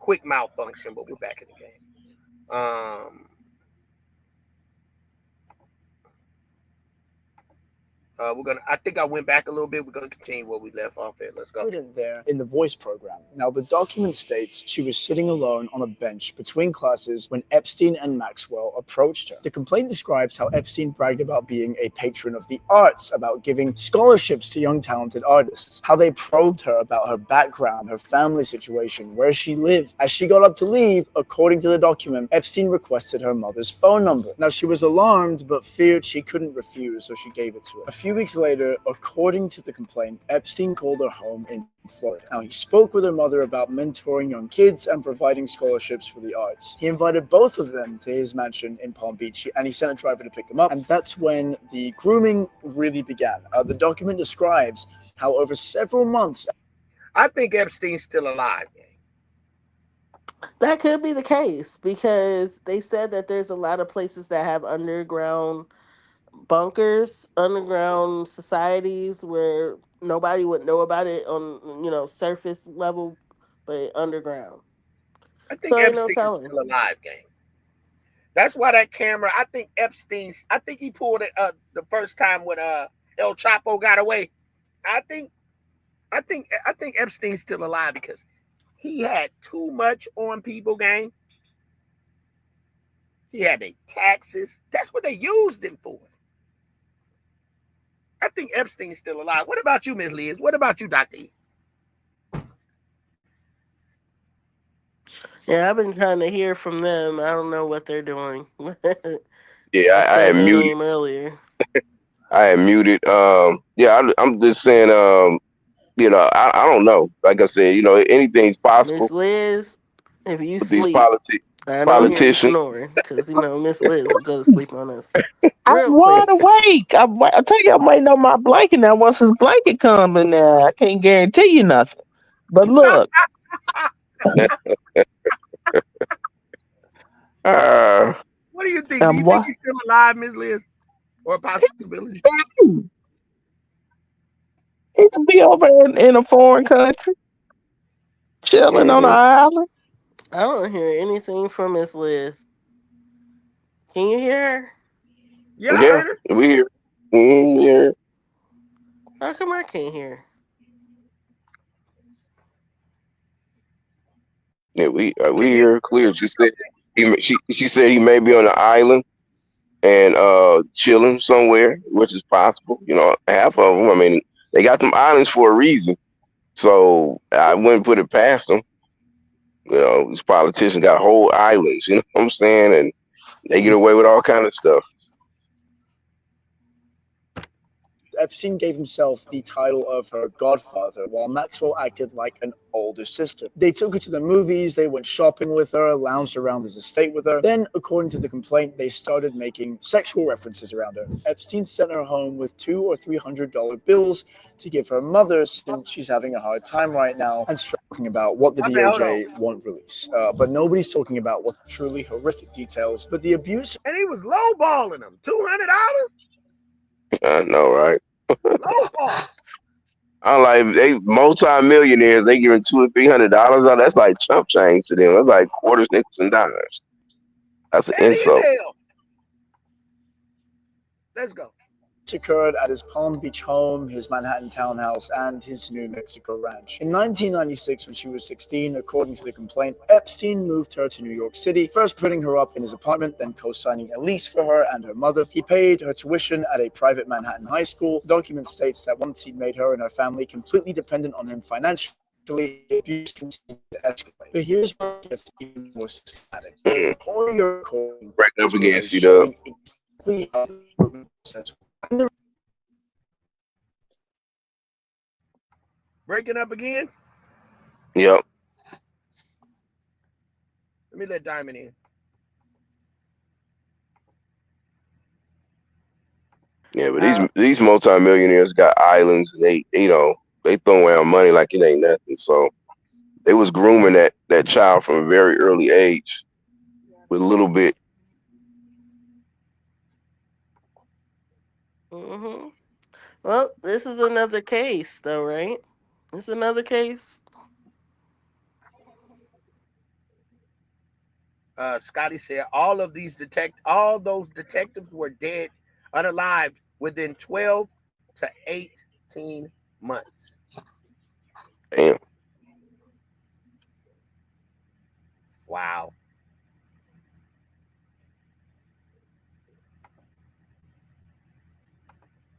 quick malfunction, but we're back in the game. I think I went back a little bit. We're gonna continue where we left off at. Let's go. There in the voice program. Now, the document states she was sitting alone on a bench between classes when Epstein and Maxwell approached her. The complaint describes how Epstein bragged about being a patron of the arts, about giving scholarships to young talented artists, how they probed her about her background, her family situation, where she lived. As she got up to leave, according to the document, Epstein requested her mother's phone number. Now, she was alarmed but feared she couldn't refuse, so she gave it to her. A few weeks later, according to the complaint, Epstein called her home in Florida. Now, he spoke with her mother about mentoring young kids and providing scholarships for the arts. He invited both of them to his mansion in Palm Beach, and he sent a driver to pick them up, and that's when the grooming really began. The document describes how over several months... I think Epstein's still alive. That could be the case because they said that there's a lot of places that have underground bunkers, underground societies where nobody would know about it on, surface level, but underground. I think So ain't no Epstein's telling. still alive, gang. That's why that camera. I think he pulled it the first time when El Chapo got away. I think Epstein's still alive because he had too much on people, gang. He had the taxes. That's what they used him for. I think Epstein's still alive. What about you, Miss Liz? What about you, Dr. E? Yeah, I've been trying to hear from them. I don't know what they're doing. Yeah, I I said am their muted. name earlier. I am muted. I'm just saying. I don't know. Like I said, anything's possible Miss Liz, if you with these sleep, I don't hear you politicians. snoring because Miss Liz will go to sleep on us I'm real wide quick. awake. I tell you, I'm waiting on my blanket now. Once his blanket comes in there, I can't guarantee you nothing. But look, What do you think? Do you I'm think he's still alive, Miss Liz? Or a possibility? he could be over in a foreign country, chilling on an island. I don't hear anything from Miss Liz. Can you hear her? Yeah, I heard her. We here. Yeah. How come I can't hear her? Yeah, we hear clear. She said she said he may be on an island and chilling somewhere, which is possible. Half of them. I mean, they got them islands for a reason, so I wouldn't put it past them. These politicians got whole islands. You know what I'm saying? And they get away with all kind of stuff. Epstein gave himself the title of her godfather, while Maxwell acted like an older sister. They took her to the movies, they went shopping with her, lounged around his estate with her. Then, according to the complaint, they started making sexual references around her. Epstein sent her home with $200 or $300 bills to give her mother since she's having a hard time right now, and talking about what the DOJ won't release. But nobody's talking about what truly horrific details, but the abuse. And he was lowballing them. $200? I know, right? Lowball. I'm like, they multi-millionaires, they giving $200 or $300 out. That's like chump change to them. That's like quarters, nickels, and dimes. That's an insult. Let's go. Occurred at his Palm Beach home, his Manhattan townhouse, and his New Mexico ranch. In 1996, when she was 16, according to the complaint, Epstein moved her to New York City, first putting her up in his apartment, then co-signing a lease for her and her mother. He paid her tuition at a private Manhattan high school. The document states that once he'd made her and her family completely dependent on him financially, Eventually, abuse continues to escalate. But here's where it gets even more systematic. Mm-mm. Audio recording Breaking up again, is C-Dub. showing exactly how the recruitment process works. Breaking up again. Yep. Let me let Diamond in. Yeah, but these multimillionaires got islands, and they throw around money like it ain't nothing. So they was grooming that child from a very early age with a little bit. Mm-hmm. Well, this is another case, though, right? It's another case. Scotty said all those detectives were dead, unalived within 12 to 18 months. Damn. Wow.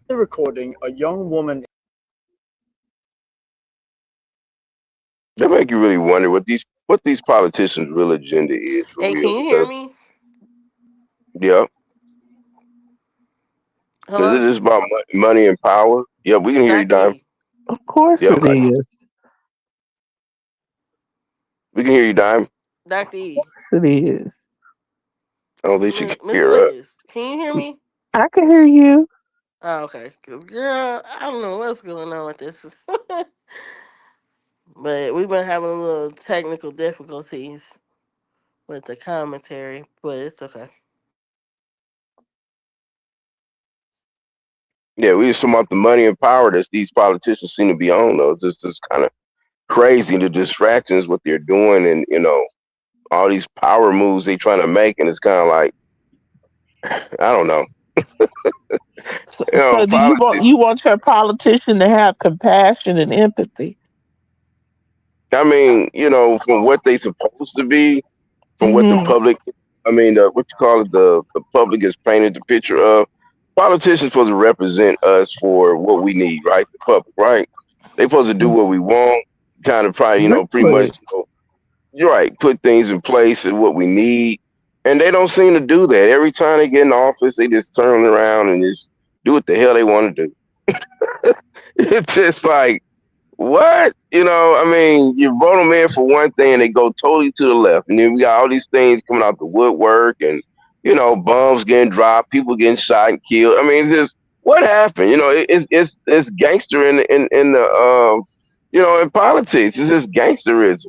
The recording, a young woman. That make you really wonder what these politicians' real agenda is for Hey, real. can you hear Because me? yeah, is it Hello? just about money and power? Yeah, we can hear you, Dr. Dime. E. Of course Yep, it is. we can hear you, Dime. Dr. E. It is. I don't think she can Miss hear us. Liz, can you hear me? I can hear you. Oh, okay. 'Cause, girl, I don't know what's going on with this. But we've been having a little technical difficulties with the commentary, but it's okay. Yeah, we just talking about the money and power that these politicians seem to be on, though. It's kind of crazy the distractions, what they're doing, and all these power moves they trying to make, and it's kind of like I don't know. So do Politics. you want your politician to have compassion and empathy? I mean, from what they supposed to be, from what the Hmm. public, I mean, what you call it, the public is painted the picture of. Politicians supposed to represent us for what we need, right? The public, right? They supposed to do what we want, kind of probably, pretty much, Really? you're right, put things in place and what we need. And they don't seem to do that. Every time they get in office, they just turn around and just do what the hell they want to do. It's just like, what? I mean, you vote them in for one thing and they go totally to the left. And then we got all these things coming out the woodwork and, bombs getting dropped, people getting shot and killed. I mean, it's just, what happened? It's gangster in the, in politics. It's just gangsterism.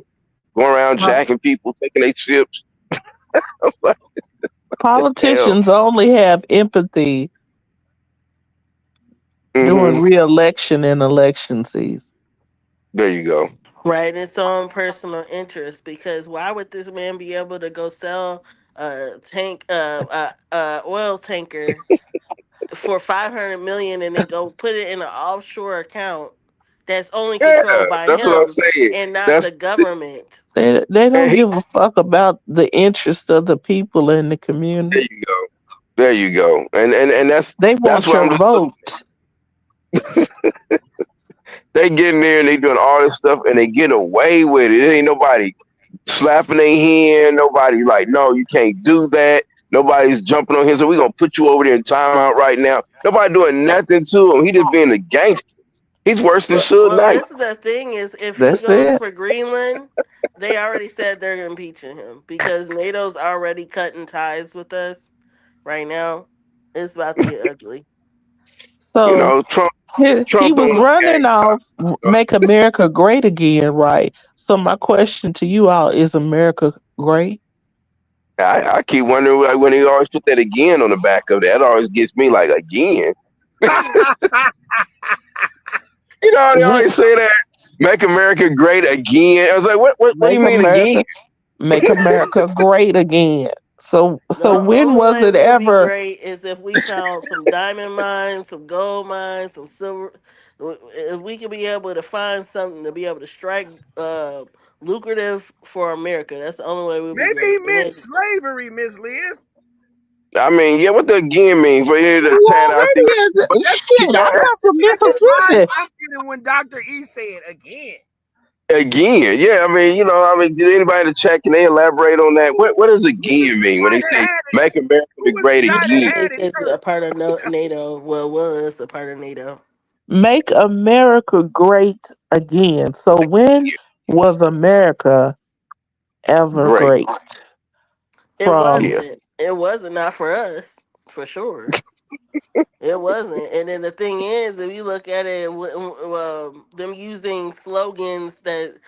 Going around jacking people, taking their chips. I'm like, hell. Politicians only have empathy during Hmm. re-election and election season. There you go. Right, its own personal interest. Because why would this man be able to go sell a oil tanker for 500 million and then go put it in an offshore account that's only Yeah, controlled by that's what I'm him saying. and not That's the government? They don't and give a fuck about the interest of the people in the there community. you go. There you go. And They that's want what your I'm just vote. they get in there and they doing all this stuff and they get away with it. There ain't nobody slapping their hand. Nobody like, no, you can't do that. Nobody's jumping on him. So we're gonna put you over there in timeout right now. Nobody doing nothing to him. He just being a gangster. He's worse than Suge Well, Knight. this is the thing is if he That's goes it. for Greenland, they already said they're impeaching him because NATO's already cutting ties with us right now. It's about to get ugly. So Trump he Trump was don't look gang running off tough. make America great again, right? So my question to you all is America great? I keep wondering like, when he always put that again on the back of that. It always gets me like again. They When always say that. Make America great again. I was like, what do you make mean again? America great again. So The when only was way it we'll be ever great is if we found some diamond mines, some gold mines, some silver. If we could be able to find something to be able to strike lucrative for America, that's the only way we'll be Maybe he great. And meant then slavery, Miss Liz. I mean, yeah, what the again mean? For you to you tear out already things, is but shit, you I'm don't have not from That's the vibe Mississippi. I'm getting when Dr. E said again. Again, yeah. I mean, did anybody in the chat, can they elaborate on that? What does Who was again the mean when guy they that say had it? make America Who was the great guy that again? had it It's a first? part of NATO. Well, was a part of NATO. Make America great again. So when was America ever Great. great? It From Yeah. wasn't. It wasn't not for us, for sure. It wasn't. And then the thing is, if you look at it, them using slogans that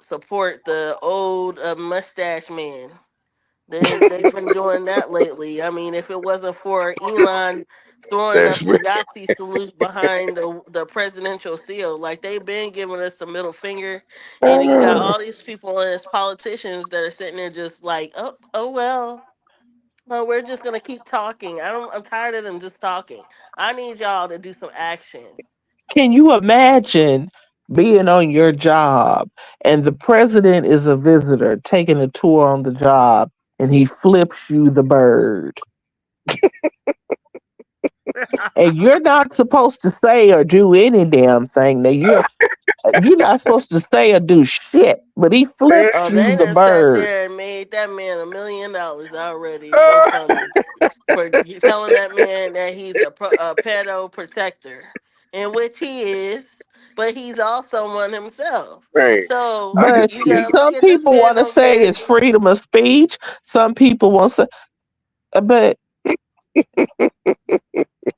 support the old mustache man. They've been doing that lately. I mean, if it wasn't for Elon throwing That's up the real. Yahtzee salute behind the presidential seal, like they've been giving us the middle finger, and then you got all these people and as politicians that are sitting there just like, oh well. Well, we're just gonna keep talking. I'm tired of them just talking. I need y'all to do some action. Can you imagine being on your job and the president is a visitor taking a tour on the job and he flips you the bird? And you're not supposed to say or do any damn thing. Now you're not supposed to say or do shit, but he flips Oh, you they the done sat bird. there and made that man $1 million already. GoFundMe for telling that man that he's a pedo protector, in which he is, but he's also one himself. Man, So I just But you tell gotta you, look some at this people man want to over say there. it's freedom of speech. Some people want to say, but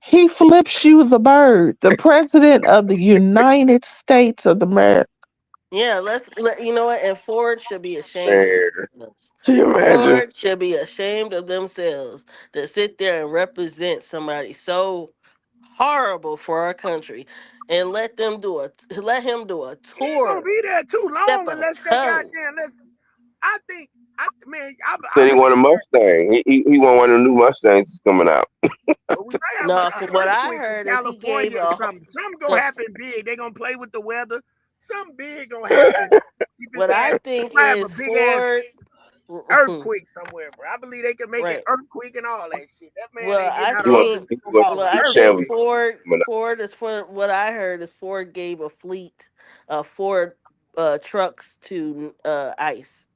he flips you the bird. The president of the United States of America. Yeah, you know what? And Ford should be ashamed of man, themselves. can you imagine? Ford should be ashamed of themselves to sit there and represent somebody so horrible for our country, and let him do a He ain't gonna tour, be there too step long a unless they toe. goddamn. I think, I Said he want a believe that. Mustang. He want one of the new Mustangs that's coming out. But we might have No, an from what I earthquake in heard is he gave California or a something. Something gonna the happen big. They gonna play with the weather. Something big gonna happen. Keep his what I ass. think Might have a is big ass Ford. earthquake somewhere, bro. I believe they can make an Right. earthquake and all that shit. That man Well, ain't getting I out of office. think It's gonna cause well, an I think Chevy earthquake. coming out. Ford is for what I heard is Ford gave a fleet of Ford trucks to ICE.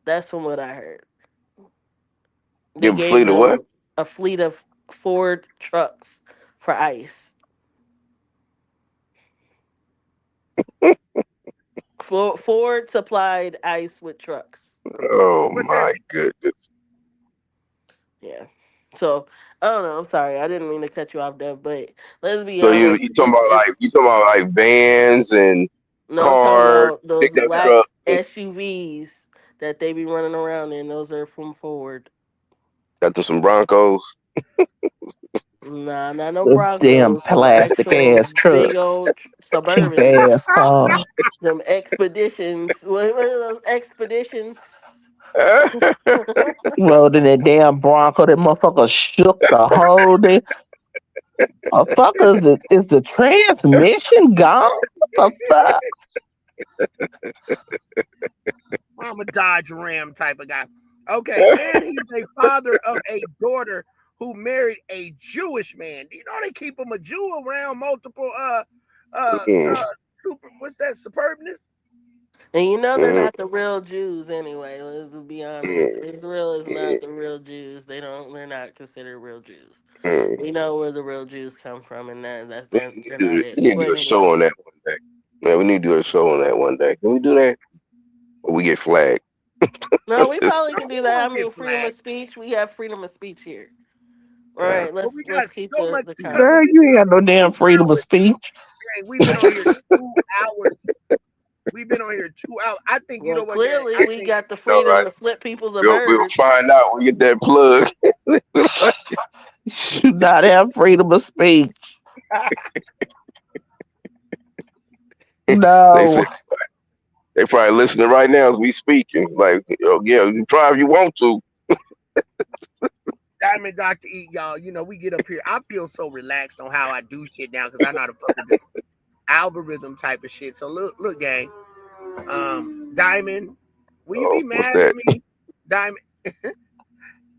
That's from what I heard. They Give a gave fleet of what? them a fleet of Ford trucks for ICE. Ford supplied ICE with trucks. Oh But that my goodness. Yeah. So I don't know. I'm sorry. I didn't mean to cut you off, Dev. But let's be So you honest. you talking about like vans and No, I'm talking cars, about those pickup yeah. black trucks, and SUVs that they be running around in. Those are from Ford. got to some Broncos. Nah, not no The damn Broncos. Some plastic actual ass big trucks. old Cheap Suburbans. ass car. Them expeditions. What are those expeditions? Rode in that damn Bronco. That motherfucker shook the whole day. Motherfucker, is the transmission gone? What the fuck? I'm a Dodge Ram type of guy. Okay, and he's a father of a daughter who married a Jewish man. Do you know they keep him a Jew around multiple Mm, super what's that superbness? And you know they're mm, not the real Jews anyway. Let's be honest. mm, Israel is mm, not the real Jews. They're not considered real Jews. mm. We know where the real Jews come from, and We they're need to not do it. we need to But do a anyway, show on that one day. Yeah, we need to do a show on that one day. Can we do that? Or we get flagged? no, we Just probably No, can do we that. I won't get mean, freedom of flagged. speech. We have freedom of speech here. All uh, right, But we let's got keep so much the to cover. Girl, conversation. you ain't got no damn freedom of speech. We've been on here 2 hours. We've been on here 2 hours. I think you Well, know what, gang? clearly I we think got the all freedom right. to flip people the We'll bird. find out when we get that plug. You not have freedom of speech. They No. say they probably listening right now as we speaking. Like, oh, yeah, you try if you want to. Diamond Dr. E, y'all, you know, we get up here. I feel so relaxed on how I do shit now because I know how to fuck with this algorithm type of shit. So look, gang. Diamond, will you Oh, be what's mad at that? me? Diamond.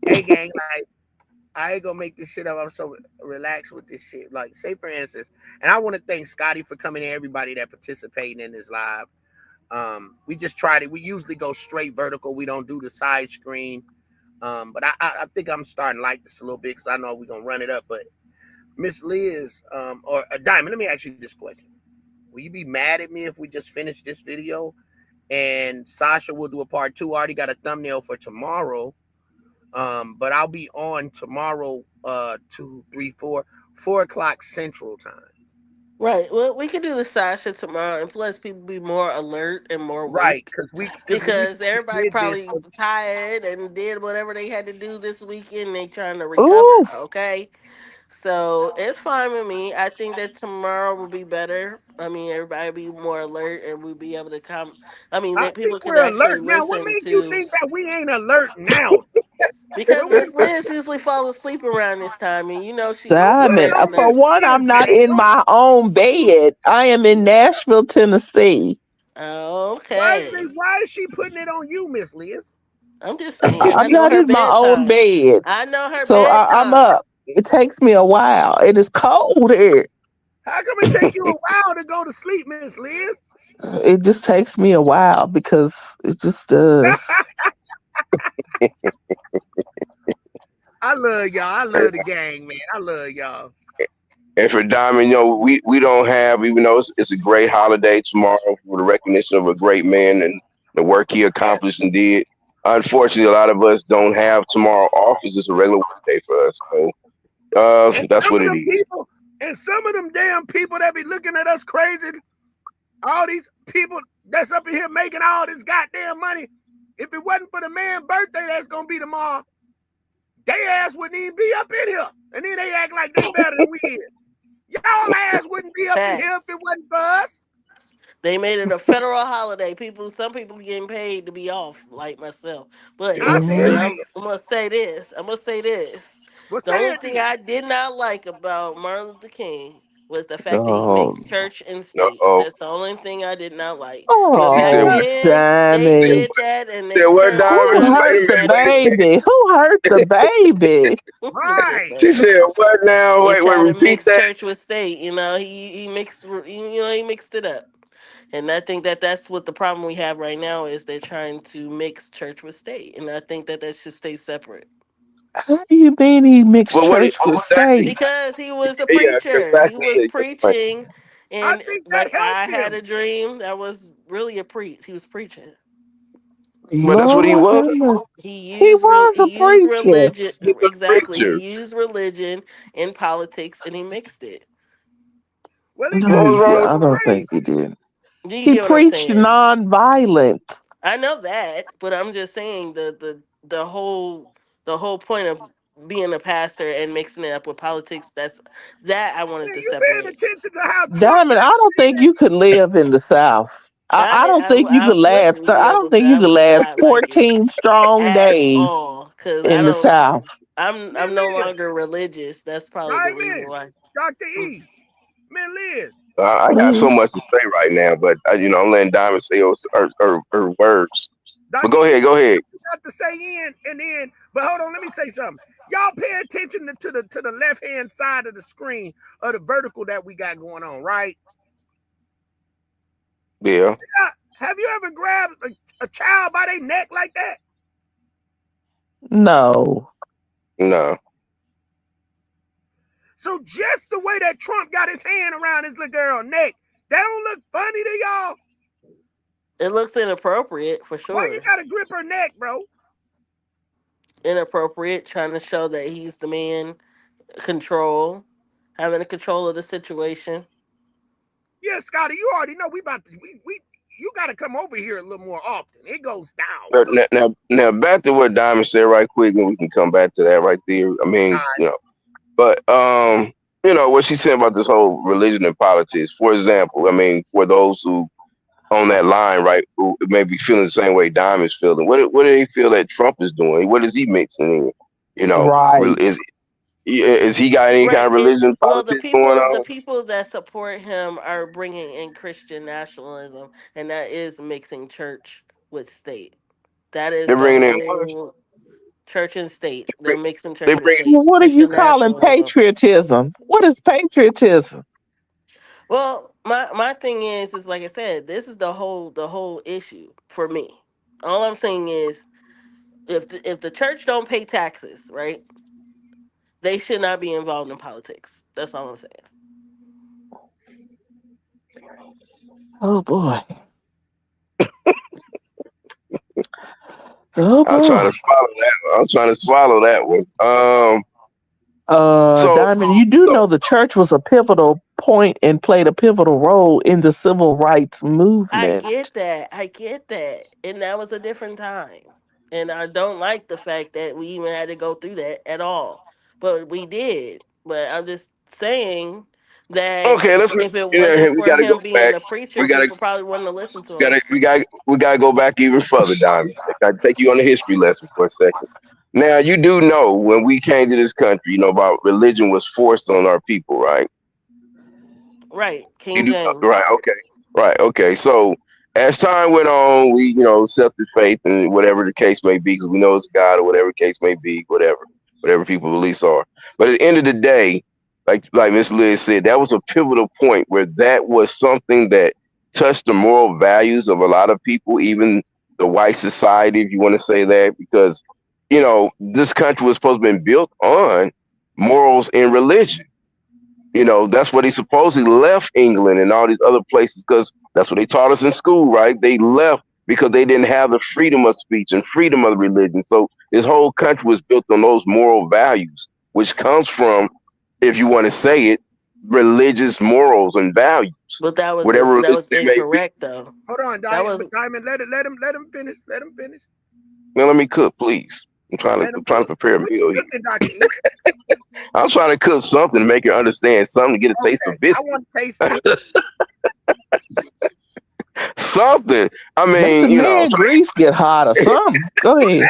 Hey gang, like I ain't gonna make this shit up. I'm so relaxed with this shit. Like, say for instance, and I want to thank Scotty for coming in, everybody that participating in this live. We just tried it. We usually go straight vertical. We don't do the side screen. But I think I'm starting to like this a little bit because I know we're gonna run it up. But Miss Liz, or Diamond, let me ask you this question: will you be mad at me if we just finish this video and Sasha will do a part two? I already got a thumbnail for tomorrow. But I'll be on tomorrow, 2, 3, 4 o'clock Central Time. Right. Well, we could do the Sasha tomorrow, and plus people be more alert and more Right, awake because we because everybody did this. probably tired and did whatever they had to do this weekend. They trying to recover. Ooh, Okay. So it's fine with me. I think that tomorrow will be better. I mean, everybody be more alert, and we'll be able to come. I mean, I that think people can we're actually alert now. What listen makes you to think that we ain't alert now? because When we Miss Liz usually falls asleep around this time, and you know she don't used to damn put it it. on waking For up. Miss one, I'm Liz, not gang. in my own bed. I am in Nashville, Tennessee. Okay. Why is she putting it on you, Miss Liz? I'm just saying, I I'm know not her in my own bedtime. bed. I know her So I'm bedtime. up. It takes me a while. It is cold here. How come it take you a while to go to sleep, Miss Liz? It just takes me a while because it just does. I love y'all. I love the gang, man. I love y'all. And for Diamond, we don't have, even though it's a great holiday tomorrow for the recognition of a great man and the work he Yeah. accomplished and did. Unfortunately, a lot of us don't have tomorrow off. It's just a regular work day for us. So And that's some what of it them is. people, and some of them damn people that be looking at us crazy, all these people that's up in here making all this goddamn money. If it wasn't for the man's birthday that's gonna be tomorrow, they ass wouldn't even be up in here. And then they act like they better than we is. Y'all ass wouldn't be up in here if it Facts. wasn't for us. They made it a federal holiday. Some people getting paid to be off, like myself. But I see it Hmm. right here. I'm gonna say this. I'm gonna say this. Well, The say only it thing then. I did not like about Martin Luther King was the fact that he mixed Oh, church and No, state. oh, That's the only thing I did not like. But you back said oh, then, they Diamond. did that, and said they what, turned Diamond? Who around and hurt the Wait a regretted minute. baby? Who hurt the baby? it. Right. She said what now? He Wait, tried to repeat mix that. church with state. He mixed it up. And I think that that's what the problem we have right now is they're trying to mix church with state, and I think that should stay separate. How do you mean he mixed Well, church with what that state? Because he was a yeah, because preacher, back he was then, preaching, I and think that like helped I had him. a dream that was really a preach. He was preaching. but that's what he Lord was. have mercy. He He used was a he used preacher. religion He was a exactly. preacher. He used religion in politics, and he mixed it. Well, he What No, got was he it did. wrong with I done don't right. think he did. Do you He get what I'm preached saying? nonviolence. I know that, but I'm just saying the whole point of being a pastor and mixing it up with politics. That I wanted Man, to you paying separate. attention to how Trump Diamond, I got don't think you could live in the South. I don't think you I could last. wouldn't be I don't able to. think you I could would last not like it 14 strong at days all because I in the don't. South. I'm Man no Liz, longer religious. That's probably the reason Diamond, why. Dr. E, Man Liz. I got Mhm. so much to say right now, but I'm letting Diamond say her words. But Dr. go E, ahead, go ahead. got to say in and then, but hold on, let me say something. Y'all pay attention to the left hand side of the screen of the vertical that we got going on, right? Yeah, Have you ever grabbed a child by their neck like that? No. no. So just the way that Trump got his hand around his little girl neck, that don't look funny to y'all? It looks inappropriate for Why you sure. gotta grip her neck, bro? Inappropriate, trying to show that he's the man, control, having a control of the situation. Yeah, Scotty, you already know we about to we you gotta come over here a little more often. It goes down. But now back to what Diamond said right quick, and we can come back to that right there. I mean, but what she's saying about this whole religion and politics. For example, I mean, for those who on that line, right, who may be feeling the same way Diamond's feeling, what do they feel that Trump is doing? What is he mixing in? You know, Right. is he got any kind Right. of religion Well, politics going the on? people that support him are bringing in Christian nationalism, and that is mixing church with state. That is They're the bringing in what? whole church and state. They're They mixing church they with bring state. Well, what are you Christian calling nationalism. patriotism? What is patriotism? Well, my thing is like I said, this is the whole issue for me. All I'm saying is, if the church don't pay taxes, right, they should not be involved in politics. That's all I'm saying. Oh boy. Oh I'm trying boy. to swallow that one. I'm trying to swallow that one. So, Diamond, you do know the church was a pivotal point and played a pivotal role in the civil rights I movement. get that. I get that. And that was a different time. And I don't like the fact that we even had to go through that at all. But we did. But I'm just saying that okay, let's. if it You know, wasn't we for got to go him being back. a preacher, We got to. people probably wouldn't have listened to We got him. to. We got to go back even further, Diamond. I got to take you on a history lesson for a second. Now, you do know when we came to this country, about religion was forced on our people, right? Right. You King do, James. right? Okay, right. Okay. So as time went on, we accepted faith and whatever the case may be, because we know it's God or whatever the case may be, whatever people beliefs are. But at the end of the day, like Miss Liz said, that was a pivotal point where that was something that touched the moral values of a lot of people, even the white society, if you want to say that, because this country was supposed to be built on morals and religion. That's what he supposedly left England and all these other places, because that's what they taught us in school, right? They left because they didn't have the freedom of speech and freedom of religion. So this whole country was built on those moral values, which comes from, if you want to say it, religious morals and values, But that was whatever that religion was it may be. incorrect though. Hold on, That Diamond. was But Diamond, let him finish. Let him finish. Now let me cook, please. I'm trying to Let him I'm trying to cook. prepare a What you meal here. cooking, Doctor E? I'm trying to cook something to make her understand something, to get a taste Okay, of I biscuit. want to taste it. Something. I Make the mean, man grease get hot or something. Go ahead.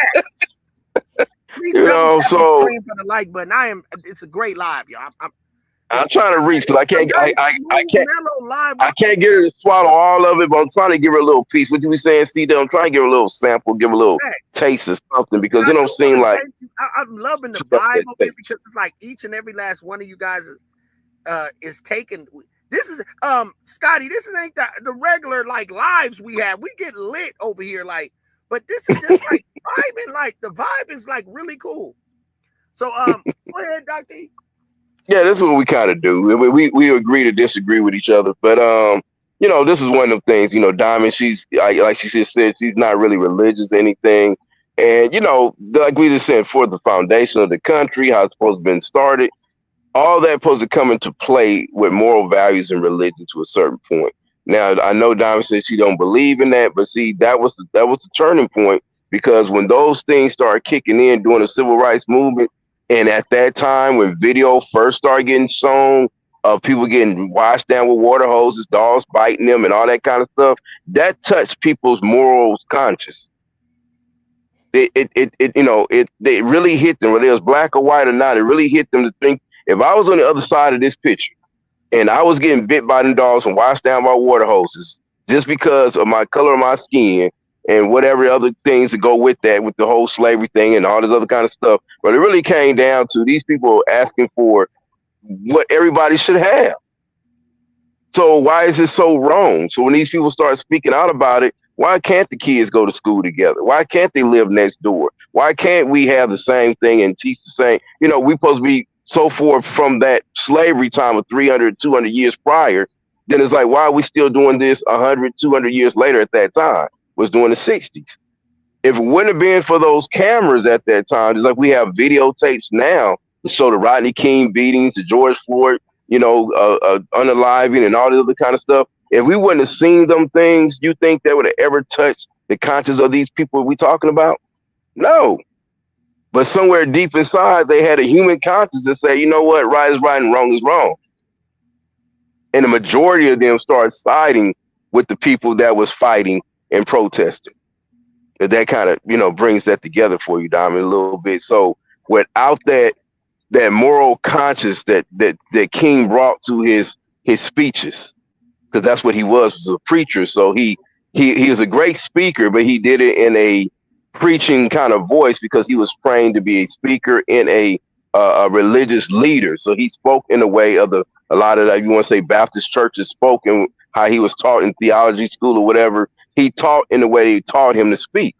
Please double tap the so screen for the like button. It's a great live, y'all. I'm trying to reach, because I A can't nice, I smooth, can't mellow live. I can't get her to swallow all of it, but I'm trying to give her a little piece. What you be saying, C? I'm trying to give her a little sample, give her a little Back. taste of something, because I it do don't want seem to like thank you. I'm loving the she loves vibe that of it, taste. because it's like each and every last one of you guys is taking. This is Scotty. This ain't the regular like lives we have. We get lit over here, like, but this is just like vibing. Like the vibe is like really cool. So go ahead, Doctor E. Yeah, this is what we kind of do. We agree to disagree with each other, but this is one of the things. Diamond, she's like she just said, she's not really religious or anything, and like we just said, for the foundation of the country, how it's supposed to been started, all that supposed to come into play with moral values and religion to a certain point. Now, I know Diamond said she don't believe in that, but see, that was the turning point, because when those things started kicking in during the civil rights movement, and at that time when video first started getting shown of people getting washed down with water hoses, dogs biting them, and all that kind of stuff, that touched people's morals conscience. They really hit them, whether it was black or white or not. It really hit them to think, if I was on the other side of this picture and I was getting bit by them dogs and washed down by water hoses just because of my color of my skin and whatever other things that go with that, with the whole slavery thing and all this other kind of stuff. But it really came down to these people asking for what everybody should have. So why is it so wrong? So when these people start speaking out about it, why can't the kids go to school together? Why can't they live next door? Why can't we have the same thing and teach the same? We supposed to be so forth from that slavery time of 300, 200 years prior. Then it's like, why are we still doing this 100, 200 years later at that time? Was doing the 60s. If it wouldn't have been for those cameras at that time, it's like we have videotapes now to show the Rodney King beatings, the George Floyd, unaliving and all this other kind of stuff. If we wouldn't have seen them things, you think that would have ever touched the conscience of these people we talking about? No. But somewhere deep inside, they had a human conscience that say, you know what, right is right and wrong is wrong. And the majority of them started siding with the people that was fighting and protesting. That kind of, brings that together for you, Diamond, a little bit. So without that moral conscience that King brought to his speeches, because that's what he was a preacher. So he was a great speaker, but he did it in a preaching kind of voice because he was trained to be a speaker and a religious leader. So he spoke in a way of the a lot of, like, you want to say, Baptist churches spoke, and how he was taught in theology school or whatever. He taught in the way they taught him to speak.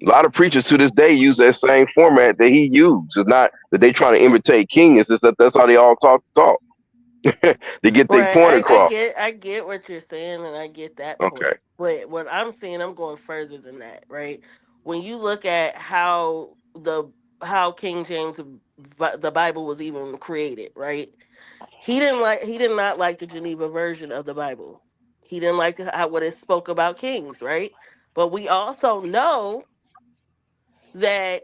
A lot of preachers to this day use that same format that he used. It's not that they trying to imitate King. It's just that that's how they all talk to talk to get their Right. point I across. get I get what you're saying and I get that Okay. point. But what I'm saying, I'm going further than that, right? When you look at how King James the Bible was even created, right? He did not like the Geneva version of the Bible. He didn't like how what it spoke about kings, right? But we also know that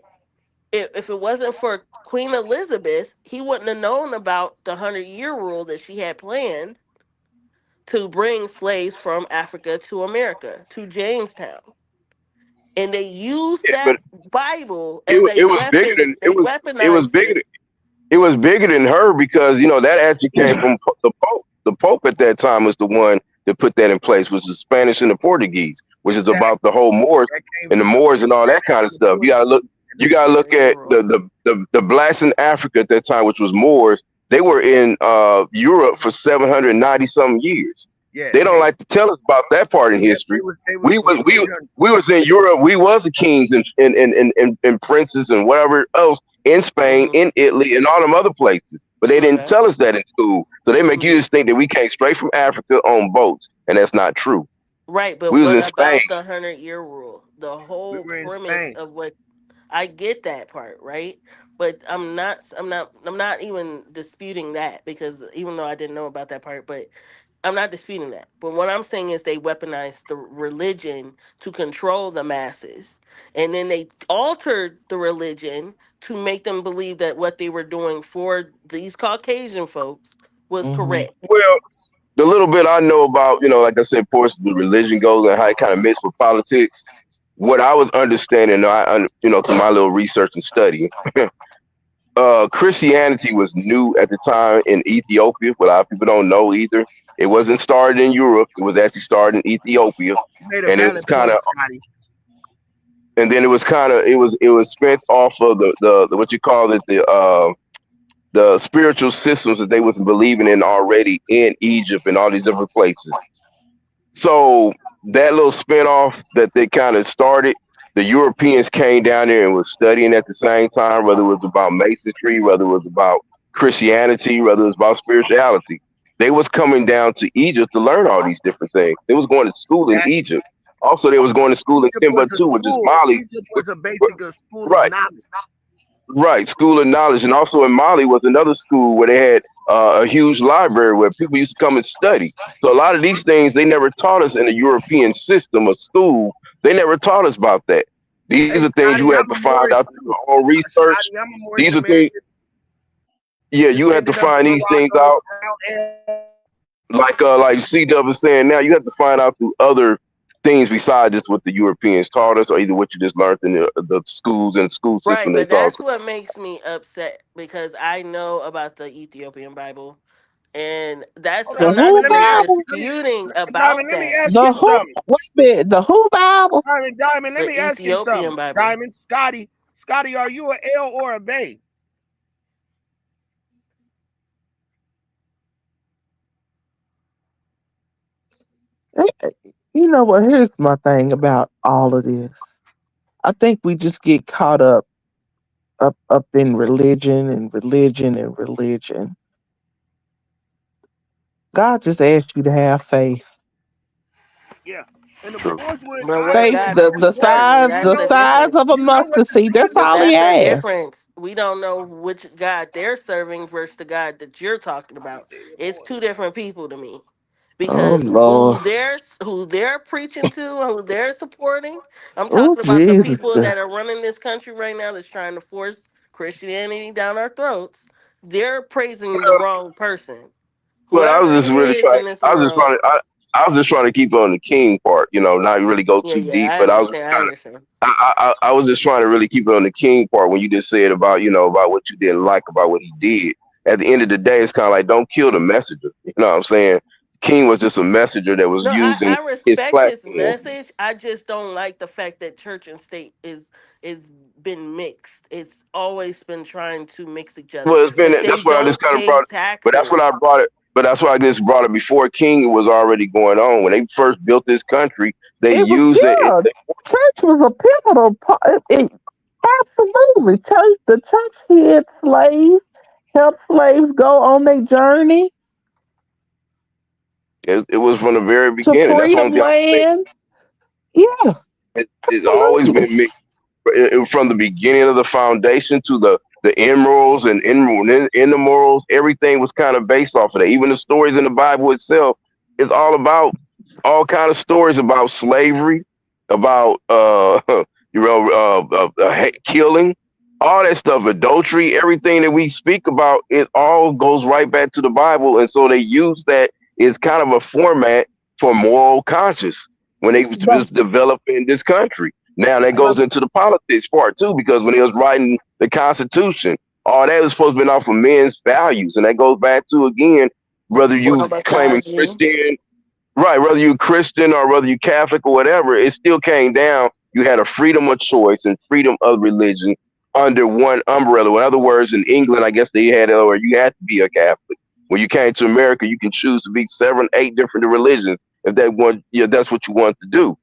if it wasn't for Queen Elizabeth, he wouldn't have known about the 100-year rule that she had planned to bring slaves from Africa to America, to Jamestown. And they used Yeah, that but Bible as a it was bigger weapon. than They it was weaponized bigger it. than, it was bigger than her, because that actually came from the Pope. The Pope at that time was the one that put that in place, which is Spanish and the Portuguese, which is Exactly. about the whole Moors That came and the from the Moors and all that Spanish kind of and the stuff. Portuguese. You gotta look Very at rural. the blacks in Africa at that time, which was Moors. They were in Europe for 790 some years. Yes, They don't like to tell us about that part in yeah, history. they was We was before we we done. we was in Europe. We was the kings and princes and whatever else in Spain, Hmm. in Italy, and all them other places. But they didn't Okay. tell us that in school. So they make you Hmm. just think that we came straight from Africa on boats, and that's not true. Right, but We was what in Spain. about the 100-year rule? The We whole were in premise Spain. of what I get that part, right? But I'm not even disputing that because even though I didn't know about that part, but I'm not disputing that. But what I'm saying is they weaponized the religion to control the masses. And then they altered the religion to make them believe that what they were doing for these Caucasian folks was Hmm. correct. Well, the little bit I know about, like I said, of course, the religion goes and how it kind of mixed with politics. What I was understanding, through my little research and study, Christianity was new at the time in Ethiopia. What a lot of people don't know either. It wasn't started in Europe. It was actually started in Ethiopia, You made a and it was valid kind of, point, Scotty. and then it was spent off of the what you call it, the spiritual systems that they was believing in already in Egypt and all these different places. So that little spinoff that they kind of started, the Europeans came down there and was studying at the same time, whether it was about masonry, whether it was about Christianity, whether it was about spirituality. They was coming down to Egypt to learn all these different things. They was going to school in That Egypt. Also, they was going to school in Egypt was a Timbuktu, which is school. Mali. Egypt Which, was a basic school of right, knowledge. right, school of knowledge, and also in Mali was another school where they had a huge library where people used to come and study. So a lot of these things they never taught us in the European system of school. They never taught us about that. These are Hey, things you Scotty, have I'm to a find Moorish out through too. your own research. Scotty, I'm a Moorish These are things, American, yeah, you have to descendant of the find these things Morocco, out. around Like C-Dub is saying now, you have to find out through other things besides just what the Europeans taught us, or either what you just learned in the schools and school Right, system they but taught us. that's what makes me upset because I know about the Ethiopian Bible, and that's Hold The I'm on, not who Diamond. Let me even ask. Bible? disputing Diamond, about let me that. ask The him who? something. Wait a minute. The who Bible? Diamond, let The me ask him Ethiopian something. Bible. Diamond, Scotty, are you a L or a Bay? You know what? Here's my thing about all of this. I think we just get caught up in religion and religion and religion. God just asked you to have faith. Yeah. And the True. boys would, But I what Faith, God the are the we the boys, serving? size you That's the the know, size difference. of a you know what mustard the seed. thing That's But all he that's our asked. difference. We don't know which God they're serving versus the God that you're talking about. It's two different people to me. Oh Because Lord. who they're preaching to, who they're supporting. I'm Oh talking about the Jesus. people that are running this country right now that's trying to force Christianity down our throats. They're praising the wrong person. Well, I Whoever was just it really is trying. in this I was just world. trying. I was just trying to keep it on the king part, not really go Yeah, too yeah, deep. I But I was just understand. I kind of. understand. I was just trying to really keep it on the king part when you just said about about what you didn't like about what he did. At the end of the day, it's kind of like don't kill the messenger. You know what I'm saying? King was just a messenger that was No, using I his respect his platform. message. I just don't like the fact that church and state is been mixed. It's always been trying to mix each other. Well, it's been If they that's what I just don't kind of pay brought. But that's what I taxes, brought it. But that's why I just brought it before King was already going on. When they first built this country, they It was, used it. yeah, church was a pivotal part. Absolutely. The church hid slaves, helped slaves go on their journey It was from the very to beginning. That's one freedom thing I'm saying. land. Yeah, It's always absolutely. been mixed from the beginning of the foundation to the emeralds and in the morals. Everything was kind of based off of that. Even the stories in the Bible itself is all about all kind of stories about slavery, about killing, all that stuff, adultery, everything that we speak about. It all goes right back to the Bible, and so they use that as kind of a format for moral conscience when they But was developing this country. Now that Well, goes into the politics part too, because when they was writing the Constitution, all that was supposed to be off of men's values, and that goes back to again, whether Well, you claiming misogyny. Christian, right? Whether you Christian or whether you Catholic or whatever, it still came down. You had a freedom of choice and freedom of religion under one umbrella. In other words, in England, I guess they had it where you had to be a Catholic. When you came to America, you can choose to be 7, 8 different religions if that one, yeah, that's what you want to do.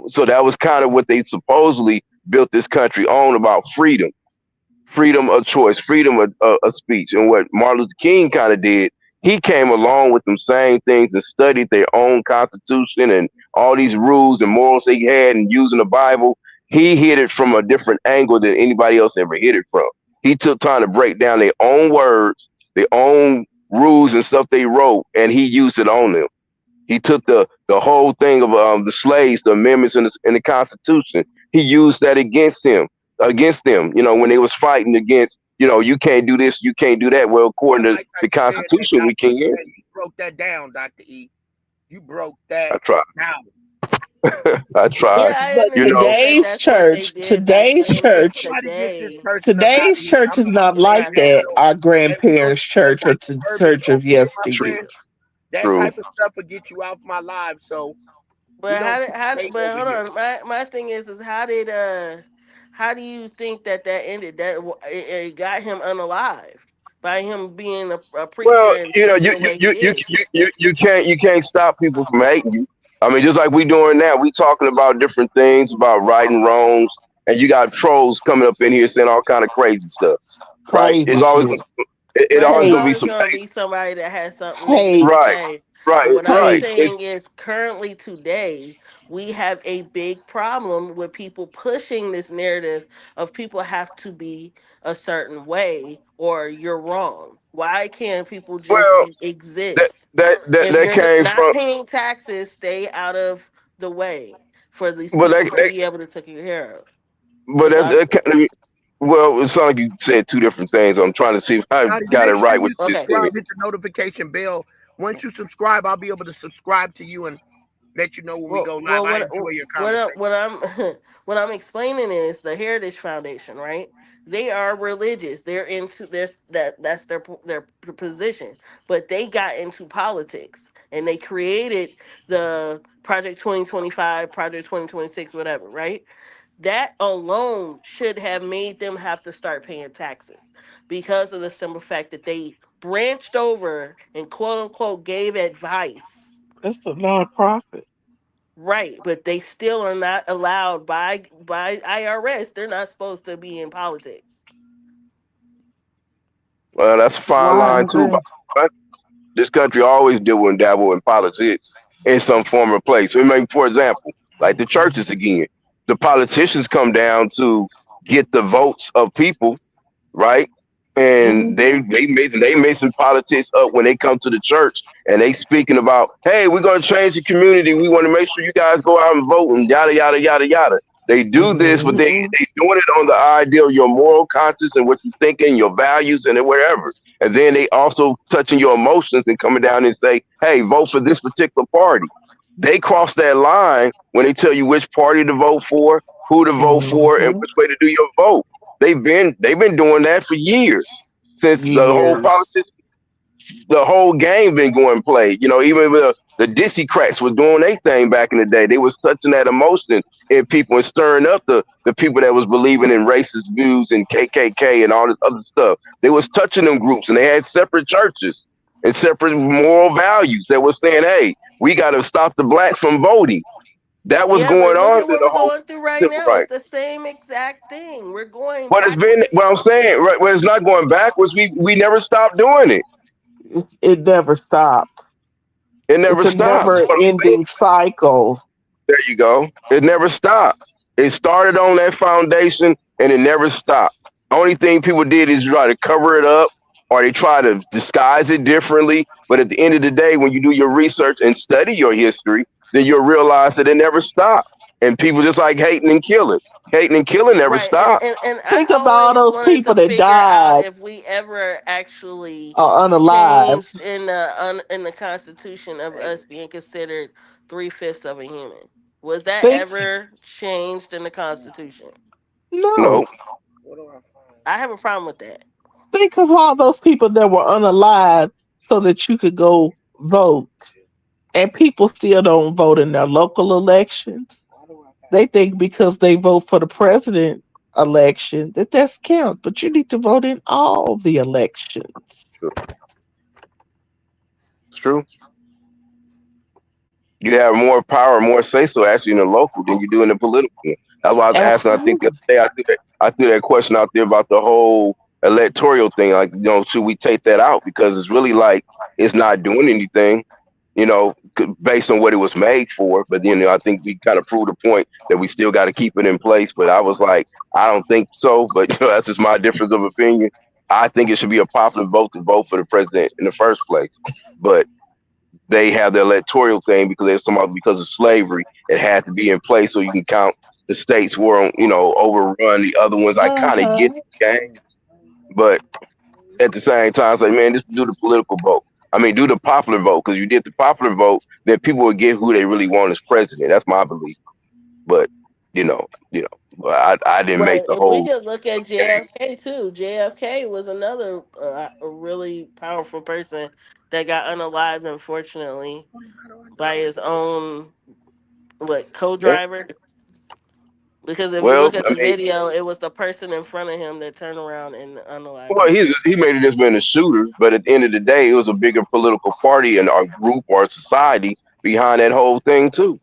So that was kind of what they supposedly built this country on about freedom of choice, freedom of speech. And what Martin Luther King kind of did, he came along with them same things and studied their own constitution and all these rules and morals they had and using the Bible. He hit it from a different angle than anybody else ever hit it from. He took time to break down their own words, their own rules and stuff they wrote, and he used it on them. He took the whole thing of the slaves, the amendments in the Constitution. He used that against them. When they was fighting against, you can't do this, you can't do that. Well, I according to like how the you said that, Constitution, we Dr. E. can. You broke that down, Dr. E. You broke that I tried. down. I tried. Yeah, I but You know. understand that today's that's what they church, did back today's then, but church, Somebody get this today, person up out of today's here. church is not I'm like saying that. that. So, Our don't grandparents' use that church or type of the verbiage church of over here, my yesteryear. friend. That True. type of stuff will get you off my live. So we but don't keep but over hold here. on, my thing is how do you think that ended? It got him unalived by him being a preacher Well, and speaking the way he is. you can't stop people from hating you. I mean, just like we doing now, we talking about different things about right and wrongs, and you got trolls coming up in here saying all kind of crazy stuff, right? Crazy shit. It Right, always it's gonna be Hate, always some gonna be somebody that has something negative to hate, right, say. But right, what I'm right. hate. It's saying is, currently today, we have a big problem with people pushing this narrative of people have to be a certain way or you're wrong. Why can't people just well that exist? that that If that you're came not from, paying taxes, stay out of the way for these but people to be able to take care of. but That's all I'm saying. well, it sounds like you said two different things. I'm trying to see if I Scotty, got it make sure right. What you you Okay. just said. subscribe, hit the notification bell. Once you subscribe, I'll be able to subscribe to you and let you know when we go live. Well, I enjoy your what conversation. I'm what I'm explaining is the Heritage Foundation, right? They are religious. They're into that's their position, but they got into politics and they created the Project 2025, Project 2026, whatever, right? That alone should have made them have to start paying taxes because of the simple fact that they branched over and quote unquote gave advice. That's a nonprofit. Right, but they still are not allowed by IRS. They're not supposed to be in politics. Well, that's a fine Why line is too. that? But this country always deal and dabble in politics in some form or place. I mean, for example, like the churches again, the politicians come down to get the votes of people, right? And Hmm. they made some politics up when they come to the church and they speaking about, hey, we're gonna change the community. We want to make sure you guys go out and vote and yada yada yada yada. They do this, but Hmm. they doing it on the idea of your moral conscience and what you thinking, your values, and wherever. And then they also touching your emotions and coming down and say, hey, vote for this particular party. They cross that line when they tell you which party to vote for, who to vote for, and Hmm. which way to do your vote. They've been doing that for years since Years. the whole game been going play. Even the Dixiecrats was doing their thing back in the day. They was touching that emotion in people and stirring up the people that was believing in racist views and KKK and all this other stuff. They was touching them groups and they had separate churches. and separate moral values that was saying, hey, we got to stop the blacks from voting. That was Yeah, going but look on at to what the we're whole going through right civil now. It's rights. the same exact thing. We're going But it's been, backwards. what I'm saying, right, where it's not going backwards, we never stopped doing it. It never stopped. It It's never a stops. never What I'm saying. ending cycle. There you go. It never stopped. It started on that foundation and it never stopped. Only thing people did is try to cover it up or they try to disguise it differently. But at the end of the day, when you do your research and study your history, then you'll realize that it never stopped. And people just like hating and killing. Hating and killing never Right, and, stopped. and and I Think about all always those wanted people to that figure out died if we ever actually are unalive. changed in the Constitution of us being considered 3/5 of a human. Was that Think ever changed in the Constitution? no. No. What do I find? I have a problem with that. Think of all those people that were unalive so that you could go vote. And people still don't vote in their local elections. Why do I They think because they vote for the president election that that's counts, but you need to vote in all the elections. True. It's true. You have more power, more say so actually in the local than you do in the political one. That's why I was asking. I think the Absolutely. other day I threw that question out there about the whole electoral thing. Like, should we take that out because it's really like it's not doing anything. Based on what it was made for. But I think we kind of proved the point that we still got to keep it in place. But I was like, I don't think so. But that's just my difference of opinion. I think it should be a popular vote to vote for the president in the first place. But they have the electoral thing because there's somehow because of slavery, it had to be in place so you can count the states were on, overrun the other ones. I kind of get Uh-huh. the game, but at the same time, it's like, man, just do the political vote. I mean, do the popular vote because you did the popular vote, then people will get who they really want as president. That's my belief. But I didn't make Right, the and we whole could look at game. JFK too. JFK was another a really powerful person that got unalived, unfortunately, How do I do by it? his own Yeah. co-driver. Because if you Well, look at I the mean, video, it was the person in front of him that turned around and unalived well, him. he made it just been a shooter, but at the end of the day, it was a bigger political party and our group or society behind that whole thing too.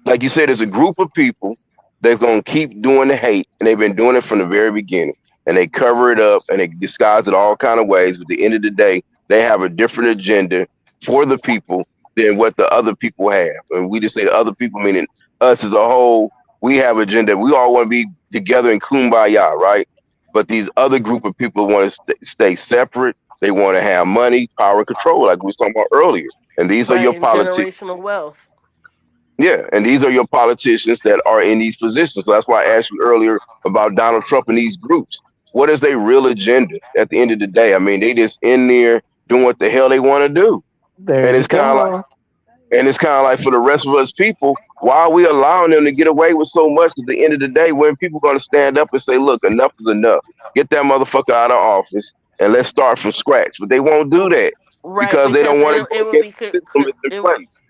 Like you said, it's a group of people that's gonna keep doing the hate, and they've been doing it from the very beginning. And they cover it up and they disguise it all kind of ways. But at the end of the day, they have a different agenda for the people than what the other people have. And we just say the other people, meaning us as a whole, we have agenda. We all want to be together in kumbaya, right? But these other group of people want to stay separate. They want to have money, power, and control, like we was talking about earlier. And these are Right, your and politicians. generational wealth. Yeah, and these are your politicians that are in these positions. So that's why I asked you earlier about Donald Trump and these groups. What is their real agenda at the end of the day? I mean, they just in there doing what the hell they want to do. There And you it's kind of like, go. for the rest of us people, why are we allowing them to get away with so much at the end of the day when people going to stand up and say, look, enough is enough. Get that motherfucker out of office and let's start from scratch. But they won't do that Right, because they because don't want to go it would against be the system that's in place.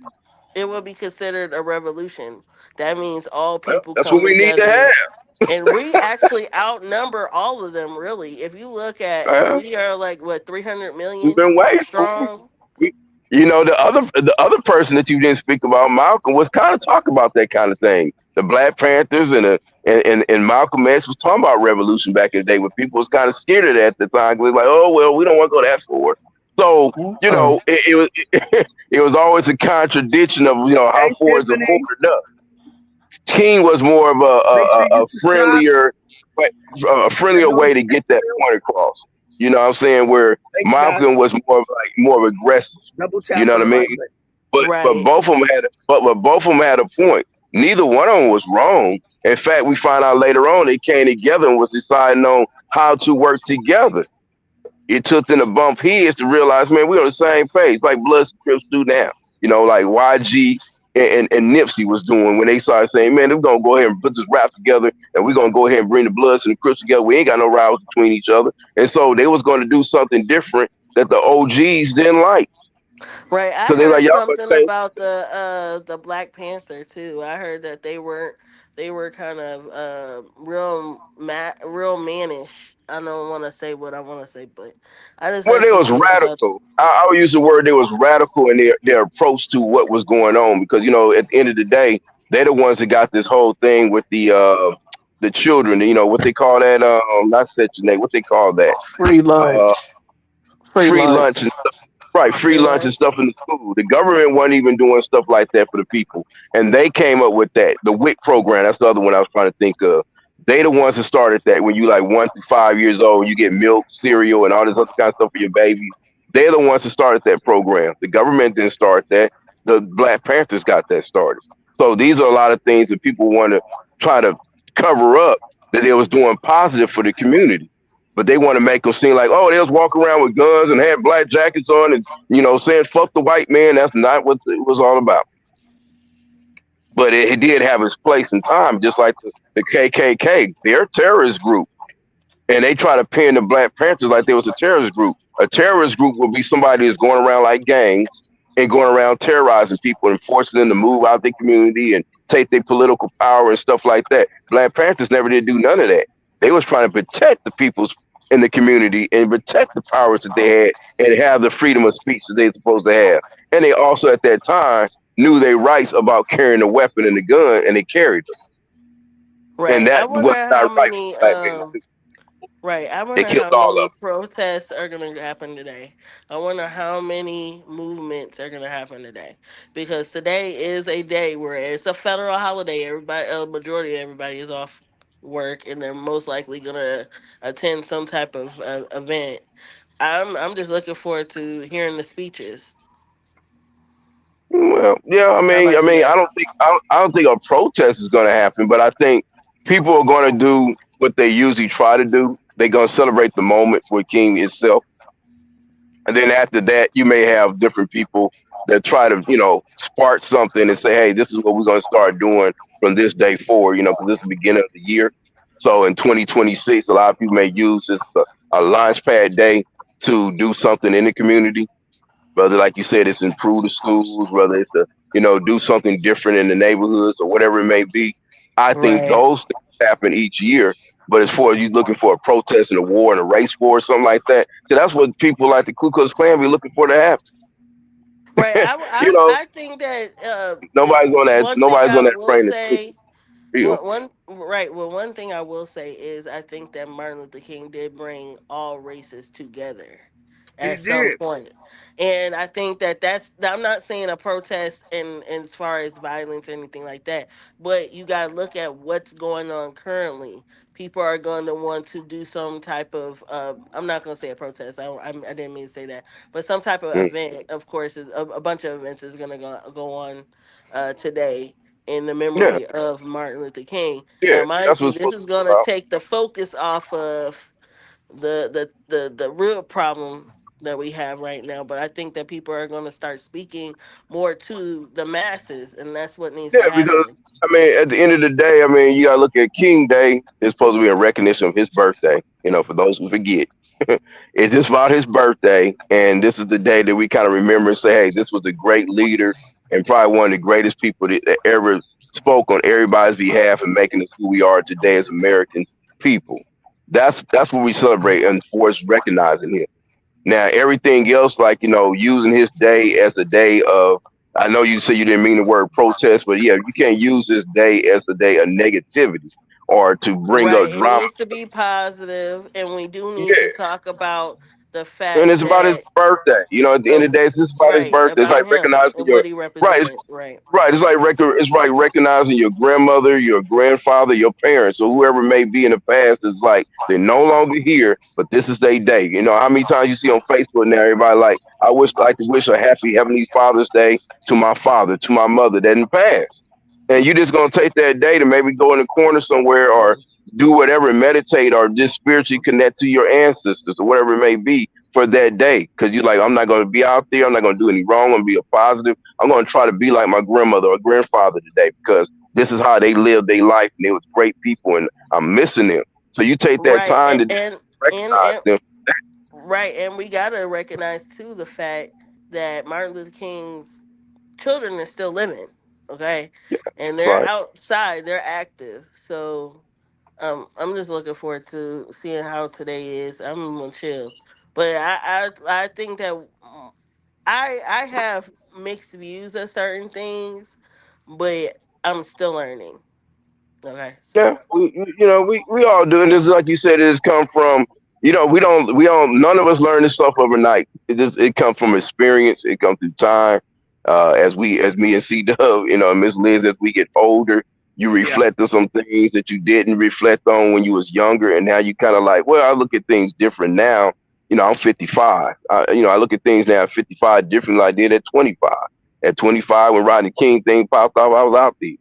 it would be considered a revolution. That means all Well, people that's what come we need to together, have. and we actually outnumber all of them. Really, if you look at, Well, we are like what 300 we've million been waiting for it. strong. We- the other person that you didn't speak about, Malcolm, was kind of talk about that kind of thing. The Black Panthers and Malcolm X was talking about revolution back in the day, when people was kind of scared of that at the time. 'Cause they're like, oh well, we don't want to go that far. So Uh-uh. it was it was always a contradiction of how Hey, far is the Tiffany, forward enough. King was more of make sure you a subscribe. friendlier I know way it's to get that point across. You know what I'm saying? Where thank you guys. Malcolm was more of aggressive. Double You tap know on what I the mean? like button. But Right, both of them had a point. Neither one of them was wrong. In fact, we find out later on they came together and was deciding on how to work together. It took them to bump heads to realize, man, we're on the same page, like Bloods and Crips do now. Like YG and Nipsey was doing when they started saying, man, we're gonna go ahead and put this rap together, and we're gonna go ahead and bring the Bloods and the Crips together. We ain't got no rivals between each other, and so they was going to do something different that the OGs didn't like. right. I So they like, heard y'all gonna something change. about the Black Panther too. I heard that they were kind of real mannish I don't want to say what I want to say, but I just Well, heard they some was things about. radical. I would use the word they was radical in their approach to what was going on because at the end of the day, they're the ones that got this whole thing with the children. What they call that? Not section eight. What they call that? Free Uh, lunch. Free free lunch. lunch and stuff. Right, free Free lunch and lunch. stuff in the school. The government wasn't even doing stuff like that for the people, and they came up with that. The WIC program. That's the other one I was trying to think of. They the ones that started that. When you like 1 to 5 years old, you get milk, cereal, and all this other kind of stuff for your babies. They're the ones that started that program. The government didn't start that. The Black Panthers got that started. So these are a lot of things that people want to try to cover up that they was doing positive for the community, but they want to make them seem like, oh, they was walking around with guns and had black jackets on and, saying, fuck the white man. That's not what it was all about. But it did have its place in time, just like the KKK. They're a terrorist group, and they try to pin the Black Panthers like they was a terrorist group. A terrorist group would be somebody that's going around like gangs and going around terrorizing people and forcing them to move out their community and take their political power and stuff like that. Black Panthers never did do none of that. They was trying to protect the peoples in the community and protect the powers that they had and have the freedom of speech that they're supposed to have. And they also at that time knew their rights about carrying a weapon and a gun, and they carried them. And Right. I that was wonder not how right many. for black men to do. Right. I They wonder killed how all many of protests are going to happen today. I wonder how many movements are going to happen today. Because today is a day where it's a federal holiday. Everybody, a majority of everybody is off work, and they're most likely going to attend some type of event. I'm just looking forward to hearing the speeches. Well, yeah, How about you I guys? don't think a protest is going to happen, but I think people are going to do what they usually try to do. They're going to celebrate the moment with King itself, and then after that, you may have different people that try to, spark something and say, "Hey, this is what we're going to start doing from this day forward," because this is the beginning of the year. So in 2026, a lot of people may use this a launch pad day to do something in the community, whether like you said it's improve the schools, whether it's to do something different in the neighborhoods or whatever it may be. I think Right. those things happen each year. But as far as you looking for a protest and a war and a race war or something like that, so that's what people like the Ku Klux Klan be looking for to happen. Right. you know, I think that one thing nobody's I on that will train to think say. real. One thing I will say is I think that Martin Luther King did bring all races together He at some did. point. And I think that I'm not saying a protest in as far as violence or anything like that, but you got to look at what's going on currently. People are going to want to do some type of I'm not going to say a protest. I didn't mean to say that, but some type of Mm. event. Of course, a bunch of events is going to go on today in the Yeah, memory of Martin Luther King. yeah, Now, mind that's you, what it's this supposed is to be going to about. take the focus off of the real problem that we have right now. But I think that people are going to start speaking more to the masses, and that's what needs Yeah, to because happen. at the end of the day, you gotta look at King Day. It's supposed to be in recognition of his birthday. For those who forget, it's just about his birthday, and this is the day that we kind of remember and say, "Hey, this was a great leader and probably one of the greatest people that ever spoke on everybody's behalf and making us who we are today as American people." That's what we celebrate, and for us recognizing him. Now, everything else, like, using his day as a day of, I know you say you didn't mean the word protest, but yeah, you can't use this day as a day of negativity or to bring Right. up It drama. needs to be positive, and we do need to Yeah. talk about the And fact it's about his that birthday. At the end of the day, it's just about his right birthday. It's about like him recognizing and your what he right. represented. Right. Right. It's like recognizing your grandmother, your grandfather, your parents, or whoever may be in the past is like they're no longer here, but this is their day. How many times you see on Facebook now, everybody I wish like to wish a happy Heavenly Father's Day to my father, to my mother that didn't pass. And you just gonna take that day to maybe go in the corner somewhere or do whatever and meditate or just spiritually connect to your ancestors or whatever it may be for that day. Cause you're like, I'm not gonna be out there, I'm not gonna do any wrong, I'm gonna be a positive. I'm going to try to be like my grandmother or grandfather today because this is how they lived their life and they was great people and I'm missing them. So you take that Right. time to recognize And them. right, and we gotta recognize too the fact that Martin Luther King's children are still living, okay, Yeah, and that's they're right. outside, they're active. So I'm just looking forward to seeing how today is. I'm gonna chill, but I think that I have mixed views of certain things, but I'm still learning. Okay, Yeah, so we all do, and this is like you said, it has come from, we don't, none of us learn this stuff overnight. It comes from experience. It comes through time. As me and C Dub, and Miss Liz, as we get older, you Yeah. reflect on some things that you didn't reflect on when you was younger, and now you kind of like, well, I look at things different now. I'm 55. I look at things now at 55 different than I did at 25. At 25, when Rodney King thing popped off, I was out there.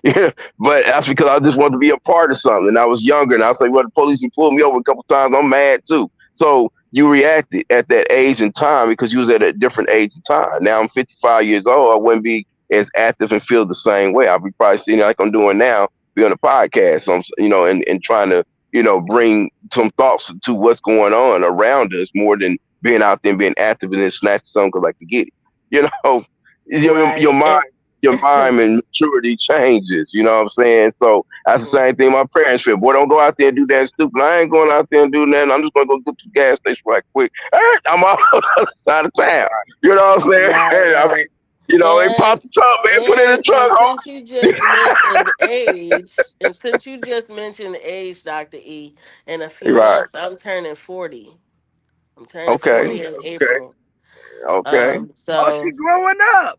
Yeah, but that's because I just wanted to be a part of something. And I was younger, and I was like, "Well, the police can pull me over a couple times. I'm mad too." So you reacted at that age and time because you was at a different age and time. Now I'm 55 years old. I wouldn't be as active and feel the same way. I'll be probably sitting like I'm doing now, be on a podcast, and trying to bring some thoughts to what's going on around us more than being out there and being active and then snatching something because I can get it. You know, your right, mind and your mind and maturity changes. You know what I'm saying? So that's the same thing my parents feel. Boy, don't go out there and do that stupid. I ain't going out there and do that. I'm just gonna go get to the gas station right quick. I'm off on the other side of town. You know what I'm saying? right, I mean, right. they pop the trunk, man, put it in the And trunk. since you just mentioned age, and since you just mentioned age, Doctor E, in a few Right. months I'm turning 40. I'm turning Okay. 40 in Okay. April. Okay. Oh, she So growing up.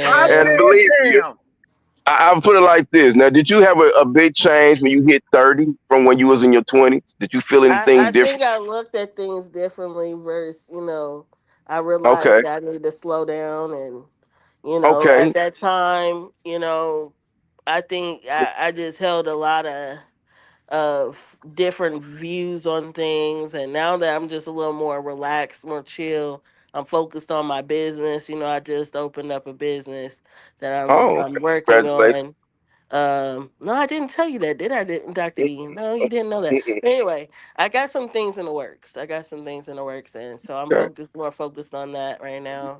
How's yeah. And it believe me, down? I'll put it like this. Now, did you have a big change when you hit 30 from when you was in your 20s? Did you feel I anything think different? I looked at things differently versus, I realized Okay. that I need to slow down and, at Okay. that time, I think I just held a lot of different views on things, and now that I'm just a little more relaxed, more chill, I'm focused on my business. I just opened up a business that I'm Oh, I'm okay. working Congratulations. on. No, I didn't tell you that, did I, Dr. E? No, you didn't know that. But anyway, I got some things in the works. I got some things in the works, and so I'm Okay. more focused on that right now.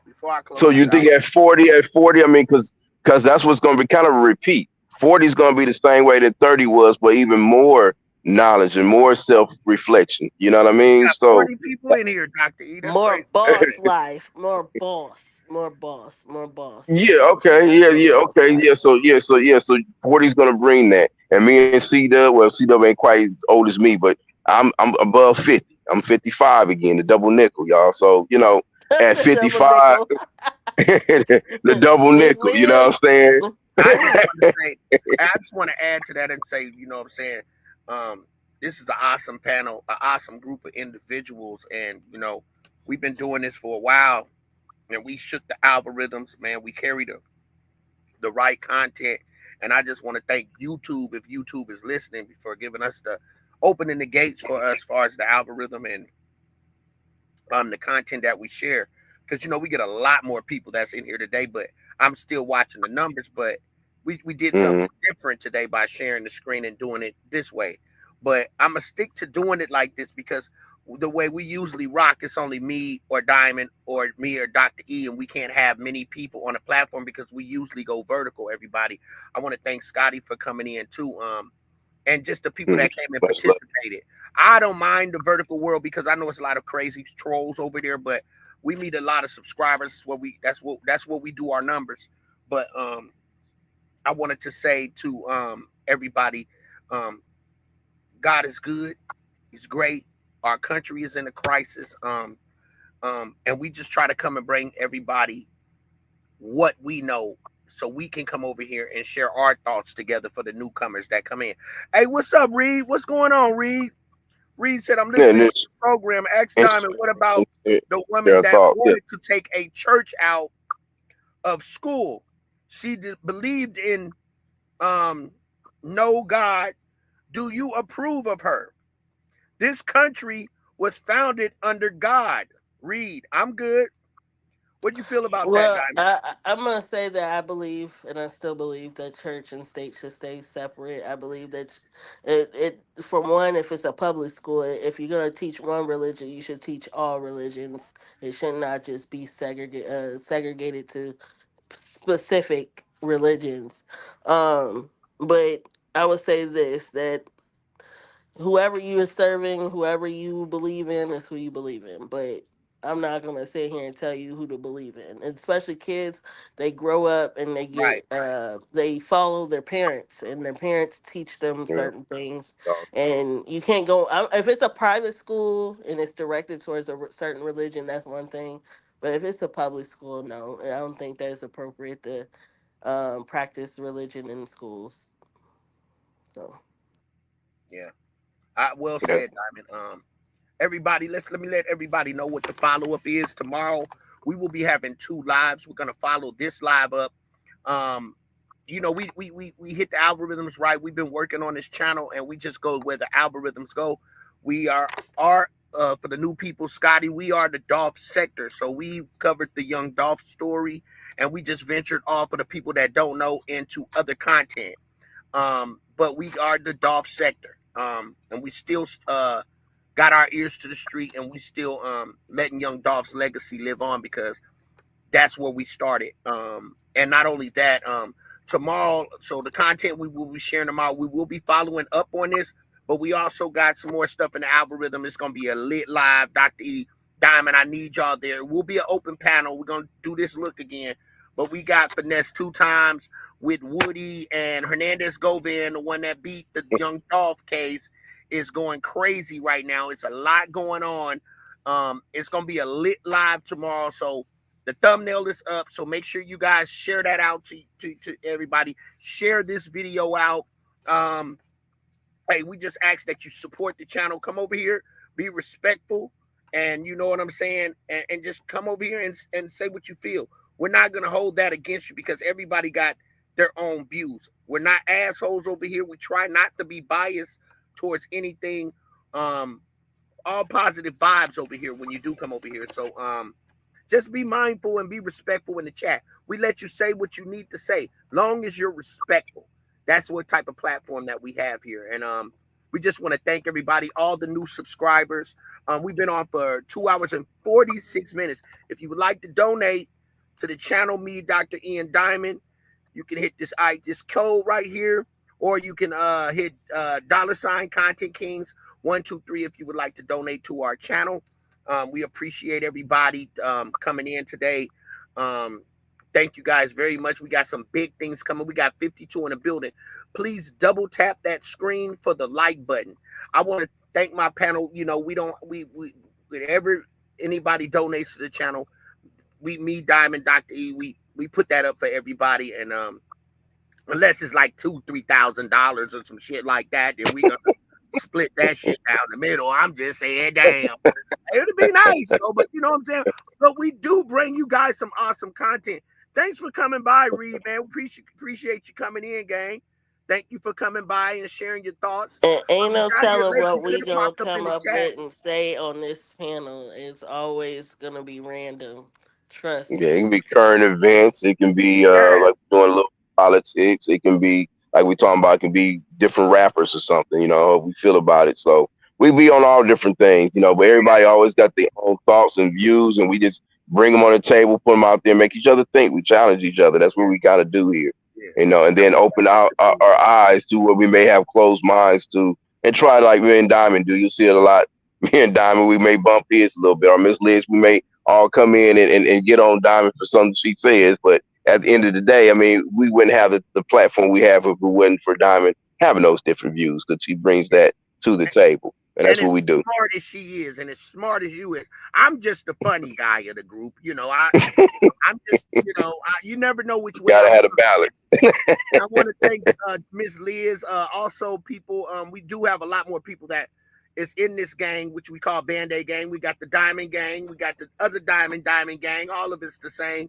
Before I So close you us out, think at 40, I mean, because that's what's going to be kind of a repeat. 40 is going to be the same way that 30 was, but even more knowledge and more self reflection. You know what I we mean? got So 40 people in here, Dr. E. That's More crazy. boss life, more boss, more boss, more boss. yeah, That's what I'm okay, saying. yeah, More yeah, boss okay, life. so 40 is going to bring that. And me and C Dub, well, C Dub ain't quite as old as me, but I'm above 50. I'm 55 again, the double nickel, y'all. So at The double 55, nickel. the double Miss nickel. You know Liz. what I'm I just saying? want to say, I just want to add to that and say, what I'm saying, um, this is an awesome panel, an awesome group of individuals, and we've been doing this for a while, and we shook the algorithms, man. We carry the right content, and I just want to thank YouTube if YouTube is listening for giving us the opening the gates for us as far as the algorithm and the content that we share, because we get a lot more people that's in here today, but I'm still watching the numbers. But we did Mhm. something different today by sharing the screen and doing it this way. But I'm gonna stick to doing it like this because the way we usually rock, it's only me or Diamond or me or Dr. E, and we can't have many people on the platform because we usually go vertical. Everybody, I want to thank Scotty for coming in too. And just the people Mhm. that came and Much love. participated. I don't mind the vertical world because I know it's a lot of crazy trolls over there, but we meet a lot of subscribers. That's what we do our numbers. But I wanted to say to everybody, um, God is good. He's great. Our country is in a crisis. And we just try to come and bring everybody what we know so we can come over here and share our thoughts together for the newcomers that come in. Hey, what's up, Reed? What's going on, Reed? Reed said, I'm Yeah, and listening to it's the program. Ask Diamond, interesting. what about the woman Yeah, that thought. Yeah. wanted to take a church out of school? She believed in um, no God. Do you approve of her? This country was founded under God. Reed, I'm good. What do you feel about that, Well, Diamond? I'm gonna say that I believe, and I still believe that church and state should stay separate. I believe that for one, if it's a public school, if you're gonna teach one religion, you should teach all religions. It should not just be segregated to specific religions. But I would say this, that whoever you're serving, whoever you believe in is who you believe in. But I'm not gonna sit here and tell you who to believe in. And especially kids, they grow up and they Right. get they follow their parents, and their parents teach them Yeah. certain things. And you can't go if it's a private school and it's directed towards a certain religion. That's one thing. But if it's a public school, no, I don't think that it's appropriate to practice religion in schools. So. Yeah. Well Yeah. said, Diamond. Everybody, let me let everybody know what the follow up is tomorrow. We will be having 2 lives. We're gonna follow this live up. Um, we hit the algorithms right. We've been working on this channel, and we just go where the algorithms go. We are for the new people, Scotty. We are the Dolph sector, so we covered the young Dolph story, and we just ventured off for the people that don't know into other content. But we are the Dolph sector, and we still got our ears to the street, and we still letting young Dolph's legacy live on, because that's where we started. And not only that, tomorrow, so the content we will be sharing tomorrow, we will be following up on this, but we also got some more stuff in the algorithm. It's going to be a lit live. Dr. E, Diamond, I need y'all there. We'll be an open panel. We're going to do this look again, but we got Finesse 2 times with Woody and Hernandez Govan, the one that beat the young Dolph case, is going crazy right now. It's a lot going on. It's going to be a lit live tomorrow, so the thumbnail is up, so make sure you guys share that out to everybody. Share this video out. Hey, we just ask that you support the channel. Come over here, be respectful, and you know what I'm saying, and just come over here and say what you feel. We're not going to hold that against you, because everybody got their own views. We're not assholes over here. We try not to be biased towards anything. All positive vibes over here when you do come over here. So just be mindful and be respectful in the chat. We let you say what you need to say, long as you're respectful. That's what type of platform that we have here. And we just want to thank everybody, all the new subscribers. We've been on for 2 hours and 46 minutes. If you would like to donate to the channel, me, Dr. Ian Diamond, you can hit this code right here, or you can hit $ Content Kings 123 if you would like to donate to our channel. We appreciate everybody coming in today. Thank you guys very much. We got some big things coming. We got 52 in the building. Please double tap that screen for the like button. I want to thank my panel. You know, whenever anybody donates to the channel, me, Diamond, Dr. E, we put that up for everybody. And unless it's like $2,000-$3,000 or some shit like that, then we gonna split that shit down the middle. I'm just saying, damn. It'd be nice, though, but you know what I'm saying? But we do bring you guys some awesome content. Thanks for coming by, Reed, man. Appreciate you coming in, gang. Thank you for coming by and sharing your thoughts. And ain't no Your telling legend what could we have gonna popped up in come the up chat. with and say on this panel. It's always gonna be random. Trust Yeah, it me. can be current events. It can be Yeah. like doing a little politics. It can be like we talking about. It can be different rappers or something. You know, how we feel about it. So we be on all different things. You know, but everybody always got their own thoughts and views, and we just bring them on the table, put them out there, make each other think. We challenge each other. That's what we got to do here. Yeah. You know, and then open our eyes to what we may have closed minds to, and try like me and Diamond do. You see it a lot. Me and Diamond, we may bump heads a little bit. Or Miss Liz, we may all come in and get on Diamond for something she says. But at the end of the day, I mean, we wouldn't have the platform we have if it wasn't for Diamond having those different views, because she brings that to the table. And that's And what as we do. smart as she is, and as smart as you is, I'm just the funny guy of the group. You know, I'm just, you never know which way Gotta I'm have a going. balance. And I want to thank Miss Liz. Also, people, we do have a lot more people that is in this gang, which we call Band-Aid Gang. We got the Diamond Gang. We got the other Diamond Gang. All of it's the same.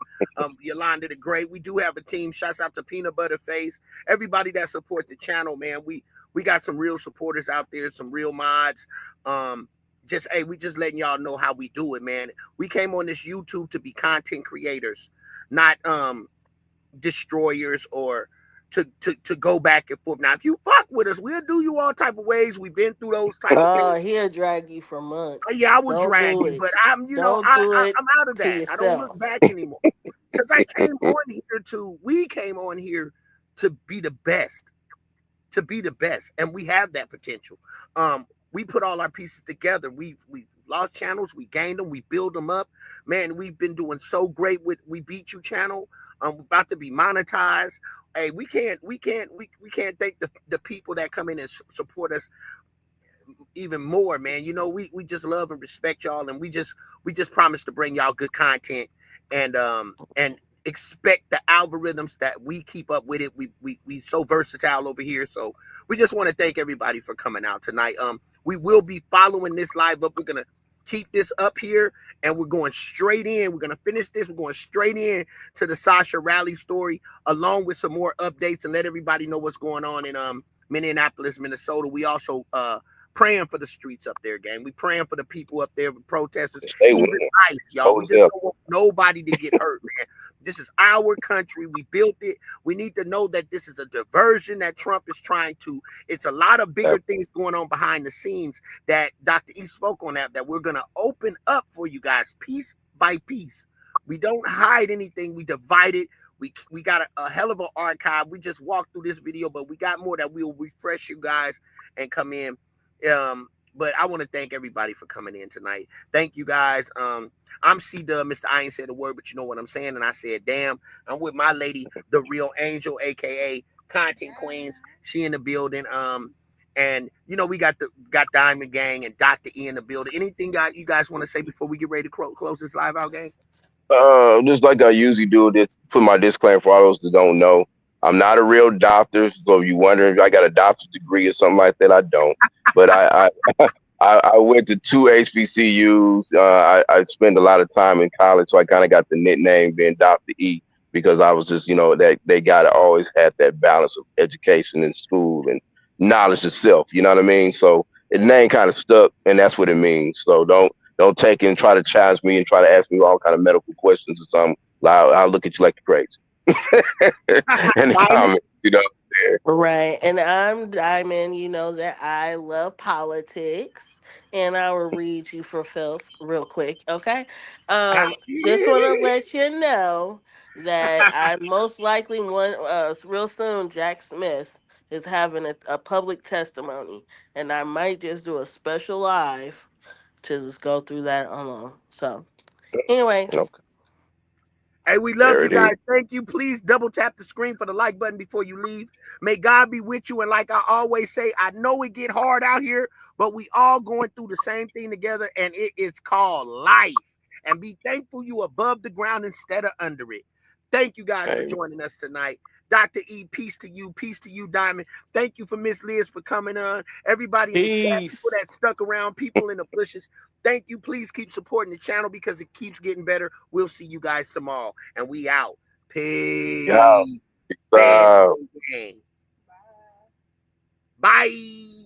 Yolanda the Great. We do have a team. Shouts out to Peanut Butter Face. Everybody that support the channel, man. We got some real supporters out there, some real mods. We just letting y'all know how we do it, man. We came on this YouTube to be content creators, not destroyers or to go back and forth. Now, if you fuck with us, we'll do you all type of ways. We've been through those type of things. He'll drag you for months. Yeah, I will Don't drag do you, it. but Don't do it I'm out of to that. I don't look yourself. back anymore. Because we came on here to be the best, and we have that potential. We put all our pieces together. We lost channels, we gained them, we build them up. Man, we've been doing so great with We Beat You channel. We're about to be monetized. Hey, we can't thank the people that come in and support us even more, man. You know, we just love and respect y'all, and we just promise to bring y'all good content, and expect the algorithms that we keep up with it. We so versatile over here, so we just want to thank everybody for coming out tonight. We will be following this live up. We're gonna keep this up here, and we're going straight in. We're gonna finish this. We're going straight in to the Sasha Rally story, along with some more updates, and let everybody know what's going on in Minneapolis, Minnesota. We also praying for the streets up there, gang. We praying for the people up there, the protesters. Even ICE, y'all. We just don't want nobody to get hurt, man. This is our country. We built it. We need to know that this is a diversion that Trump is trying to. It's a lot of bigger things going on behind the scenes that Dr. E spoke on that we're going to open up for you guys piece by piece. We don't hide anything. We divide it. We got a hell of an archive. We just walked through this video, but we got more that we'll refresh you guys and come in. But I want to thank everybody for coming in tonight. Thank you guys. I'm C-Dub, Mr. I ain't said a word, but you know what I'm saying. And I said, damn, I'm with my lady, the real angel, aka Content Queens. She in the building. And you know, we got Diamond Gang and Dr. E in the building. Anything you guys want to say before we get ready to close this live out, gang? Just like I usually do, this put my disclaimer for all those that don't know. I'm not a real doctor, so if you wondering if I got a doctor's degree or something like that, I don't. But I went to 2 HBCUs. I spent a lot of time in college, so I kind of got the nickname being Dr. E because I was just, that they got to always have that balance of education in school and knowledge itself. You know what I mean? So the name kind of stuck, and that's what it means. So don't take it and try to challenge me and try to ask me all kind of medical questions or something. I'll look at you like you're crazy. In the comments, Right. And I'm Diamond. You know that I love politics. And I will read you for filth real quick. Okay. Just want to let you know that I most likely real soon Jack Smith is having a public testimony. And I might just do a special live to just go through that alone. So anyways. Hey, we love you guys. Thank you. Please double tap the screen for the like button before you leave. May God be with you. And like I always say, I know it get hard out here, but we all going through the same thing together, and it is called life. And be thankful you above the ground instead of under it. Thank you guys for joining us tonight. Dr. E, peace to you, Diamond. Thank you for Miss Liz for coming on. Everybody in the chat, people that stuck around, people in the bushes. Thank you. Please keep supporting the channel because it keeps getting better. We'll see you guys tomorrow. And we out. Peace. Bye. Bye.